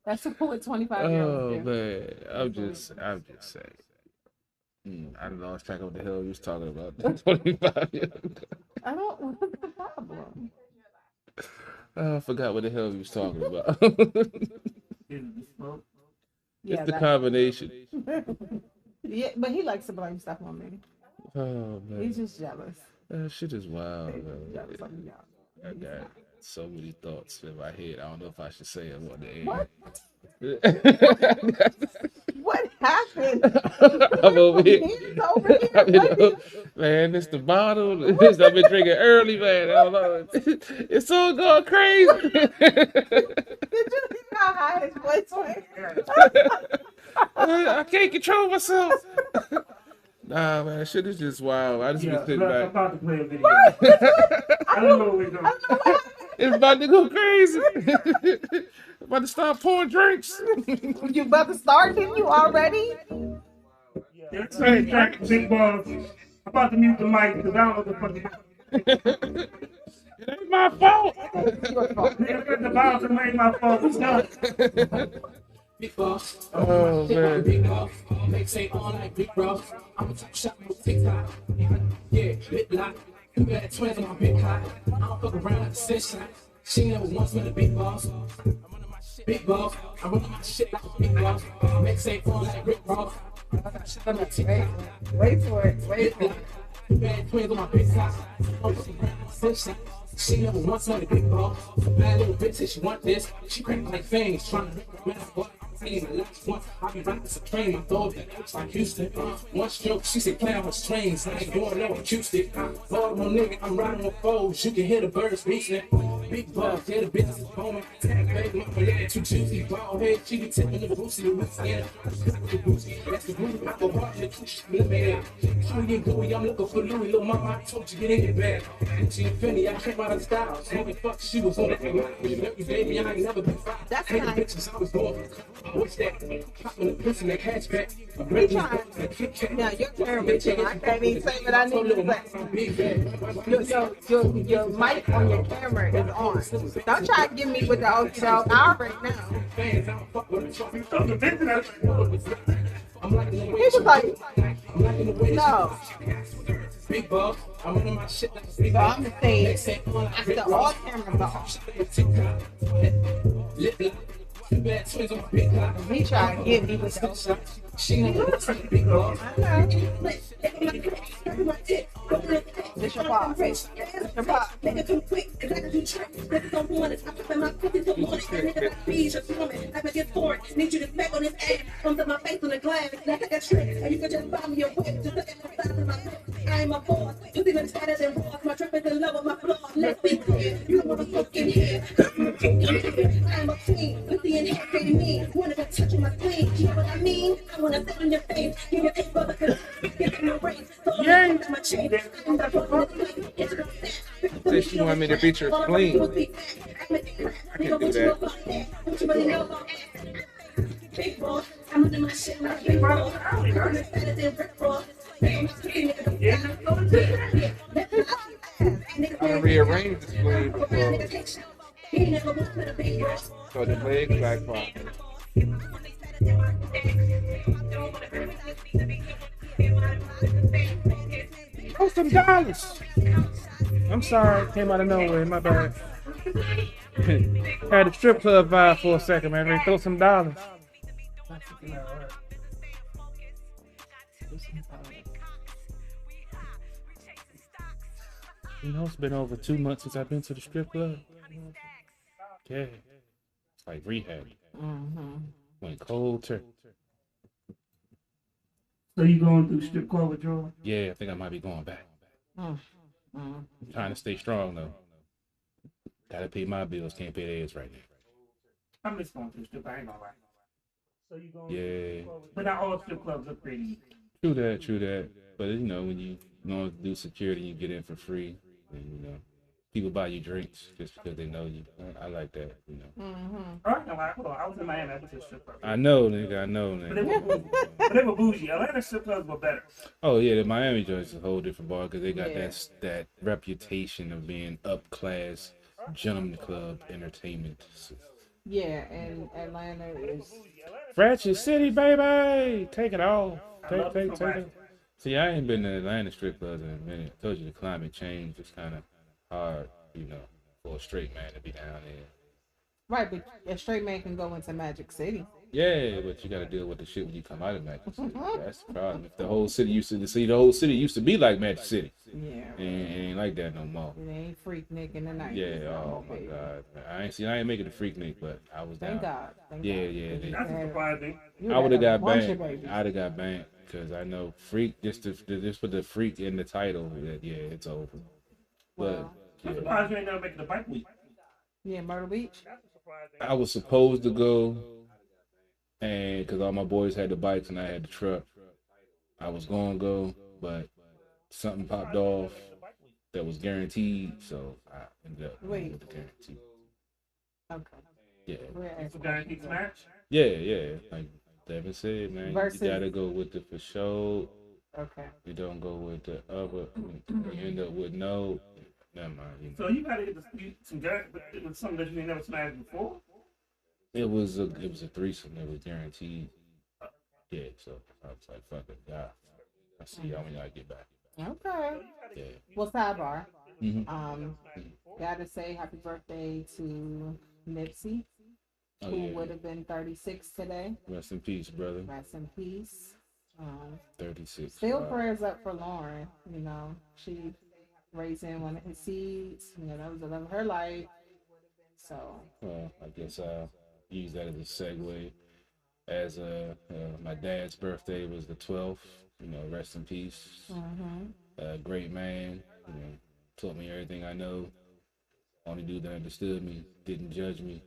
That's what 25-year-olds Oh do. man, I'm just saying. I lost track of what the hell you was talking about. 25 years ago. I don't know what's the problem. Oh, I forgot what the hell you was talking about. Yeah, It's the that- combination. Yeah, but he likes to blame stuff on me. Oh man, He's just jealous. that shit is wild. He's Man. jealous of me. I got so many thoughts in my head. I don't know if I should say them on the air. What? What happened? I'm over here. He's over here. I mean, man, it's the bottle. I've been drinking early, man. I don't know. It's so going crazy. Did you see how high his voice went? I can't control myself. Nah, man, shit is just wild. I just been sitting I'm back. about to play a video. I don't know what we're doing. It's about to go crazy. About to start pouring drinks. You about to start, didn't you already? Yeah, sorry, Jack, big balls. I'm about to mute the mic because I don't know what the fuck. It ain't my fault. The balls ain't my fault. It's not. Big boss. Oh, man. Big boss. Makes ain't all like big bros. I'm a top shot on TikTok. Yeah, big lock. You got twins on my big hot. I don't fuck around like a six shot. She never once been a big boss. Big boss. I'm running my shit like a big boss. Makes ain't all like Rick Ross. Wait for it. Wait for it. Bad twins on my big side. She never wants on the big ball. Bad little bitch said she want this. She crack like fangs, trying to rip my saying the last one. I be rocking Supreme. My dog that looks like Houston. One stroke, she said play on her strings. I ain't doing no acoustic. Baltimore nigga, I'm riding with foes. You can hear the birds boosting. Big balls, yeah, the business is booming. Tag baby, mama, yeah, too juicy. Bald head, she be tipping the boosie, the roots, yeah. That's the booty, I go hard, the push, let me in. How you gooey, I'm looking for Louis, little mama, I told you, get in your bag. Gucci and Fendi, I came out of style. Smoking fuck, she was on that baby, I ain't never been fine. That's Hey, the nice. bitches, I was going. What's that? Popping the pussy, that hatchback. Now your camera thing, I can't even say what I need to say. Your mic on your camera is on. Don't try to get me with the okie dog. I already know. He was like, no. Big bug, I'm running my shit like So I'm saying, after all cameras off, bad twins on my big block. he tried to get me with the okie dog. She never take big bug. This your pop. This your pop. Nigga come quick, cause I can do tricks. Niggas don't want it. I'm popping my pussy till morning. Nigga like bees just woman. I can get bored. Need you to back on his ass. Comes to my face on the glass. That's like a trick. And you can just buy me a whip. Just look at the size of my lip. I ain't my boss. You even tighter than Ross. My trip is in love with my flaws. Let's be clear. You don't wanna fuck in here. I'm a queen. Pussy in here, pretty mean. Wanna go touch my spleen. You know what I mean? I wanna sit on your face. Give your taste brother, cause get no race. So I'm my chain. I'm the fucking Say she want me to beat your spleen. I can do that. Big boss, I'm under my shit like big boss. I'm better than Rick Ross. I rearranged the spleen before. So the legs back properly. Oh, some dollars. I'm sorry, came out of nowhere. My bad. Had a strip club vibe for a second, man. Throw some dollars. You know, it's been over 2 months since I've been to the strip club. Yeah, it's like rehab. Went cold turkey. So you going through strip club withdrawal? Yeah, I think I might be going back. Trying to stay strong though. Gotta pay my bills, can't pay theirs right now. I miss going to the strip. I ain't gonna lie. So you going? Yeah. But not all strip clubs are pretty. True that. But you know, when you go to do security, you get in for free, and you know, people buy you drinks just because they know you. I like that, you know. All right, no, hold on. I was in Miami. I was at a strip club. I know, nigga. But they were bougie. Atlanta strip clubs were better. Oh yeah, the Miami joints is a whole different bar because they got that reputation of being up class, gentleman club entertainment. Yeah, and Atlanta is Ratchet City, baby. Take it all. Take it. Ratchet. See, I ain't been to Atlanta strip clubs in a minute. I told you the climate change is kind of hard, you know, for a straight man to be down there. right, but a straight man can go into Magic City. Yeah, but you got to deal with the shit when you come out of Magic City. That's the problem. If the whole city used to be like Magic City. Yeah. It ain't like that no more. It ain't Freaknik in the night. Yeah. Oh my God. I ain't make it a Freaknik, but I was down. Thank God. Thank Yeah. That's surprising. I would have got banned. I'd have got banned because I know freak. Just put the freak in the title. Yeah, it's over. But I'm surprised you ain't never make it to Bike Week. Yeah, Myrtle Beach. I was supposed to go, and because all my boys had the bikes and I had the truck, I was gonna go, but something popped off that was guaranteed, so I ended up going with the guarantee. Okay. Yeah. It's a guaranteed match. Yeah. Like Devin said, man, Versus- you gotta go with the for sure. Okay. You don't go with the other. You end up with no. Never mind. So you gotta get some with something that you ain't never smashed before. It was a threesome. It was guaranteed. Yeah, so I was like, fuck it, yeah. I see y'all when y'all get back. Okay. Yeah. Well, sidebar. Mhm. Gotta say happy birthday to Nipsey, Oh, who yeah. would have been 36 today. Rest in peace, brother. Rest in peace. 36. Still prayers up for Lauren. You know, she raising one of his seeds. You know, that was the love of her life. So. Well, I guess I'll use that as a segue. As my dad's birthday was the 12th. You know, rest in peace. Great man. You know, taught me everything I know. Only dude that understood me, didn't judge me.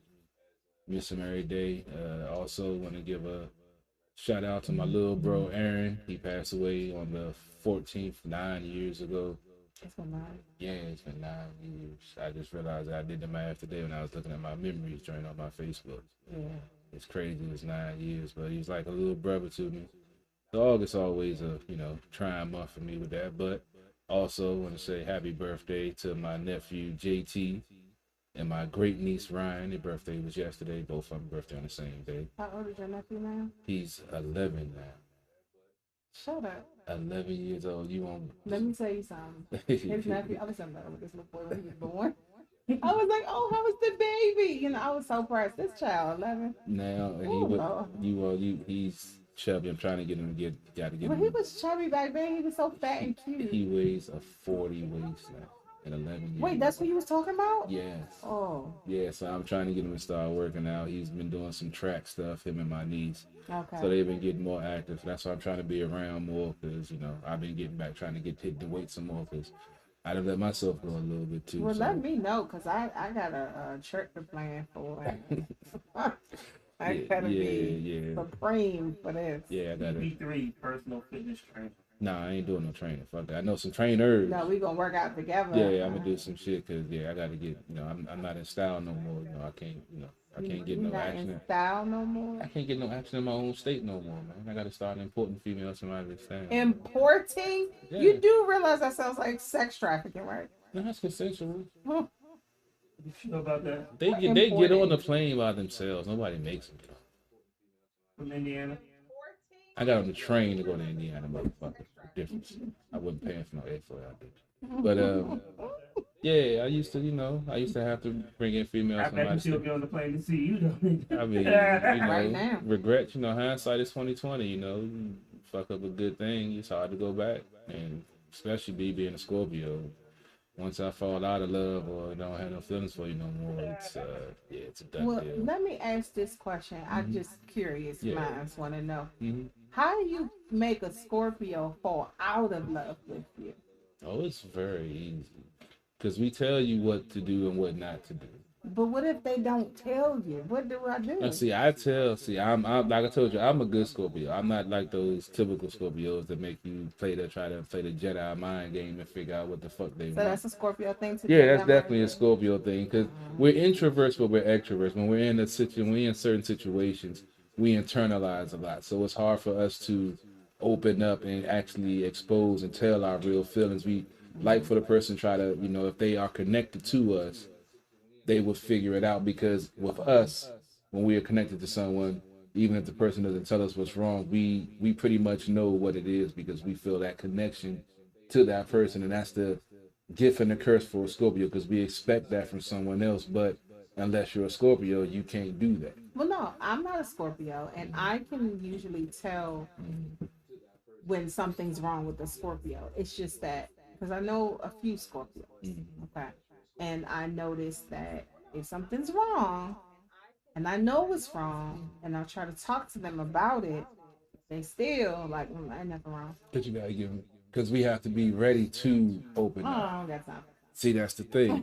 Miss him every day. Also want to give a shout out to my little bro Aaron. He passed away on the 14th, 9 years ago. It's been 9. Yeah, it's been 9 years. I just realized I did the math today when I was looking at my memories joint on my Facebook. Yeah. It's crazy. It's 9 years, but he's like a little brother to me. So August always a trying month for me with that. But also want to say happy birthday to my nephew JT and my great niece Ryan. Their birthday was yesterday. Both of them birthday on the same day. How old is your nephew now? He's 11 now. Shut up. 11 years old. You won't. Let me tell you something. His nephew. I was in love with this little boy when he was born. I was like, oh, how was the baby? You know, I was so proud. This child, 11. Now, and he's chubby. I'm trying to get him Well, he was chubby back then. He was so fat and cute. He weighs a 40 waist now at 11 years. Wait, that's what you was talking about? Yes. Oh. Yeah, so I'm trying to get him to start working out. He's been doing some track stuff, him and my niece. Okay. So they've been getting more active. That's why I'm trying to be around more because, I've been getting back, trying to hit the weight some more because I'd have let myself go a little bit too. Well, let me know because I got a trip to plan for. I gotta be supreme for this. Yeah, I gotta. B3 personal fitness trainer. Nah, I ain't doing no training. Fuck that. I know some trainers. No, we gonna work out together. Yeah, I'm gonna do some shit because I gotta get. I'm not in style no more. I can't. I can't get no action. In style no more. I can't get no action in my own state no more, man. I gotta start importing females from out of this town. Importing? Yeah. You do realize that sounds like sex trafficking, right? No, that's consensual. You know about that? They get on the plane by themselves. Nobody makes them. From Indiana. I got on the train to go to Indiana, motherfucker. Difference. I wasn't paying for no airfare. I did. But yeah, I used to have to bring in females. I bet she'll be on the plane to see you though. I mean, right now. Regret. Hindsight is 2020. You fuck up a good thing, it's hard to go back, and especially being a Scorpio. Once I fall out of love or don't have no feelings for you no more, it's a done deal. Let me ask this question. I'm just curious. Yeah. Minds want to know. Mm-hmm. How do you make a Scorpio fall out of love with you? Oh, it's very easy. Because we tell you what to do and what not to do. But what if they don't tell you? What do I do? I'm like I told you, I'm a good Scorpio. I'm not like those typical Scorpios that make you try to play the Jedi mind game and figure out what the fuck they want. So that's a Scorpio thing to do? Yeah, that's definitely a Scorpio thing because we're introverts, but we're extroverts. When we're in certain situations, we internalize a lot. So it's hard for us to open up and actually expose and tell our real feelings. We like for the person try to, if they are connected to us, they will figure it out, because with us, when we are connected to someone, even if the person doesn't tell us what's wrong, we pretty much know what it is because we feel that connection to that person. And that's the gift and the curse for a Scorpio, because we expect that from someone else. But unless you're a Scorpio, you can't do that. Well, no, I'm not a Scorpio, and I can usually tell when something's wrong with the Scorpio. It's just that, because I know a few Scorpios, okay? And I noticed that if something's wrong, and I know it's wrong, and I try to talk to them about it, they still like, ain't nothing wrong. But you gotta give them, because we have to be ready to open up. Oh, that's not. See, that's the thing.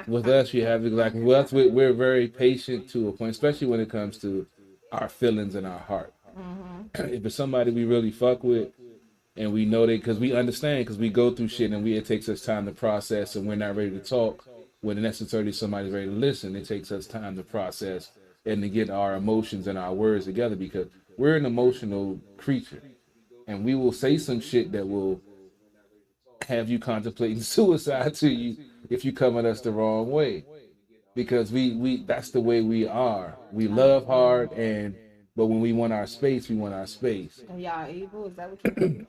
With us, you have to, like, with us, we're very patient to a point, especially when it comes to our feelings and our heart. If it's somebody we really fuck with, and we know that, because we understand, because we go through shit, and it takes us time to process, and we're not ready to talk when necessarily somebody's ready to listen. It takes us time to process and to get our emotions and our words together, because we're an emotional creature, and we will say some shit that will have you contemplating suicide to you if you come at us the wrong way, because we that's the way we are. We love hard, but when we want our space, we want our space. And y'all evil? Is that what you're doing?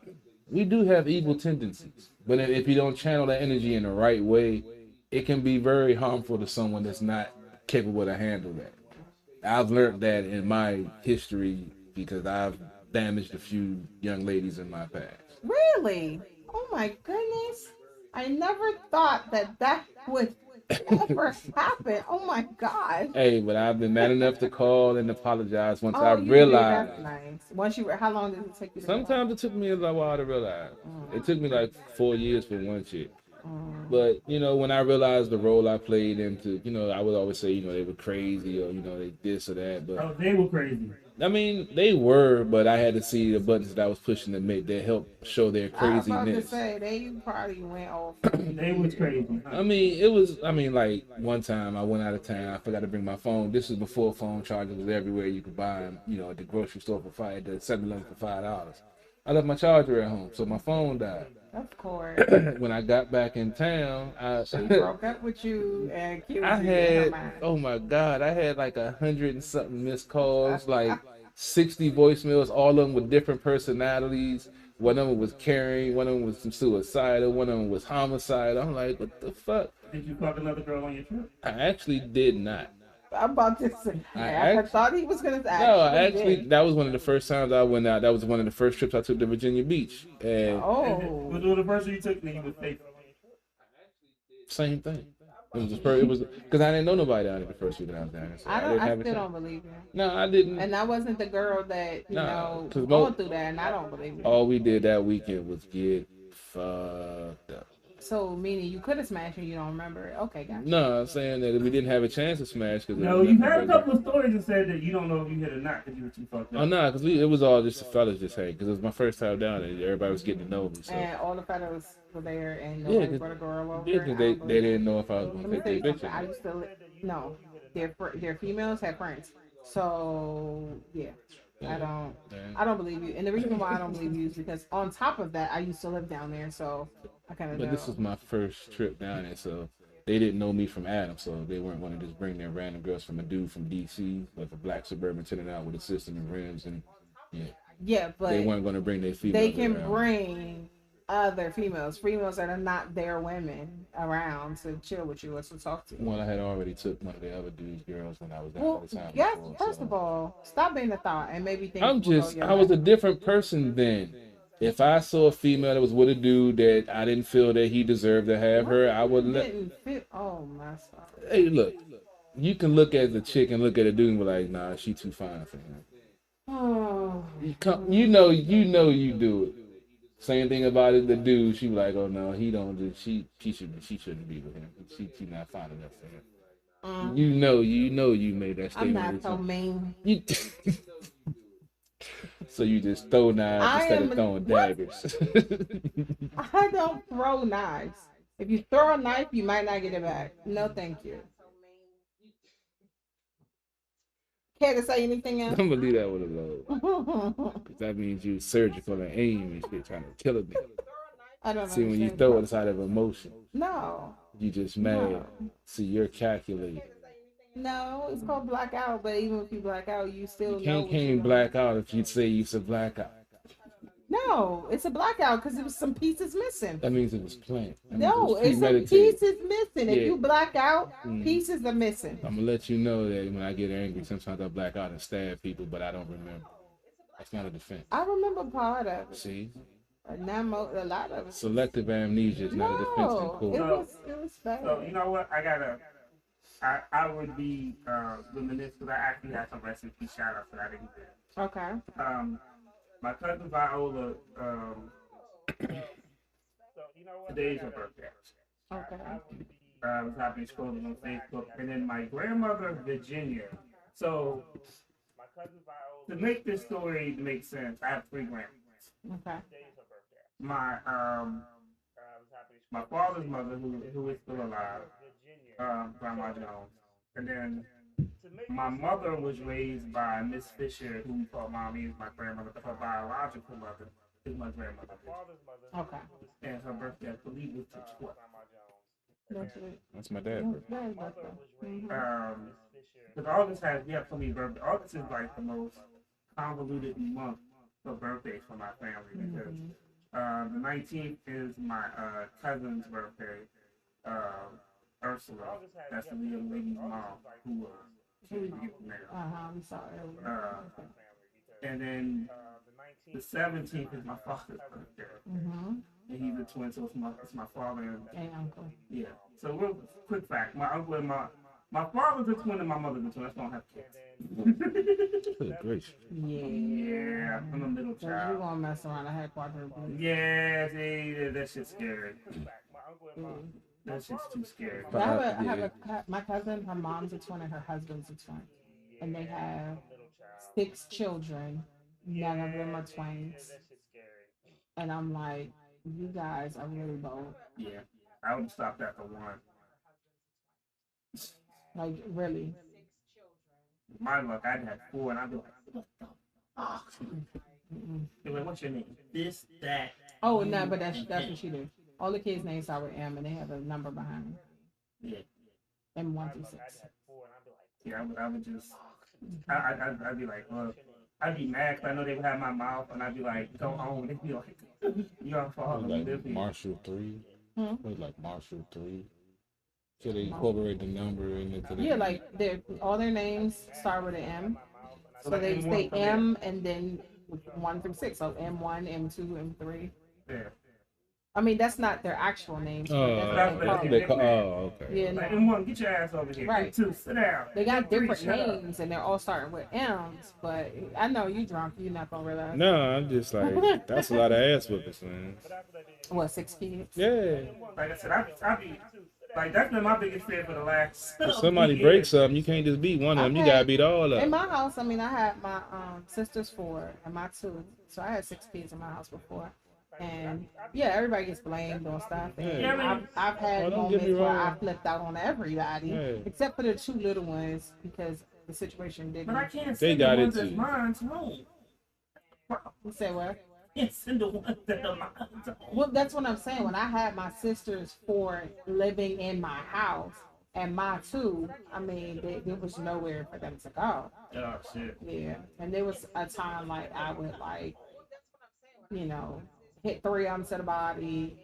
We do have evil tendencies, but if you don't channel that energy in the right way, it can be very harmful to someone that's not capable to handle that. I've learned that in my history, because I've damaged a few young ladies in my past. Really? Oh my goodness! I never thought that would ever happen. Oh my god! Hey, but I've been man enough to call and apologize once I Oh, you did. realized. That's nice. Once you, how long did it take you? Sometimes it took me a while to realize. It took me like 4 years for one chick. But you know, when I realized the role I played into, you know, I would always say, you know, they were crazy or you know they this or that. But Oh, they were crazy. I mean, they were, but I had to see the buttons that I was pushing to make that help show their I was about to craziness. say they probably went off. They was crazy. I mean, it was. I mean, like one time I went out of town. I forgot to bring my phone. This is before phone chargers was everywhere. You could buy them, you know, at the grocery store for $5, at the 7-Eleven for $5. I left my charger at home, so my phone died. Of course. When I got back in town, She broke up with you and accused I you in her had, mind. oh my God, I had like 100 and something missed calls, like 60 voicemails, all of them with different personalities. One of them was caring, one of them was suicidal, one of them was homicidal. I'm like, what the fuck? Did you fuck another girl on your trip? I actually did not. I'm about to say. I thought he was gonna say. No, actually, that was one of the first times I went out. That was one of the first trips I took to Virginia Beach. And Was it the first one you took that you was faithful? same thing. It was the first. It was because I didn't know nobody down there the first week that I was down there. So I still don't believe you. No, I didn't. And I wasn't the girl that going through that, and I don't believe you. All we did that weekend was get fucked up. So meaning you could have smashed and you don't remember it. Okay, gotcha. No, I'm saying that we didn't have a chance to smash. No, you had a couple of stories that said that you don't know if you hit or not because you were too fucked up. Oh no, because it was all just the fellas just hanging. Because it was my first time down there. Everybody was getting to know me. So. And all the fellas were there, and nobody brought a girl over. Yeah, because they didn't know if I was going to take the eviction. I used to no, their females had friends. So yeah. I don't believe you. And the reason why I don't believe you is because on top of that, I used to live down there, so I kind of know. But this was my first trip down there, so they didn't know me from Adam, so they weren't going to just bring their random girls from a dude from DC, like a black suburban tenant out with a system and rims, and yeah, but they weren't going to bring their females. They can around. bring other females that are not their women around to chill with you or to talk to you. Well, I had already took one of the other dude's girls when I was down Well, the time. yes, before, first of all, stop being a thought and maybe think. I was a different person then. If I saw a female that was with a dude that I didn't feel that he deserved to have her, I would let. Oh my God. Hey, look, you can look at the chick and look at a dude and be like, nah, she too fine for him. Oh. You know you do it. Same thing about it, the dude, she be like, oh no, he don't do she shouldn't be with him. She not fine enough for him. You know you made that statement. I'm not so mean. So you just throw knives instead of throwing daggers. I don't throw knives. If you throw a knife, you might not get it back. No, thank you. Care to say anything else? I'm gonna leave that one alone. Because that means you surgical and aim and shit, trying to kill a nigga. I don't know. See, when you throw it out of emotion, no, you just mad. No. See, you're calculating. No, it's called blackout. But even if you black out, you still You can't black out if you say you said blackout. No, it's a blackout because it was some pieces missing. That means it was planned. No, it's some pieces missing. If you black out, Mm. pieces are missing. I'm gonna let you know that when I get angry, sometimes I black out and stab people, but I don't remember. That's not a defense. I remember part of it. See? Not a lot of it. Selective amnesia is not a defense in court. It was bad. So you know what? I would be reminiscent because I actually had some recipe shout outs that I didn't get. Okay. My cousin Viola, today's her birthday. Okay. I was happy scrolling on Facebook, and then my grandmother Virginia. So to make this story make sense, I have 3 grandmothers. Okay. My father's mother, who is still alive, Grandma Jones, and then my mother was raised by Miss Fisher, who we call Mommy, is my grandmother, but her biological mother is my grandmother. Okay. And her birthday, I believe, was the 12th. That's my dad's birthday. Because August we have so many birthdays. August is like the most convoluted month for birthdays for my family because the 19th is my cousin's birthday, Ursula. That's the lady's mom who was married. We saw it. And then the 17th is my father's birthday. Mm-hmm. And he's a twin, so it's my father and uncle. Yeah. So real quick fact, my uncle and my father's a twin and my mother's a twin. That's why I don't have kids. Good gracious. Yeah, I'm a middle So child. you gonna mess around? I had quadruplets. Yeah, that shit's scary. That shit's too scary. My cousin, her mom's a twin and her husband's a twin, and they have 6 children. None of them are twins. And I'm like, you guys are really bold. Yeah, I would have stopped after 1. Like, really. My luck, I'd had 4, and I'd be like, what the fuck? They're like, what's your name? This, that. Oh no, but that's what she did. All the kids' names start with M, and they have a number behind them. Yeah. M1 through 6. Yeah, I would just, I'd be like, look, I'd be mad because I know they would have my mouth, and I'd be like, go home. They'd be like, you're father. Like Marshall 3. Hmm? What, like Marshall 3? So they incorporate the number into the. Yeah, like all their names start with an M. So they say M and then 1 through 6. So M1, M2, M3. Yeah. I mean, that's not their actual names. Okay. Yeah, no. Like, M1, get your ass over here. Right. M2, sit down. They got M3, different shut up. names and they're all starting with M's, but I know you drunk, you're not gonna realize. No, I'm just like, that's a lot of ass whoopers, man. What, 6 kids? Yeah. Like I said, I be like, that's been my biggest fear for the last. If somebody breaks something, you can't just beat one of them. You gotta beat all of them. In my house, I mean, I had my sisters 4 and my 2, so I had 6 kids in my house before. And yeah, everybody gets blamed on stuff. And Yeah. I've had don't get me moments where wrong. I flipped out on everybody, Yeah. except for the 2 little ones because the situation didn't. But I can't They send got the it ones that's too. mine's home. You say what? I can't send the ones that are mine's home. Well, that's what I'm saying. When I had my sisters 4 living in my house and my 2, I mean, there was nowhere for them to go. Oh, shit. Yeah. And there was a time like I would like, hit 3 of them to the body,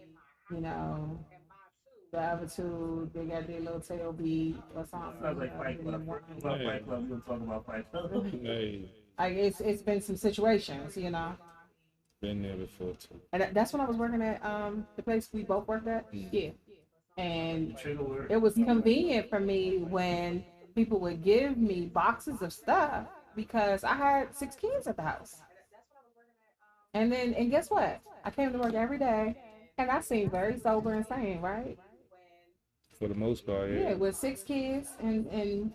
the other 2, they got their little tail beat or something. Sounds like Fight Club. Fight Club. We'll talk about Fight Club. Hey, Like it's been some situations, been there before too. And that's when I was working at the place we both worked at. Yeah. And it was convenient for me when people would give me boxes of stuff because I had 6 kids at the house. And guess what? I came to work every day and I seemed very sober and sane, right? For the most part, Yeah, with 6 kids and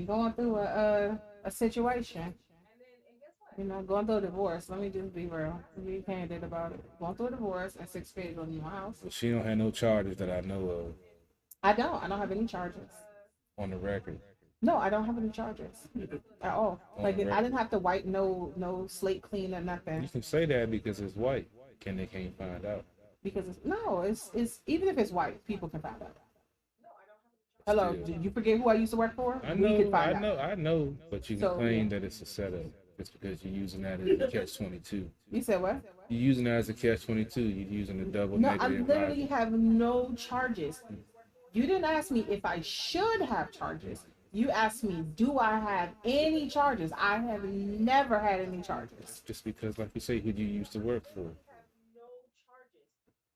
going through a situation. Going through a divorce. Let me just be real. Be candid about it. Going through a divorce and 6 kids in my house. But she don't have no charges that I know of I don't have any charges. on the record. No, I don't have any charges at all. Like I didn't have to wipe no slate clean or nothing. You can say that because it's white. They can't find out. Because it's even if it's white, people can find out. Hello, Still. did you forget who I used to work for? I We can know, find out. I know, but you can So, claim yeah. that it's a setup. It's because you're using that as a catch-22. You said what? You're using that as a catch-22. You're using the double No, I negative. literally have no charges. You didn't ask me if I should have charges. You asked me, do I have any charges? I have never had any charges. Just because, like you say, who you used to work for.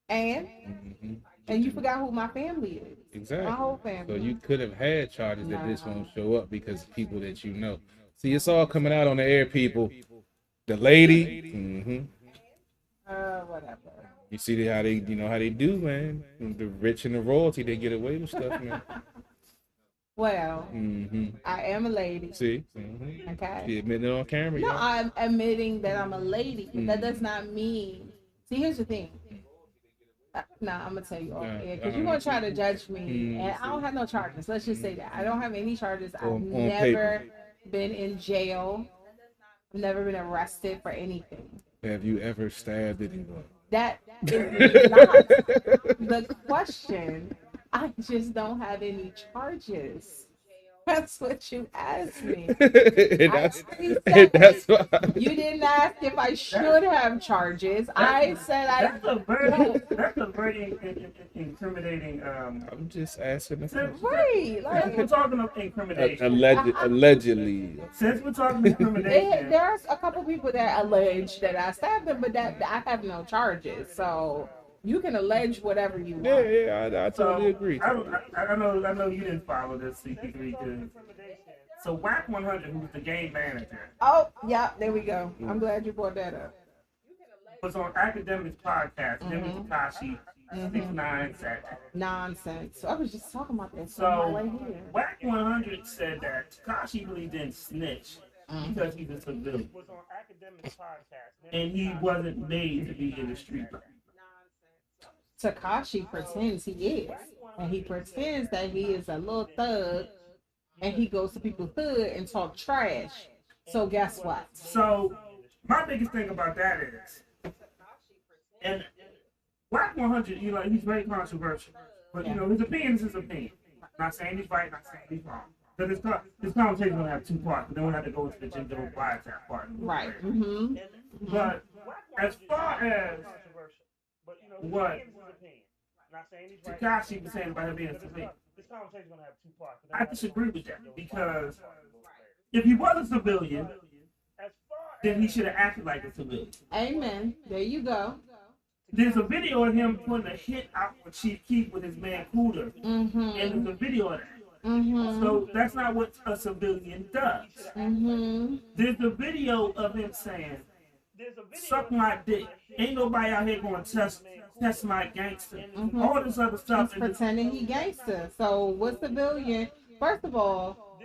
And Mm-hmm. and you forgot who my family is. Exactly. My whole family. So you could have had charges that this Nah. won't show up because of people that you know. See, it's all coming out on the air, people. The lady. Mm-hmm. Whatever. You see how they, how they do, man. The rich and the royalty, they get away with stuff, man. Well, Mm-hmm. I am a lady. See? Mm-hmm. Okay. She admitted on camera, No, y'all. I'm admitting that I'm a lady. Mm. That does not mean. See, here's the thing. Nah, I'm gonna tell you all because you're gonna try to judge me, and I don't have no charges. Let's just say that I don't have any charges. I've On never been in jail. Never been arrested for anything. Have you ever stabbed anyone? That is not the question. I just don't have any charges. That's what you asked me. And I that's, already and said that's why. you didn't ask if I should have charges. I said I That's a very, don't. that's a very incriminating. I'm just asking. The Since, question. Right, since we're like talking of incrimination, Allegedly. since we're talking incrimination, there's a couple people that allege that I stabbed them, but that I have no charges. So you can allege whatever you want. Yeah, I totally agree. I know you didn't follow this CP3 because so Whack 100, who's the game manager, Oh, yeah, there we go. I'm glad you brought that up. was on Academics podcast. Him and Takashi 69 said that. Nonsense. So I was just talking about this So on my way here. Whack 100 said that Takashi really didn't snitch because he's a civilian Was on Academics podcast. and he wasn't made to be in the street. Takashi pretends he is. And he pretends that he is a little thug. And he goes to people's hood and talk trash. So guess what? So my biggest thing about that is, and Whack 100, you know, he's very controversial, but you know his opinion is his opinion. Not saying he's right, not saying he's wrong. Because this conversation will have two parts, but then we'll have to go into the Jim Joe wiretap part. Right. Mm-hmm. But as far as what Takashi was saying about him being a civilian, This conversation's gonna have two parts. I disagree with that because if he was a civilian, then he should have acted like a civilian. Amen. There you go. There's a video of him putting a hit out for Chief Keef with his man Cooter, Mm-hmm. and there's a video of that. Mm-hmm. So that's not what a civilian does. Mm-hmm. There's a video of him saying, "Suck my dick. Ain't nobody out here going to test my gangster." Mhm. All this other stuff. He's pretending he gangster. So what civilian? First of all,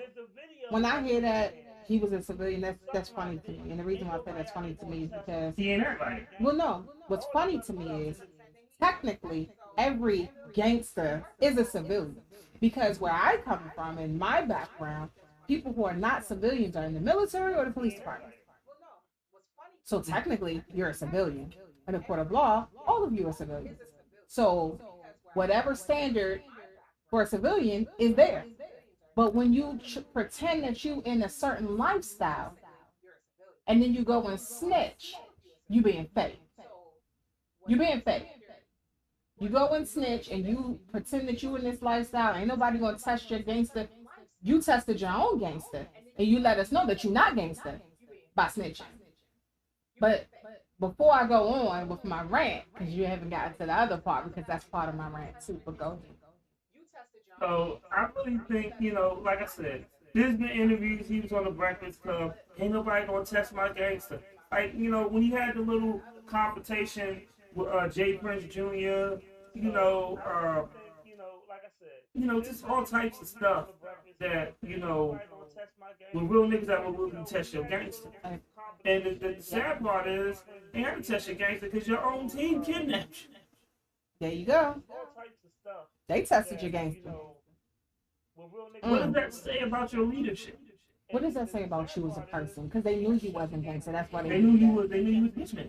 when I hear that he was a civilian, that's funny to me. And the reason why I say that's funny to me is because he ain't everybody. well, no. What's funny to me is technically every gangster is a civilian. Because where I come from in my background, people who are not civilians are in the military or the police department. So technically, you're a civilian. In a court of law, all of you are civilians. So whatever standard for a civilian is there. But when you pretend that you in a certain lifestyle, and then you go and snitch, you being fake. You being fake. You go and snitch and you pretend that you in this lifestyle. Ain't nobody gonna test your gangster. You tested your own gangster, and you let us know that you're not gangster by snitching. But before I go on with my rant, because you haven't gotten to the other part, because that's part of my rant too. But go ahead. So I really think, you know, like I said, there's been interviews. He was on the Breakfast Club. Ain't nobody gonna test my gangster. Like, you know, when he had the little confrontation with Jay Prince Jr., you know, just all types of stuff that, you know, with real niggas that will really test your gangster. And the sad part is, they have to test your gangster because your own team kidnapped you. There you go. They tested your gangster. What does that say about your leadership? What does that say about you as a person? Because they knew you wasn't gangster. That's why They knew you was bitchman.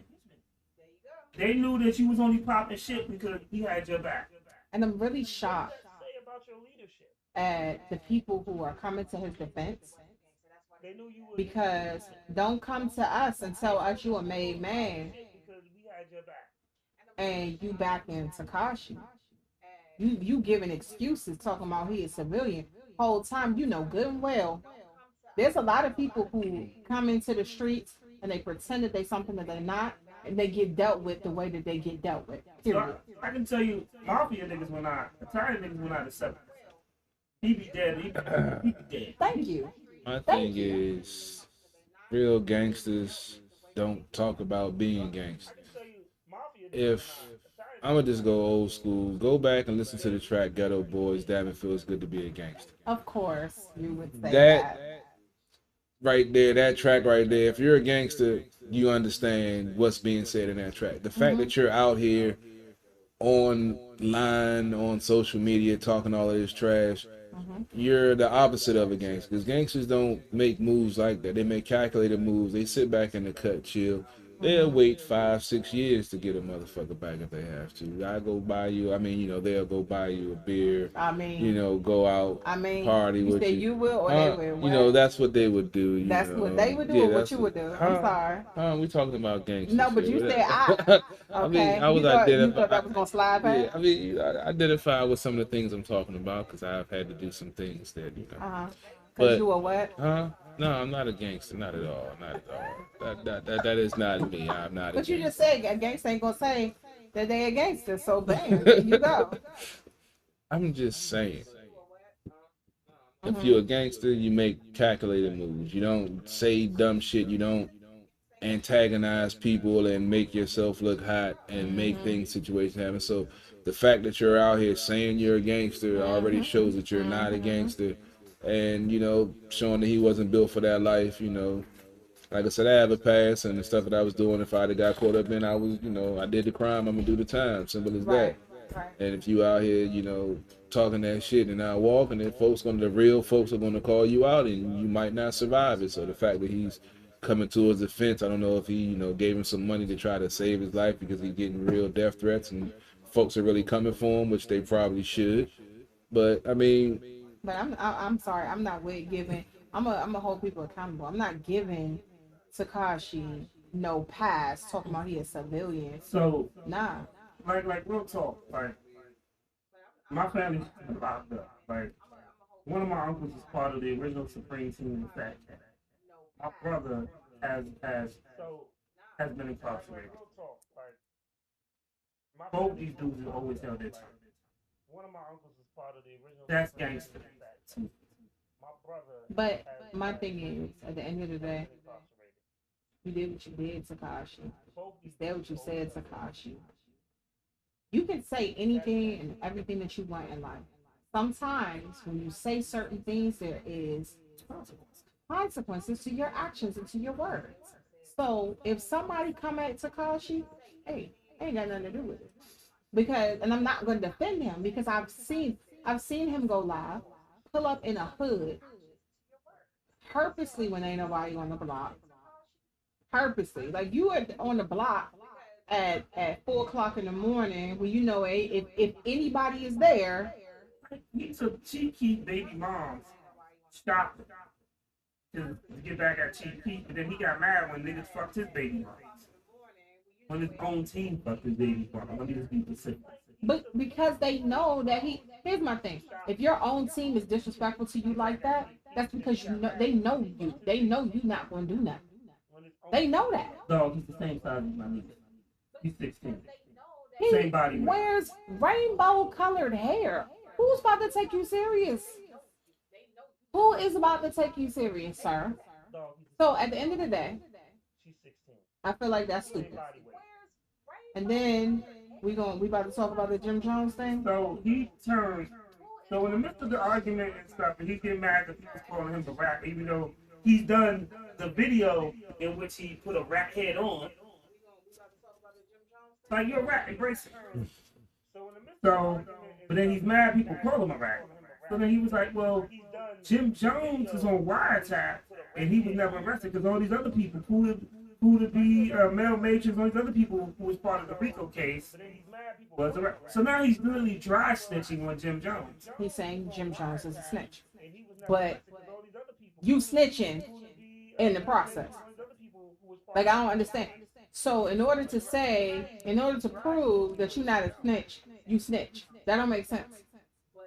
They knew that you was only popping shit because he had your back. And I'm really shocked at the people who are coming to his defense. Because don't come to us and tell us you a made man and you back in Takashi. You giving excuses talking about he is civilian. Whole time you know good and well. There's a lot of people who come into the streets and they pretend that they something that they're not, and they get dealt with the way that they get dealt with. Period. So I can tell you, Mafia niggas were not, Italian niggas were not accepted. He be dead. He be dead. Thank you. My thing is, real gangsters don't talk about being gangsters. If I'm gonna just go old school, go back and listen to the track "Ghetto Boys." Damn, it feels good to be a gangster. Of course, you would say That right there, that track right there. If you're a gangster, you understand what's being said in that track. The fact that you're out here online, on social media, talking all of this trash, you're the opposite of a gangster. Because gangsters don't make moves like that. They make calculated moves. They sit back in the cut, chill. they'll wait 5-6 years to get a motherfucker back if they have to. I go buy you. I mean, you know, they'll go buy you a beer. I mean, you know, go out, party you with say you. you will or they will. You know, that's what they would do. That's what they would do or what you would do. I'm sorry. We talking about gangsters. No, but you shit. said I. Okay. I mean, I was you thought identifying. that was gonna slide past? Yeah, I mean, I identify with some of the things I'm talking about because I've had to do some things that, you know. Because you were what? No, I'm not a gangster. Not at all. Not at all. That is not me. I'm not. But you just said a gangster ain't gonna say that they a gangster. So bam, there you go. I'm just saying. If you're a gangster, you make calculated moves. You don't say dumb shit. You don't antagonize people and make yourself look hot and make situations happen. So the fact that you're out here saying you're a gangster already shows that you're not a gangster. And, you know, showing that he wasn't built for that life, you know. Like I said, I have a past, and the stuff that I was doing, if I had got caught up in, I was, you know, I did the crime, I'm going to do the time. Simple as that. Right. And if you out here, you know, talking that shit and not walking it, the real folks are going to call you out, and you might not survive it. So the fact that he's coming towards the fence, I don't know if he, you know, gave him some money to try to save his life because he's getting real death threats, and folks are really coming for him, which they probably should. But, I mean... But I'm sorry, I'm not with giving. I'm a hold people accountable. I'm not giving Tekashi no pass talking about he a civilian. So nah. Like real talk. Like my family's locked up. Like one of my uncles is part of the original Supreme Team in the Fat Cat. My brother has been incarcerated. Both these dudes have always held their time. One of my uncles is part of the original. That's gangster. But my thing is, at the end of the day, you did what you did, Tekashi. You said what you said, Tekashi. You can say anything and everything that you want in life. Sometimes when you say certain things, there is consequences to your actions and to your words. So if somebody come at Tekashi, hey, ain't got nothing to do with it. Because, and I'm not going to defend him because I've seen him go live, pull up in a hood, purposely when ain't nobody on the block. Purposely, like you are on the block at 4:00 in the morning when you know if anybody is there. He took Chief baby moms, stopped to get back at Chief Keef, but then he got mad when niggas fucked his baby moms. When his own team fucked his baby mom. Let me just be specific. But because they know that here's my thing. If your own team is disrespectful to you like that, that's because they know you. They know you not gonna do nothing. They know that. Dog, he's the same size as my nigga. He's 16. Same body weight. Wears rainbow colored hair. Who's about to take you serious? Who is about to take you serious, sir? So at the end of the day, I feel like that's stupid. And then we about to talk about the Jim Jones thing. So he turned. So in the midst of the argument and stuff, and he get mad that people calling him the rat, even though he's done the video in which he put a rat head on. Like, you're a rat, embrace it. So, but then he's mad people call him a rat. So then he was like, well, Jim Jones is on wiretap, and he was never arrested because all these other people, who to be Mel Majors, all these other people who was part of the RICO case was arrested. So now he's literally dry snitching on Jim Jones. He's saying Jim Jones is a snitch. But you snitching in the process. Like, I don't understand. So in order to prove that you're not a snitch, you snitch. That don't make sense.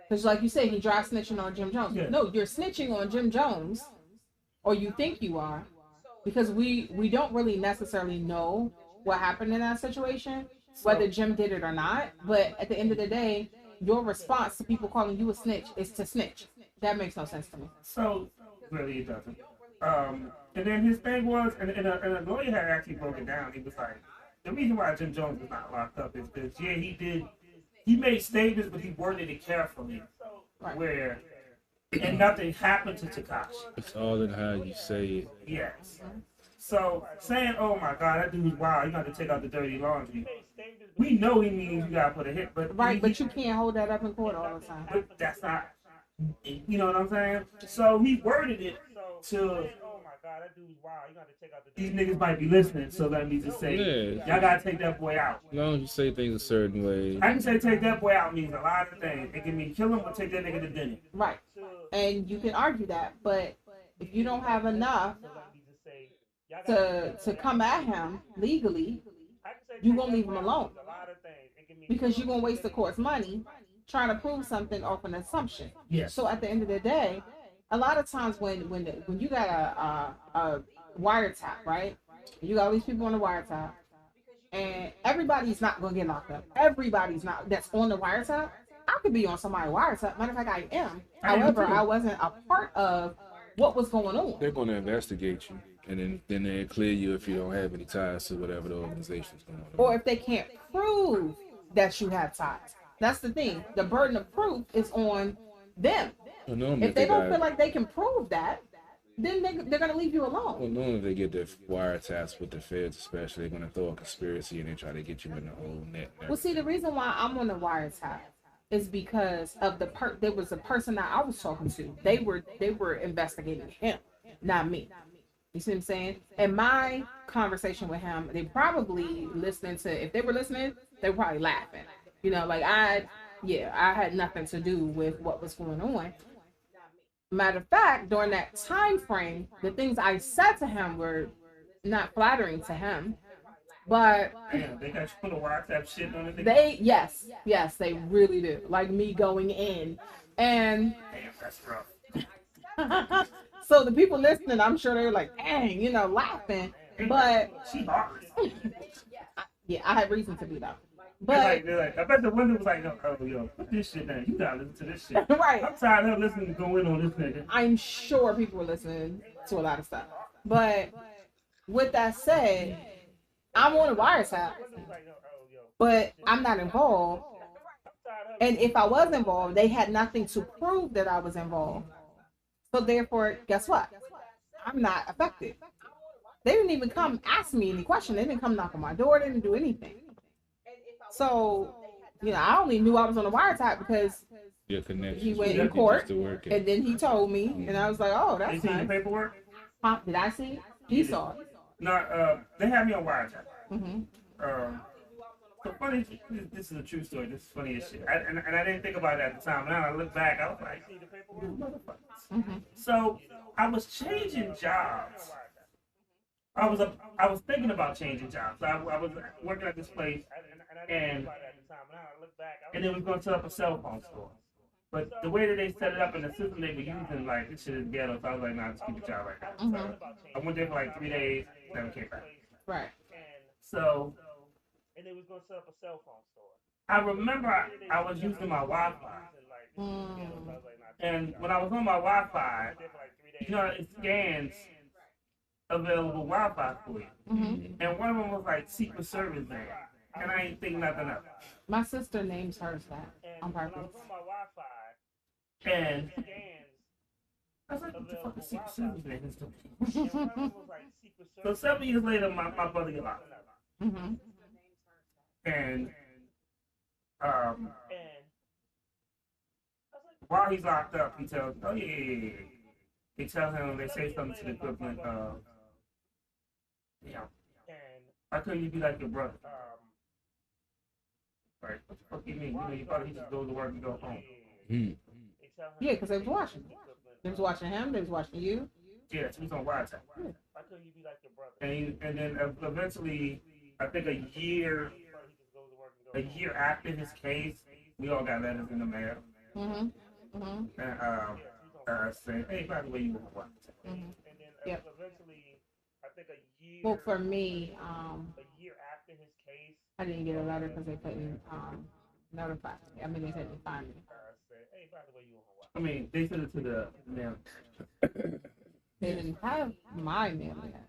Because like you said, he dry snitching on Jim Jones. Yeah. No, you're snitching on Jim Jones, or you think you are, because we don't really necessarily know what happened in that situation, whether Jim did it or not. But at the end of the day, your response to people calling you a snitch is to snitch. That makes no sense to me. So really it doesn't. And then his thing was, and a lawyer had actually broken down. He was like, the reason why Jim Jones is not locked up is because, yeah, he made statements, but he worded it carefully. Right. Where, and nothing happened to Tekashi. It's all in how you say it. Yes. So saying, oh my God, that dude's wild, you got to take out the dirty laundry. We know he means you got to put a hit, but. Right, but you can't hold that up in court all the time. But that's not, you know what I'm saying? So he worded it to oh my God, that dude's wild. You got to check out the. these niggas might be listening, so let me just say, y'all gotta take that boy out. As long as you say things a certain way. I can say take that boy out means a lot of things. It can mean kill him or take that nigga to dinner. Right. And you can argue that, but if you don't have enough to come at him legally, you won't leave him alone. Because you're gonna waste the court's money trying to prove something off an assumption. Yes. So at the end of the day, a lot of times when you got a wiretap, right? You got all these people on the wiretap, and everybody's not gonna get locked up. Everybody's not that's on the wiretap. I could be on somebody's wiretap. Matter of fact, I am. However, I wasn't a part of what was going on. They're going to investigate you, and then they clear you if you don't have any ties to whatever the organization's going on. Or if they can't prove that you have ties. That's the thing. The burden of proof is on them. Well, if they don't feel like they can prove that, then they're going to leave you alone. Well, normally if they get their wiretaps with the feds, especially, they're going to throw a conspiracy and they try to get you in the whole net. Well, see, the reason why I'm on the wiretap is because of there was a person that I was talking to. They were investigating him, not me. You see what I'm saying? And my conversation with him, they probably listening to. If they were listening, they were probably laughing. You know, like I had nothing to do with what was going on. Matter of fact, during that time frame, the things I said to him were not flattering to him. But damn, they got you put a WhatsApp shit on it. Yes, they really do. Like me going in, and damn, that's rough. So the people listening, I'm sure they're like, dang, you know, laughing. But she heartless. Yeah, I had reason to be though. But they're like, I bet the one that was like, oh, yo, put this shit down. You gotta listen to this shit. Right. I'm tired of listening to go in on this nigga. I'm sure people were listening to a lot of stuff. But with that said, I'm on a wiretap, but I'm not involved. And if I was involved, they had nothing to prove that I was involved. So therefore, guess what? I'm not affected. They didn't even come ask me any question. They didn't come knock on my door. They didn't do anything. So, you know, I only knew I was on a wiretap because he went in court and then he told me, and I was like, oh, that's nice. The paperwork? Huh? Did I see it? He saw it. No, they had me on wiretap. Mm-hmm. So funny, this is a true story. This is funny as shit. And I didn't think about it at the time. Now I look back, I was like, motherfuckers. Mm-hmm. So I was changing jobs. I was thinking about changing jobs. I was working at this place, and they was going to set up a cell phone store. But the way that they set it up and the system they were using, like, this shit is ghetto. So I was like, nah, just keep a job right now. Mm-hmm. So I went there for like 3 days, never came back. Right. So. And they was gonna set up a cell phone store. I remember I was using my Wi-Fi. And when I was on my Wi-Fi, you know, it scans available Wi-Fi for you. Mm-hmm. And one of them was like Secret Service name. And I ain't think nothing of it. My sister names hers that on purpose. And I was like, what the fuck is Secret Service name is doing? So 7 years later, my brother got locked up. Mm-hmm. And while he's locked up, he tells, oh yeah. They tell him, they say something to the equivalent of, how could you be like your brother? Right, what the fuck you mean? You know, you thought he just goes to work and go home. Yeah, because they was watching. They was watching him, they was watching you. Yeah, so he's on wiretap. How could you be like your brother? And then eventually, I think a year after his case, we all got letters in the mail. Mm-hmm. Mm-hmm. And saying, hey, by the way, you were what? Mm-hmm. Yep. Eventually, I think a year. Well, for me, a year after his case, I didn't get a letter because they couldn't notify me. I mean, they couldn't find me. Hey, by the way, you were what? I mean, they sent it to the mail. They didn't have my mail yet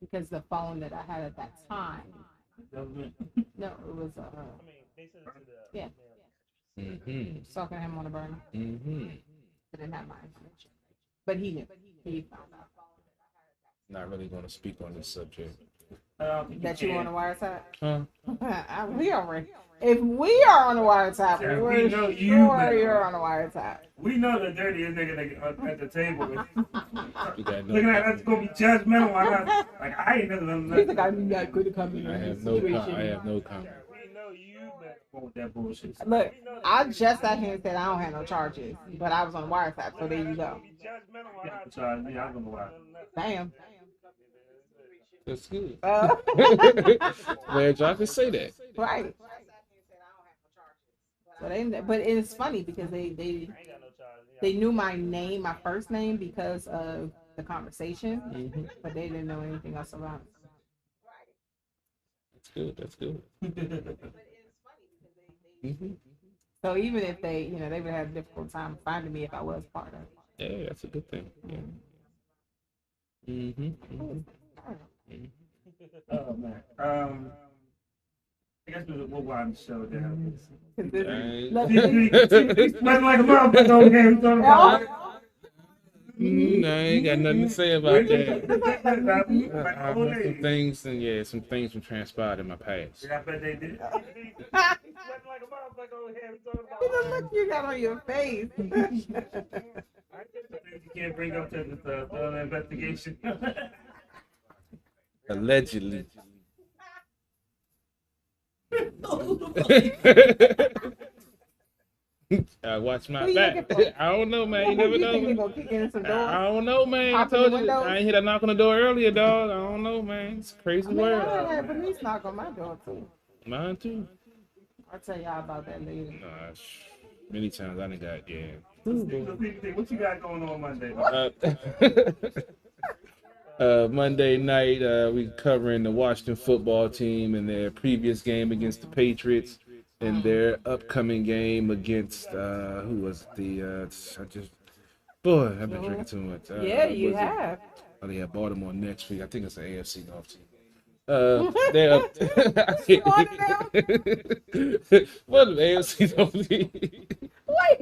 because the phone that I had at that time. No, it was I mean, they sent it to the yeah. Mm-hmm. Talking to him on the burner. Mm-hmm. I didn't have my information, but he knew. He found out. Not really going to speak on this subject. That you on the wiretap? Huh? We already. If we are on the wiretap, Yeah, we're we know you sure better. you're on the wiretap. We know the dirtiest nigga at the table. You got no Looking at us gonna be judgmental. Like I ain't never done He's like, nothing. I'm not good at coming I in have this no situation. I have no comment. We know you better. With that bullshit. Look, I just sat here and said I don't have no charges, but I was on the wiretap, so there you go. Be judgmental on Yeah, our I'm sorry. Yeah, I don't know why. Damn. That's good. Uh, Man, y'all can say that. right. So but it's funny because they knew my name, my first name, because of the conversation, but they didn't know anything else about it. That's good. That's good. So even if they, they would have a difficult time finding me if I was part of it. Yeah, that's a good thing. Yeah. Oh man. I guess we'll wind the show down. Dang. He's sweating like a motherfucker over here. He's talking about it. I ain't got nothing to say about that. Some things from transpired in my past. Yeah, I bet they did. Look you got on your face. You can't bring up to the investigation. Allegedly. I watch my back. I don't know, man. You never know. I don't know, man. I told you. I ain't hear that knock on the door earlier, dog. I don't know, man. It's a crazy world. I had police knock on my door too. Mine too. I'll tell y'all about that later. Many times I done got, What you got going on Monday? Monday night, we covering the Washington football team and their previous game against the Patriots and their upcoming game against who was I've been drinking too much. You have. Oh, they have Baltimore next week. I think it's an AFC North team. They're up. What an AFC North team. Wait,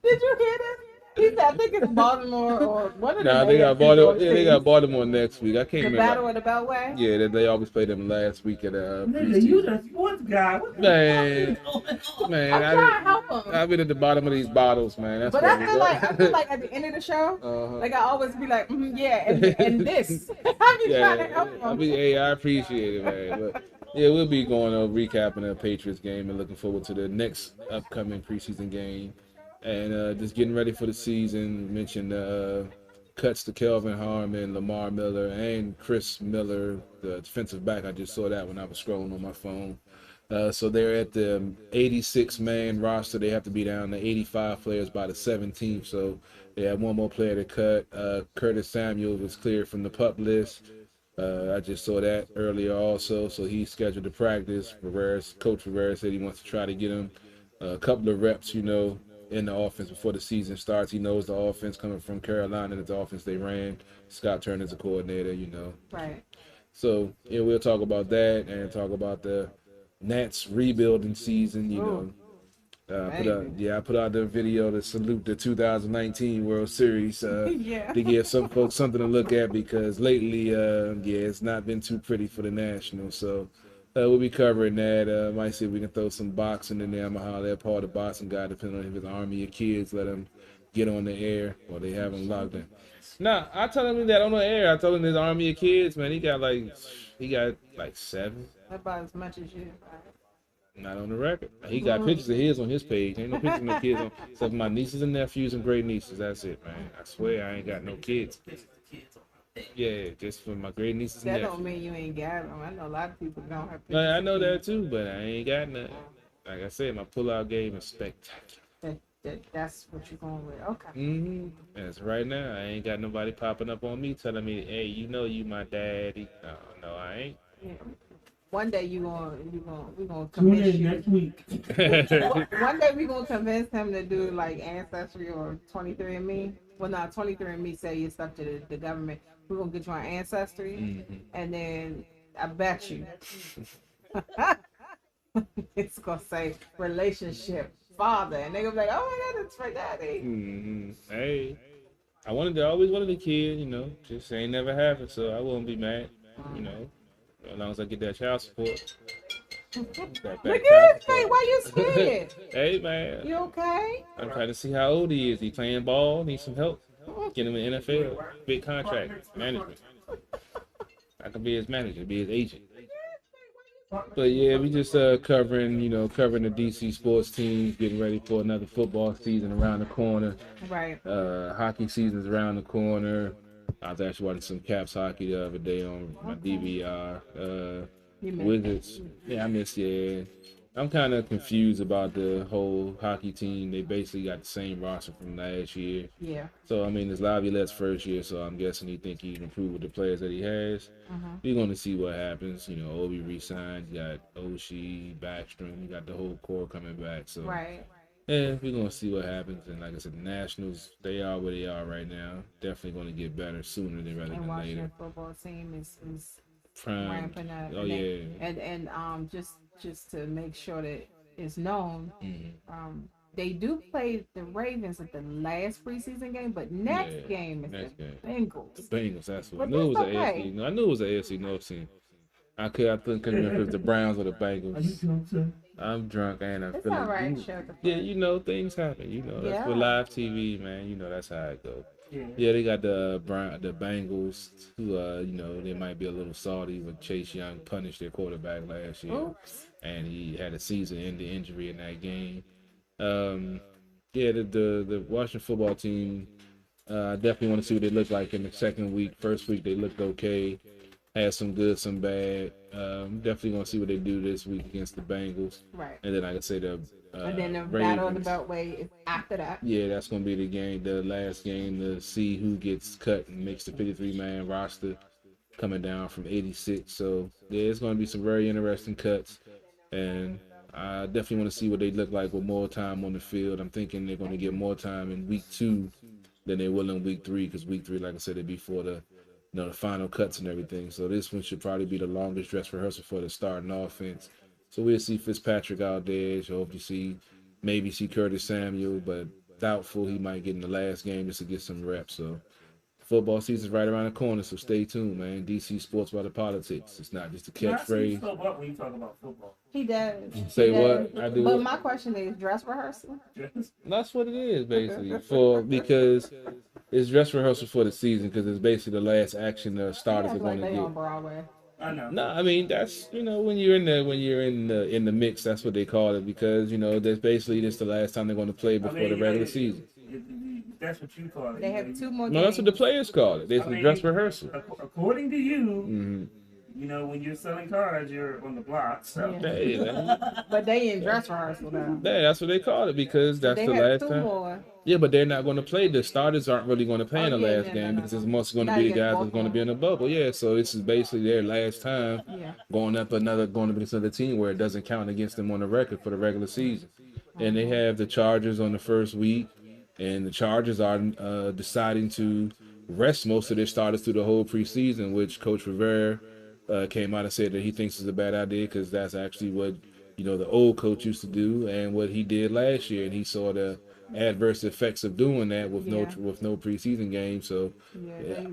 did you hear this? He said, I think it's Baltimore or one of them. Nah, they got Baltimore. Yeah, they got Baltimore next week. I can't remember. The Battle of the Beltway? Yeah, they always play them last week at Nigga, you the sports guy. Man, I'm trying to help him. I've been at the bottom of these bottles, man. That's But what I feel like at the end of the show, like I always be like, yeah, and this. I be trying to help him. I appreciate it, man. But yeah, we'll be going over recapping the Patriots game and looking forward to the next upcoming preseason game. And just getting ready for the season. Mentioned cuts to Kelvin Harmon, Lamar Miller, and Chris Miller, the defensive back. I just saw that when I was scrolling on my phone. So they're at the 86-man roster. They have to be down to 85 players by the 17th. So they have one more player to cut. Curtis Samuel was cleared from the PUP list. I just saw that earlier also. So he's scheduled to practice. Coach Ferreira said he wants to try to get him a couple of reps, in the offense before the season starts. He knows the offense coming from Carolina, the offense they ran. Scott Turner's a coordinator, Right. So, we'll talk about that and talk about the Nats rebuilding season, I put out the video to salute the 2019 World Series to give some folks something to look at because lately, it's not been too pretty for the Nationals. So, we'll be covering that. Might see if we can throw some boxing in there. I'm going to holler at Paul, the boxing guy, depending on if it's Army or Kids, let him get on the air or they have him locked in. Nah, I tell him that on the air. I told him there's Army of Kids, man. He got like 7. About as much as you. Not on the record. He got pictures of his on his page. Ain't no pictures of no kids on. Except for my nieces and nephews and great nieces. That's it, man. I swear I ain't got no kids. Yeah, just for my great nieces and nephews. That don't mean you ain't got them. I know a lot of people don't have pictures. I know that too, but I ain't got nothing. Like I said, my pull-out game is spectacular. That's what you're going with. Okay. As right now, I ain't got nobody popping up on me telling me, "Hey, you my daddy." No, I ain't. Yeah. One day we're gonna convince you. Next week. One day we're gonna convince him to do like Ancestry or 23andMe. Well, not 23andMe say you're stuck to the government. We're gonna get you on Ancestry, and then I bet you it's gonna say relationship father, and they gonna be like, "Oh my God, it's my daddy." Hey, I always wanted a kid, just ain't never happened, so I won't be mad, As long as I get that child support. Look at his face. Why you scared? Hey, man. You okay? I'm trying to see how old he is. He playing ball, needs some help. Get him in the NFL. Big contract. Management. I can be his manager, be his agent. But yeah, we just covering the DC sports teams, getting ready for another football season around the corner. Right. Hockey season's around the corner. I was actually watching some Caps hockey the other day on my DVR. Wizards. Yeah, I miss, yeah. I'm kind of confused about the whole hockey team. They basically got the same roster from last year. Yeah. So, I mean, it's Laviolette's first year, so I'm guessing he think he can improve with the players that he has. We're going to see what happens. You know, Obi re-signed. You got Oshie, Backstrom. You got the whole core coming back. So, right. Yeah, we're going to see what happens. And like I said, the Nationals, they are where they are right now. Definitely going to get better sooner than rather than later. And football team is Prime. ramping up. Oh, yeah. And just to make sure that it's known, they do play the Ravens at the last preseason game, but next game is the Bengals. The Bengals, that's what I knew. It was AFC. I knew it was an AFC North team. I couldn't remember if it was the Browns or the Bengals. I'm drunk and I'm feeling. All right, yeah, things happen. That's with live TV, man. That's how it goes. Yeah, they got the Bengals, who they might be a little salty when Chase Young punished their quarterback last year. Oops. And he had a season-ending injury in that game. The Washington football team, I definitely want to see what they look like in the second week. First week they looked okay, had some good, some bad. Definitely want to see what they do this week against the Bengals. Right. And then like I say, and then the Ravens. battle of the Beltway is after that. Yeah, that's going to be the game, the last game to see who gets cut and makes the 53-man roster, coming down from 86. So, yeah, it's going to be some very interesting cuts. And I definitely want to see what they look like with more time on the field. I'm thinking they're going to get more time in week 2 than they will in week 3, because week 3, like I said, it'd be for the final cuts and everything. So this one should probably be the longest dress rehearsal for the starting offense. So we'll see Fitzpatrick out there. So hope you maybe see Curtis Samuel, but doubtful he might get in the last game just to get some reps. So football season's right around the corner, so stay tuned, man. DC Sports by the Politics. It's not just a catchphrase. When you talk about football. He does. Say what? I do. But my question is, dress rehearsal? That's what it is, basically. Because it's dress rehearsal for the season, because it's basically the last action the starters are going to get. On Broadway. I know. No, I mean that's when you're in the mix, that's what they call it, because that's basically just the last time they're going to play before the regular season. That's what you call it. They have 2 more games. No, that's what the players call it. It's a dress rehearsal. According to you, when you're selling cars, you're on the block. So. Hey, but they in dress rehearsal now. Yeah, that's what they call it, because that's the last time. More. Yeah, but they're not going to play. The starters aren't really going to play in the last game because it's mostly going to be the guys that's going to be in the bubble. Yeah, so this is basically their last time going up against another team where it doesn't count against them on the record for the regular season. And they have the Chargers on the first week, and the Chargers are deciding to rest most of their starters through the whole preseason, which Coach Rivera came out and said that he thinks is a bad idea, because that's actually what the old coach used to do and what he did last year, and he saw the adverse effects of doing that with no preseason game. So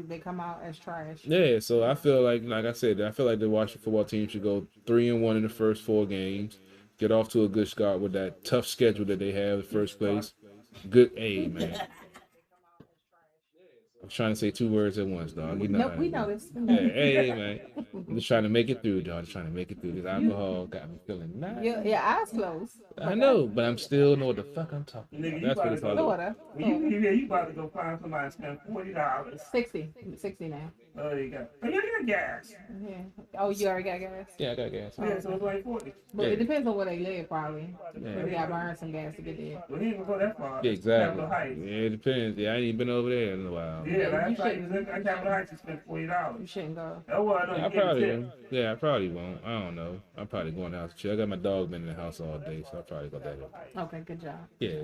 they come out as trash. Yeah, so I feel like I said, I feel like the Washington football team should go 3-1 in the first 4 games, get off to a good start with that tough schedule that they have in the first place. Good, man. I'm trying to say 2 words at once, dog. We know this. Hey, man. I'm just trying to make it through, dog. Just trying to make it through. This alcohol got me feeling nice. Your eyes closed. I know, but I'm still know what the fuck I'm talking about. That's what it's all about. You about to go find somebody and spend $40. 60 now. Oh, there you go. But you got gas. Yeah. Oh, you already got gas? Yeah, I got gas. Yeah, so it's like 40. But it depends on where they live, probably. Yeah. They got to burn some gas to get there. Well, he ain't gonna go that far. Yeah, exactly. Yeah, it depends. Yeah, I ain't even been over there in a while. Yeah, last time you was in Capitol Heights, you spent $40. You shouldn't go. Oh, well, I probably won't. I don't know. I'm probably going to the house to chill. I got my dog been in the house all day, so I'll probably go that way. Okay, good job. Yeah,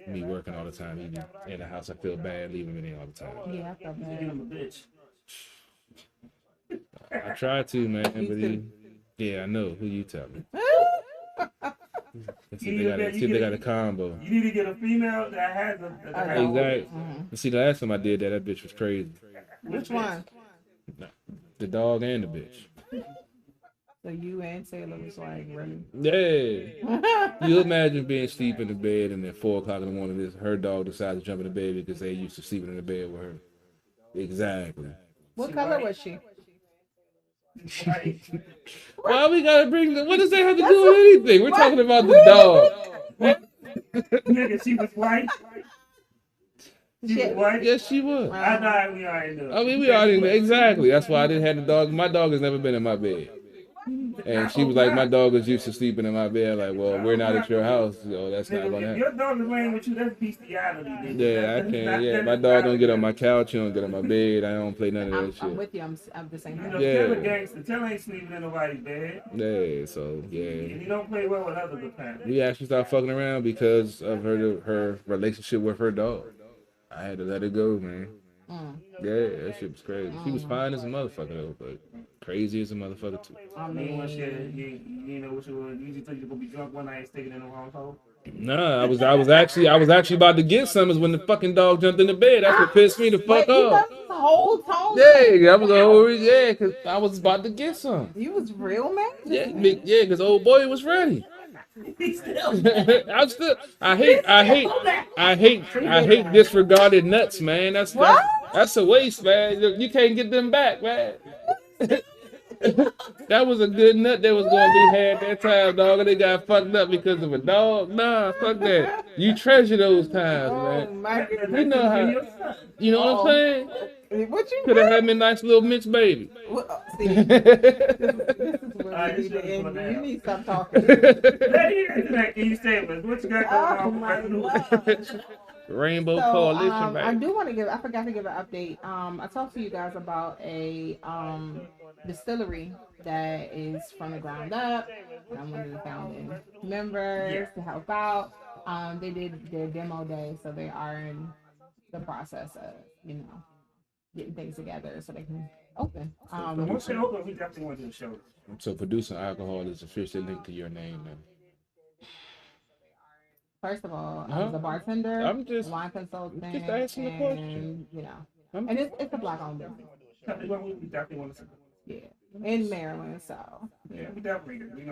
me working all the time. He be in the house. I feel bad leaving him in there all the time. Yeah, I feel bad. I'm a bitch. I try to, man, but I know who you tell me. See, they got a combo. You need to get a female that has a. Exactly. See, the last time I did that bitch was crazy. Which one? The dog and the bitch. So you and Taylor was like, really? Yeah. You imagine being asleep in the bed and at 4 o'clock in the morning, her dog decides to jump in the bed because they used to sleeping in the bed with her. Exactly. What color was she? Why we gotta bring what does that have to do with anything? We're talking about the dog. Nigga, she was white. She was white. Yes, she was. I know we already knew. I mean, we already knew. Exactly. That's why I didn't have the dog. My dog has never been in my bed. And she was like, my dog is used to sleeping in my bed. Like, well, we're not at your house. So that's not going to If happen. your dog is laying with you, that's bestiality. Nigga. Yeah, I can't. Yeah, my dog don't get on my couch. He don't get on my bed. I don't play none of that shit. I'm with you. I'm the same. You know, Yeah. Taylor gangster. Taylor ain't sleeping in nobody's bed. Yeah, so, And yeah. he don't play well with others, apparently. We actually started fucking around because of her relationship with her dog. I had to let it go, man. Yeah, that shit was crazy. She was fine as a motherfucker, though, but crazy as a motherfucker, too. I mean, you know what you were. You just think you're gonna be drunk one night and sticking in the wrong hole. Nah, I was actually about to get some is when the fucking dog jumped in the bed. That's what pissed me the fuck off. The whole time. Yeah, that was the whole reason. Yeah, cause I was about to get some. You was real mad. Yeah, cause old boy was ready. I'm still. I hate disregarded nuts, man. That's a waste, man. You can't get them back, man. That was a good nut that was gonna be had that time, dog, and they got fucked up because of a dog. Nah, fuck that. You treasure those times, man. You know how. You know what I'm saying? What you could have had me a nice little Mitch baby. See, this is where we need to end. You need to stop talking. Can you say what you got going on? Rainbow Coalition, I do want to give. I forgot to give an update. I talked to you guys about a distillery that is from the ground up. I'm one of the founding members to help out. They did their demo day, so they are in the process of getting things together so they can open. Once they open, we definitely want to do a show. So producing alcohol is officially linked to your name, man. First of all, I was a bartender, I'm just wine consultant, just asking the question. And it's a black-owned business. We definitely want to. Yeah, in Maryland, so yeah, we definitely, we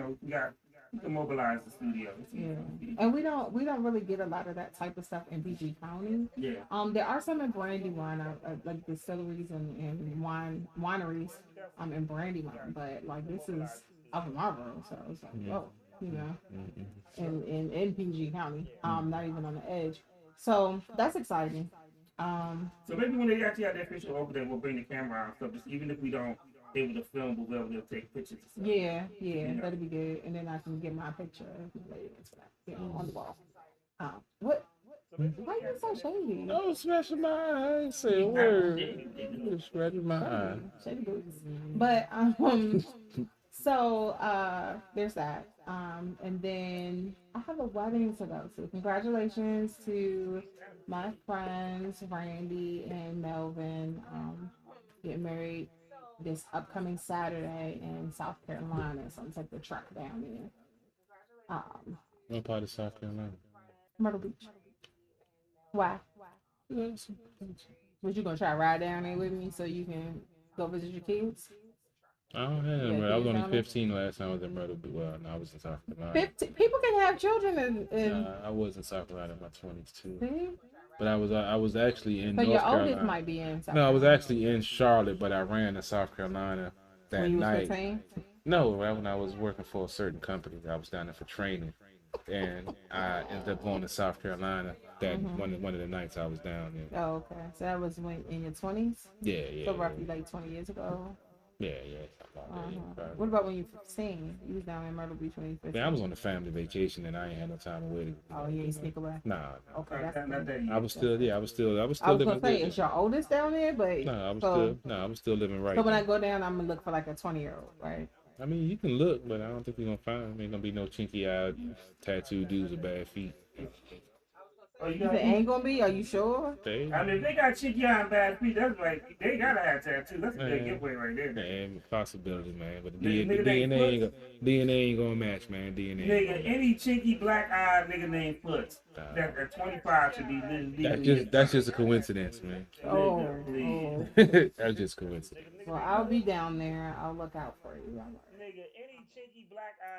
can mobilize the studio. Yeah, and we don't really get a lot of that type of stuff in PG County. Yeah. There are some in Brandywine, like distilleries and wineries, in Brandywine, but like this is up in Marlboro, so it's like, whoa, in PG County, not even on the edge. So that's exciting. So maybe when they actually have their official over there, we'll bring the camera out. So just even if we don't able to film, we'll be able to take pictures. Yeah, that'd be good. And then I can get my picture on the wall. What? Why are you so shady? I was scratching my eye. I said a word. I was scratching my eye. Shady boots. But so there's that. And then I have a wedding to go to. Congratulations to my friends Randy and Melvin getting married this upcoming Saturday in South Carolina. So I'm taking the truck down there. What part of South Carolina? Myrtle Beach. Why? Was you gonna try to ride down there with me so you can go visit your kids? I don't have I was only 15 last time I was in Myrtle Beach. Well, no, I was in South Carolina. 15? People can have children in I was in South Carolina in my 20s too. See? But I was actually in so North your Carolina. oldest might be in South No, I was Carolina. actually in Charlotte, but I ran to South Carolina that when you night. Was 15? No, when I was working for a certain company, I was down there for training, and I ended up going to South Carolina that one of the nights I was down there. Oh, okay. So that was when in your 20s? Yeah. So roughly like 20 years ago. Yeah. What about when you were 15? You was down in Myrtle Beach when you were 15? Man, I was on a family vacation and I ain't had no time away to. Oh, you ain't sneak away? Nah. Okay, that's good. I was still living. I was gonna say, is your oldest down there? But I was still living right. So when I go down, I'm gonna look for like a 20-year-old, right? I mean, you can look, but I don't think you're gonna find. Ain't gonna be no chinky-eyed, tattooed dudes with bad feet. Oh, you If it ain't gonna be, are you sure? I mean, if they got Chicky on bad feet, that's like they gotta have tattoos. That's a good giveaway right there. Man, possibility, man. But the Nigga, DNA ain't gonna match, man. DNA. Nigga, any cheeky black eyed nigga named Foots that at 25 should be legally. That's just a coincidence, man. Oh. That's just coincidence. Well, I'll be down there. I'll look out for you.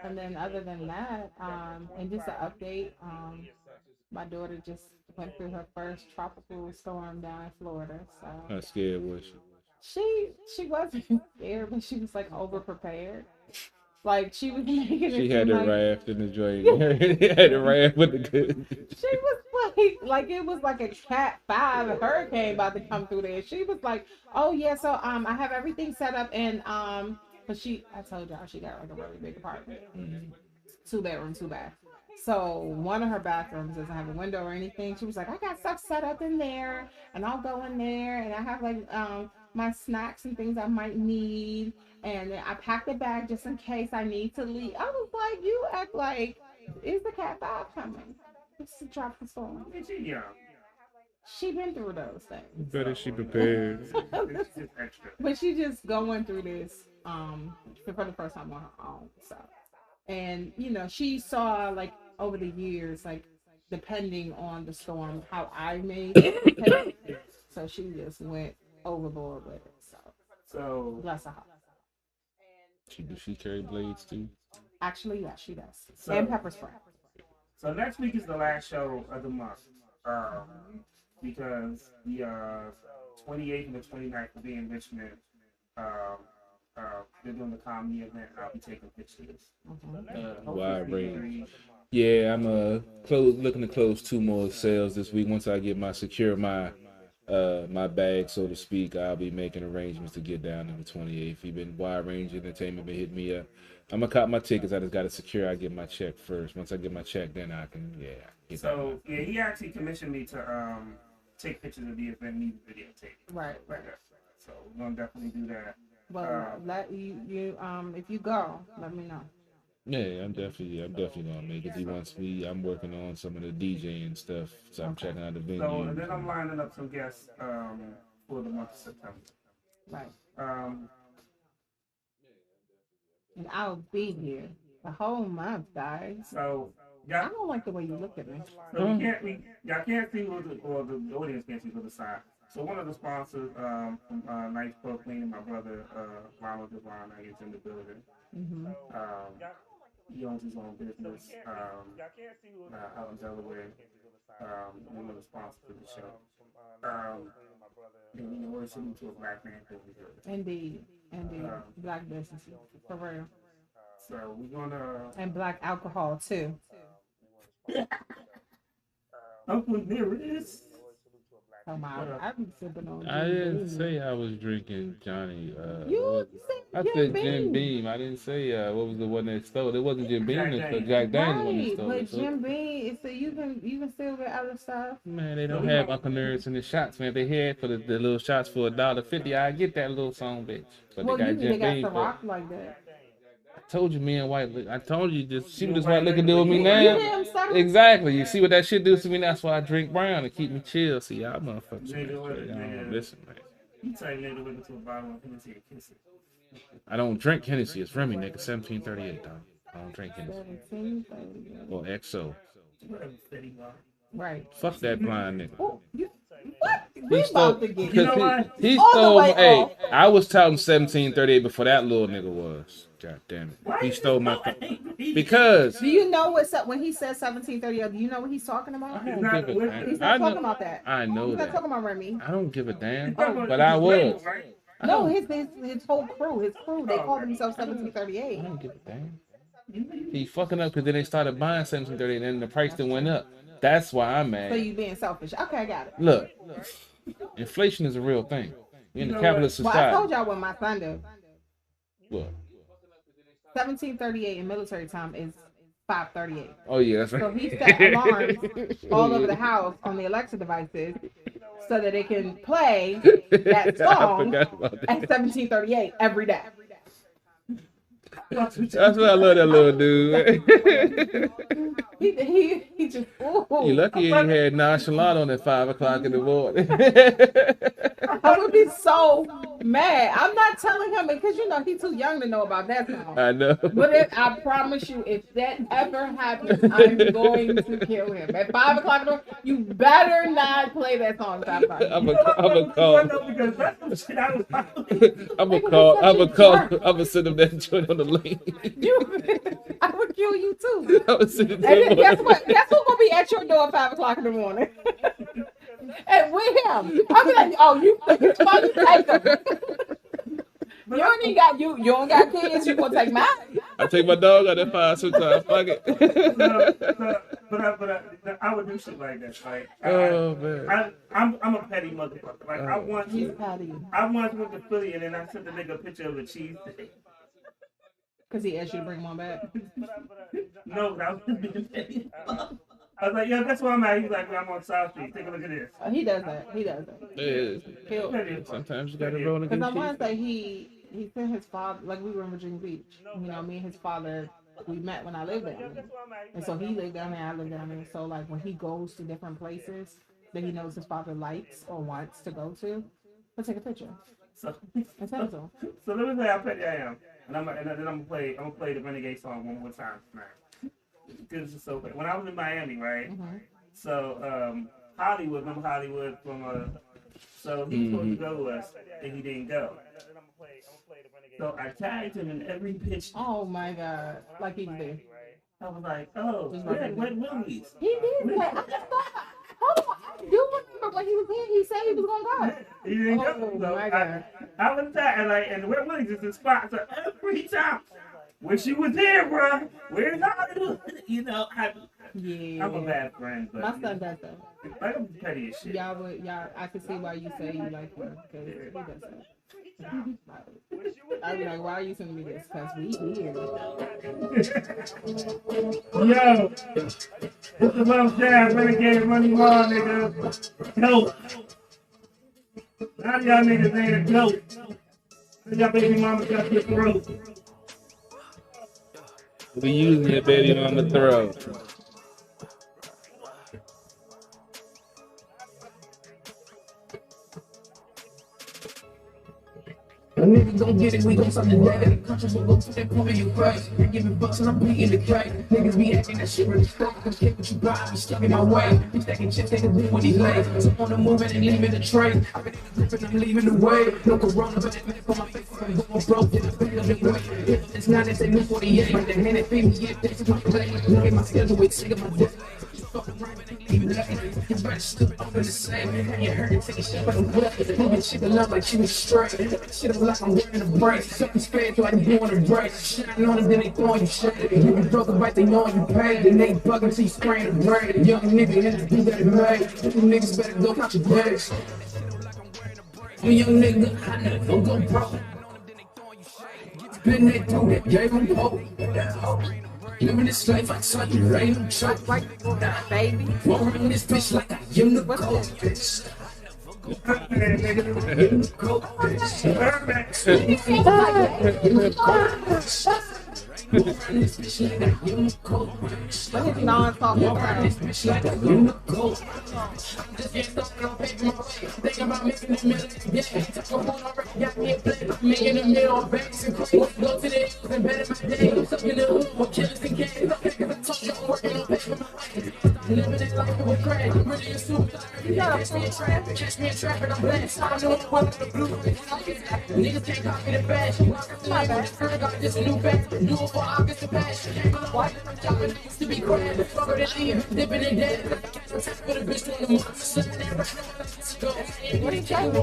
And then other than that, and just an update, my daughter just went through her first tropical storm down in Florida. So How scared was she? She wasn't scared, but she was like over prepared. Like she was making it. She had the like, raft in the joint. Had the raft with the good. She was like it was like a Cat 5 hurricane about to come through there. She was like, oh yeah, so I have everything set up and but I told y'all she got like a really big apartment, 2 bedroom, 2 bath. So one of her bathrooms doesn't have a window or anything. She was like, I got stuff set up in there, and I'll go in there, and I have like my snacks and things I might need, and I packed a bag just in case I need to leave. I was like, you act like is the Cat 5 coming? It's a tropical storm. She been through those things. Better she prepared. But she just going through this for the first time on her own. So, and you know, she saw like over the years, like depending on the storm, how I made it. So she just went overboard with it. So bless her heart. Does she carry blades too? Actually, yeah, she does. And pepper spray. So next week is the last show of the month. Because the 28th and the 29th will be in Richmond. They're doing the comedy event. I'll be taking pictures. Wide range. Yeah, I'm looking to close 2 more sales this week. Once I get my bag, so to speak, I'll be making arrangements to get down on the 28th. Wide Range Entertainment been hitting me up. I'm gonna cop my tickets. I just gotta secure. I get my check first. Once I get my check, then I can So yeah, he actually commissioned me to take pictures of the event, need videotape. Right. So we're gonna definitely do that. Well, let you if you go, let me know. Yeah, I'm definitely gonna make it. He wants me. I'm working on some of the DJing stuff, so I'm checking out the venue. So and then I'm lining up some guests for the month of September. Right. And I'll be here the whole month, guys. So I don't like the way you look at me. So y'all can't see or the audience can't see to the side. So one of the sponsors from Nice Pro Cleaning, my brother Ronald Devon, is in the building. He owns his own business out in Delaware. One of the sponsors of the show. And we're listening to a black man. Indeed. Black businesses, for real. So we're gonna and black alcohol too. Uncle Nearest. I've been sipping on. I didn't say I was drinking Johnny. You I said Jim Beam. I didn't say what was the one that stole. It wasn't Jim Beam. It's Jack Daniels one that stole. But Jim Beam, so you can still get other stuff. Man, they don't have Uncle Nearest in the shots, man. If they had for the little shots for $1.50, I get that little song, bitch. But Well, they got the rock like that. I told you, me and White. I told you, just see what this White Liquor do with me now. Exactly. You see what that shit do to me? That's why I drink brown to keep me chill. See, y'all motherfuckers. Listen, man. You tell me to look to a bottle of Hennessy and kiss it. I don't drink Hennessy. It's Remy, nigga. 1738, dog. I don't drink Hennessy. Or XO. Right. Fuck that blind nigga. Oh, what? We about to get. You know what? He stole. Hey, I was touting 1738 before that little nigga was. God damn it. He stole my. Because. Do you know what's up when he says 1738? Do you know what he's talking about? I don't give a damn. He's not talking about that. I know He's that. not talking about Remy. I don't give a damn. But I was. No, his whole crew, they called themselves 1738. I don't give a damn. He fucking up because then they started buying 1738 and then the price then went up. That's why I'm mad. So you being selfish. Okay, I got it. Look, inflation is a real thing. We're in a capitalist society. Well, I told y'all what my son did. What? 1738 in military time is 538. Oh yeah, that's right. So he set alarms all over the house on the Alexa devices so that it can play that song at 1738 every day. That's why I love that little dude. he just, ooh. You lucky you ain't had nonchalant on at 5 o'clock in the morning. I would be so mad. I'm not telling him because you know he's too young to know about that song. I know. But I promise you, if that ever happens, I'm going to kill him. At 5 o'clock in the morning, you better not play that song. I'm gonna send him that joint on the link. I would kill you too. I would send it to And him. then guess what? Guess who's gonna be at your door at 5 o'clock in the morning? And with him, I'll be like, oh, you take him. You don't got kids. You gonna take mine? I take my dog out at 5 sometimes. Fuck it. But I would do shit like that. Like, man. I'm a petty motherfucker. Like, I once He's petty. I once went to Philly and then I sent the nigga a picture of a cheese. Because he asked you to bring one back. No, that was being petty. I was like, yo, guess where I'm at? He's like, I'm on South Street. Take a look at this. He does that. Sometimes you gotta roll against because I want to say he sent his father, like we were in Virginia Beach. You know, me and his father, we met when I lived down there. And so he lived down there, I lived down there. So like when he goes to different places that he knows his father likes or wants to go to, he'll take a picture. So let me say how petty I am. And then I'm gonna play the Renegade song one more time tonight. Because it's so bad. When I was in Miami, right? Mm-hmm. So Hollywood, remember Hollywood from so he was supposed to go with us and he didn't go. So I tagged him in every pitch. Oh my God. Like he did. I was like, oh, where's Willie's? He did that. I just thought, I do remember when he was here, he said he was gonna go. He didn't go. So my God. I was tagged and where Willie's is the spot. So every time. Wish you was here, bro. Where's Hollywood? You know, I'm a bad friend, but my son does that. Like I'm petty as shit. I can see why you say you like him because he does that. I'd be like, why are you sending me this? Because we here. Yo, it's the Love Jazz Renegade Money Law, nigga. Dope. Now y'all niggas ain't a dope. Y'all baby mama got your throat. We using your baby mama throat. The niggas don't get it, we gon' stop the day. Country will go to that point you crazy. You're giving bucks and I'm beating the crack. Niggas be acting that shit really stuck. I can't what you buy, be stuck in my way. Be stacking chips, they can do what he lays. So on the move and leaving the tray. I've been in the grip and I'm leaving the way. No corona, but that minute for my face. I'm going broke, in the back of the way. It's not that they new 48. Like the hand that feed me, yeah, that's my play. Look at my schedule, wait, sick of my death. Fucking right, but ain't leaving nothing. You better stood up in the same. And you heard it, take a shit like a weapon. Moving shit love like she was straight. Shit up like I'm wearing a brace. Something spared like I'm doing a brace. Shining on them, then they throwing you shit. You can throw the bite, they know you paid. Then they bugging till you spraying the braid. Young nigga in the dude that it made. You niggas better go count your days. You young nigga, I never go broke. Been there, do that, gave him hope. Living this life, I tell you, ain't no joke. Baby. Walking this bitch like I am the gold bitch. But his non-talk Niggas can't copy the badge. This new back, new for August of passion. Why y'all used to be grand? Fucker than leave, dipping in dead. For the bitch on the monster. What are you trying to do?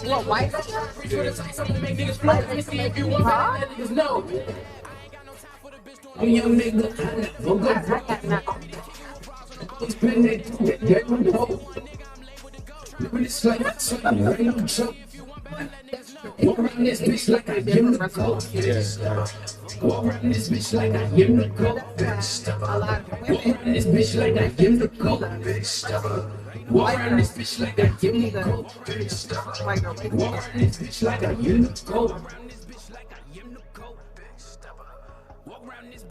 What, white? I'm make niggas fly. Let me see if you want to let niggas know. I'm young nigga, I never go broke. It's been there, get my dope. Living this life, I'm not no joke. Walk around this bitch like I am the gold. Walk around this bitch like I am the gold. Walk around this bitch like I am the gold. Walk around this bitch like I am the gold. Walk around this bitch like I am the gold.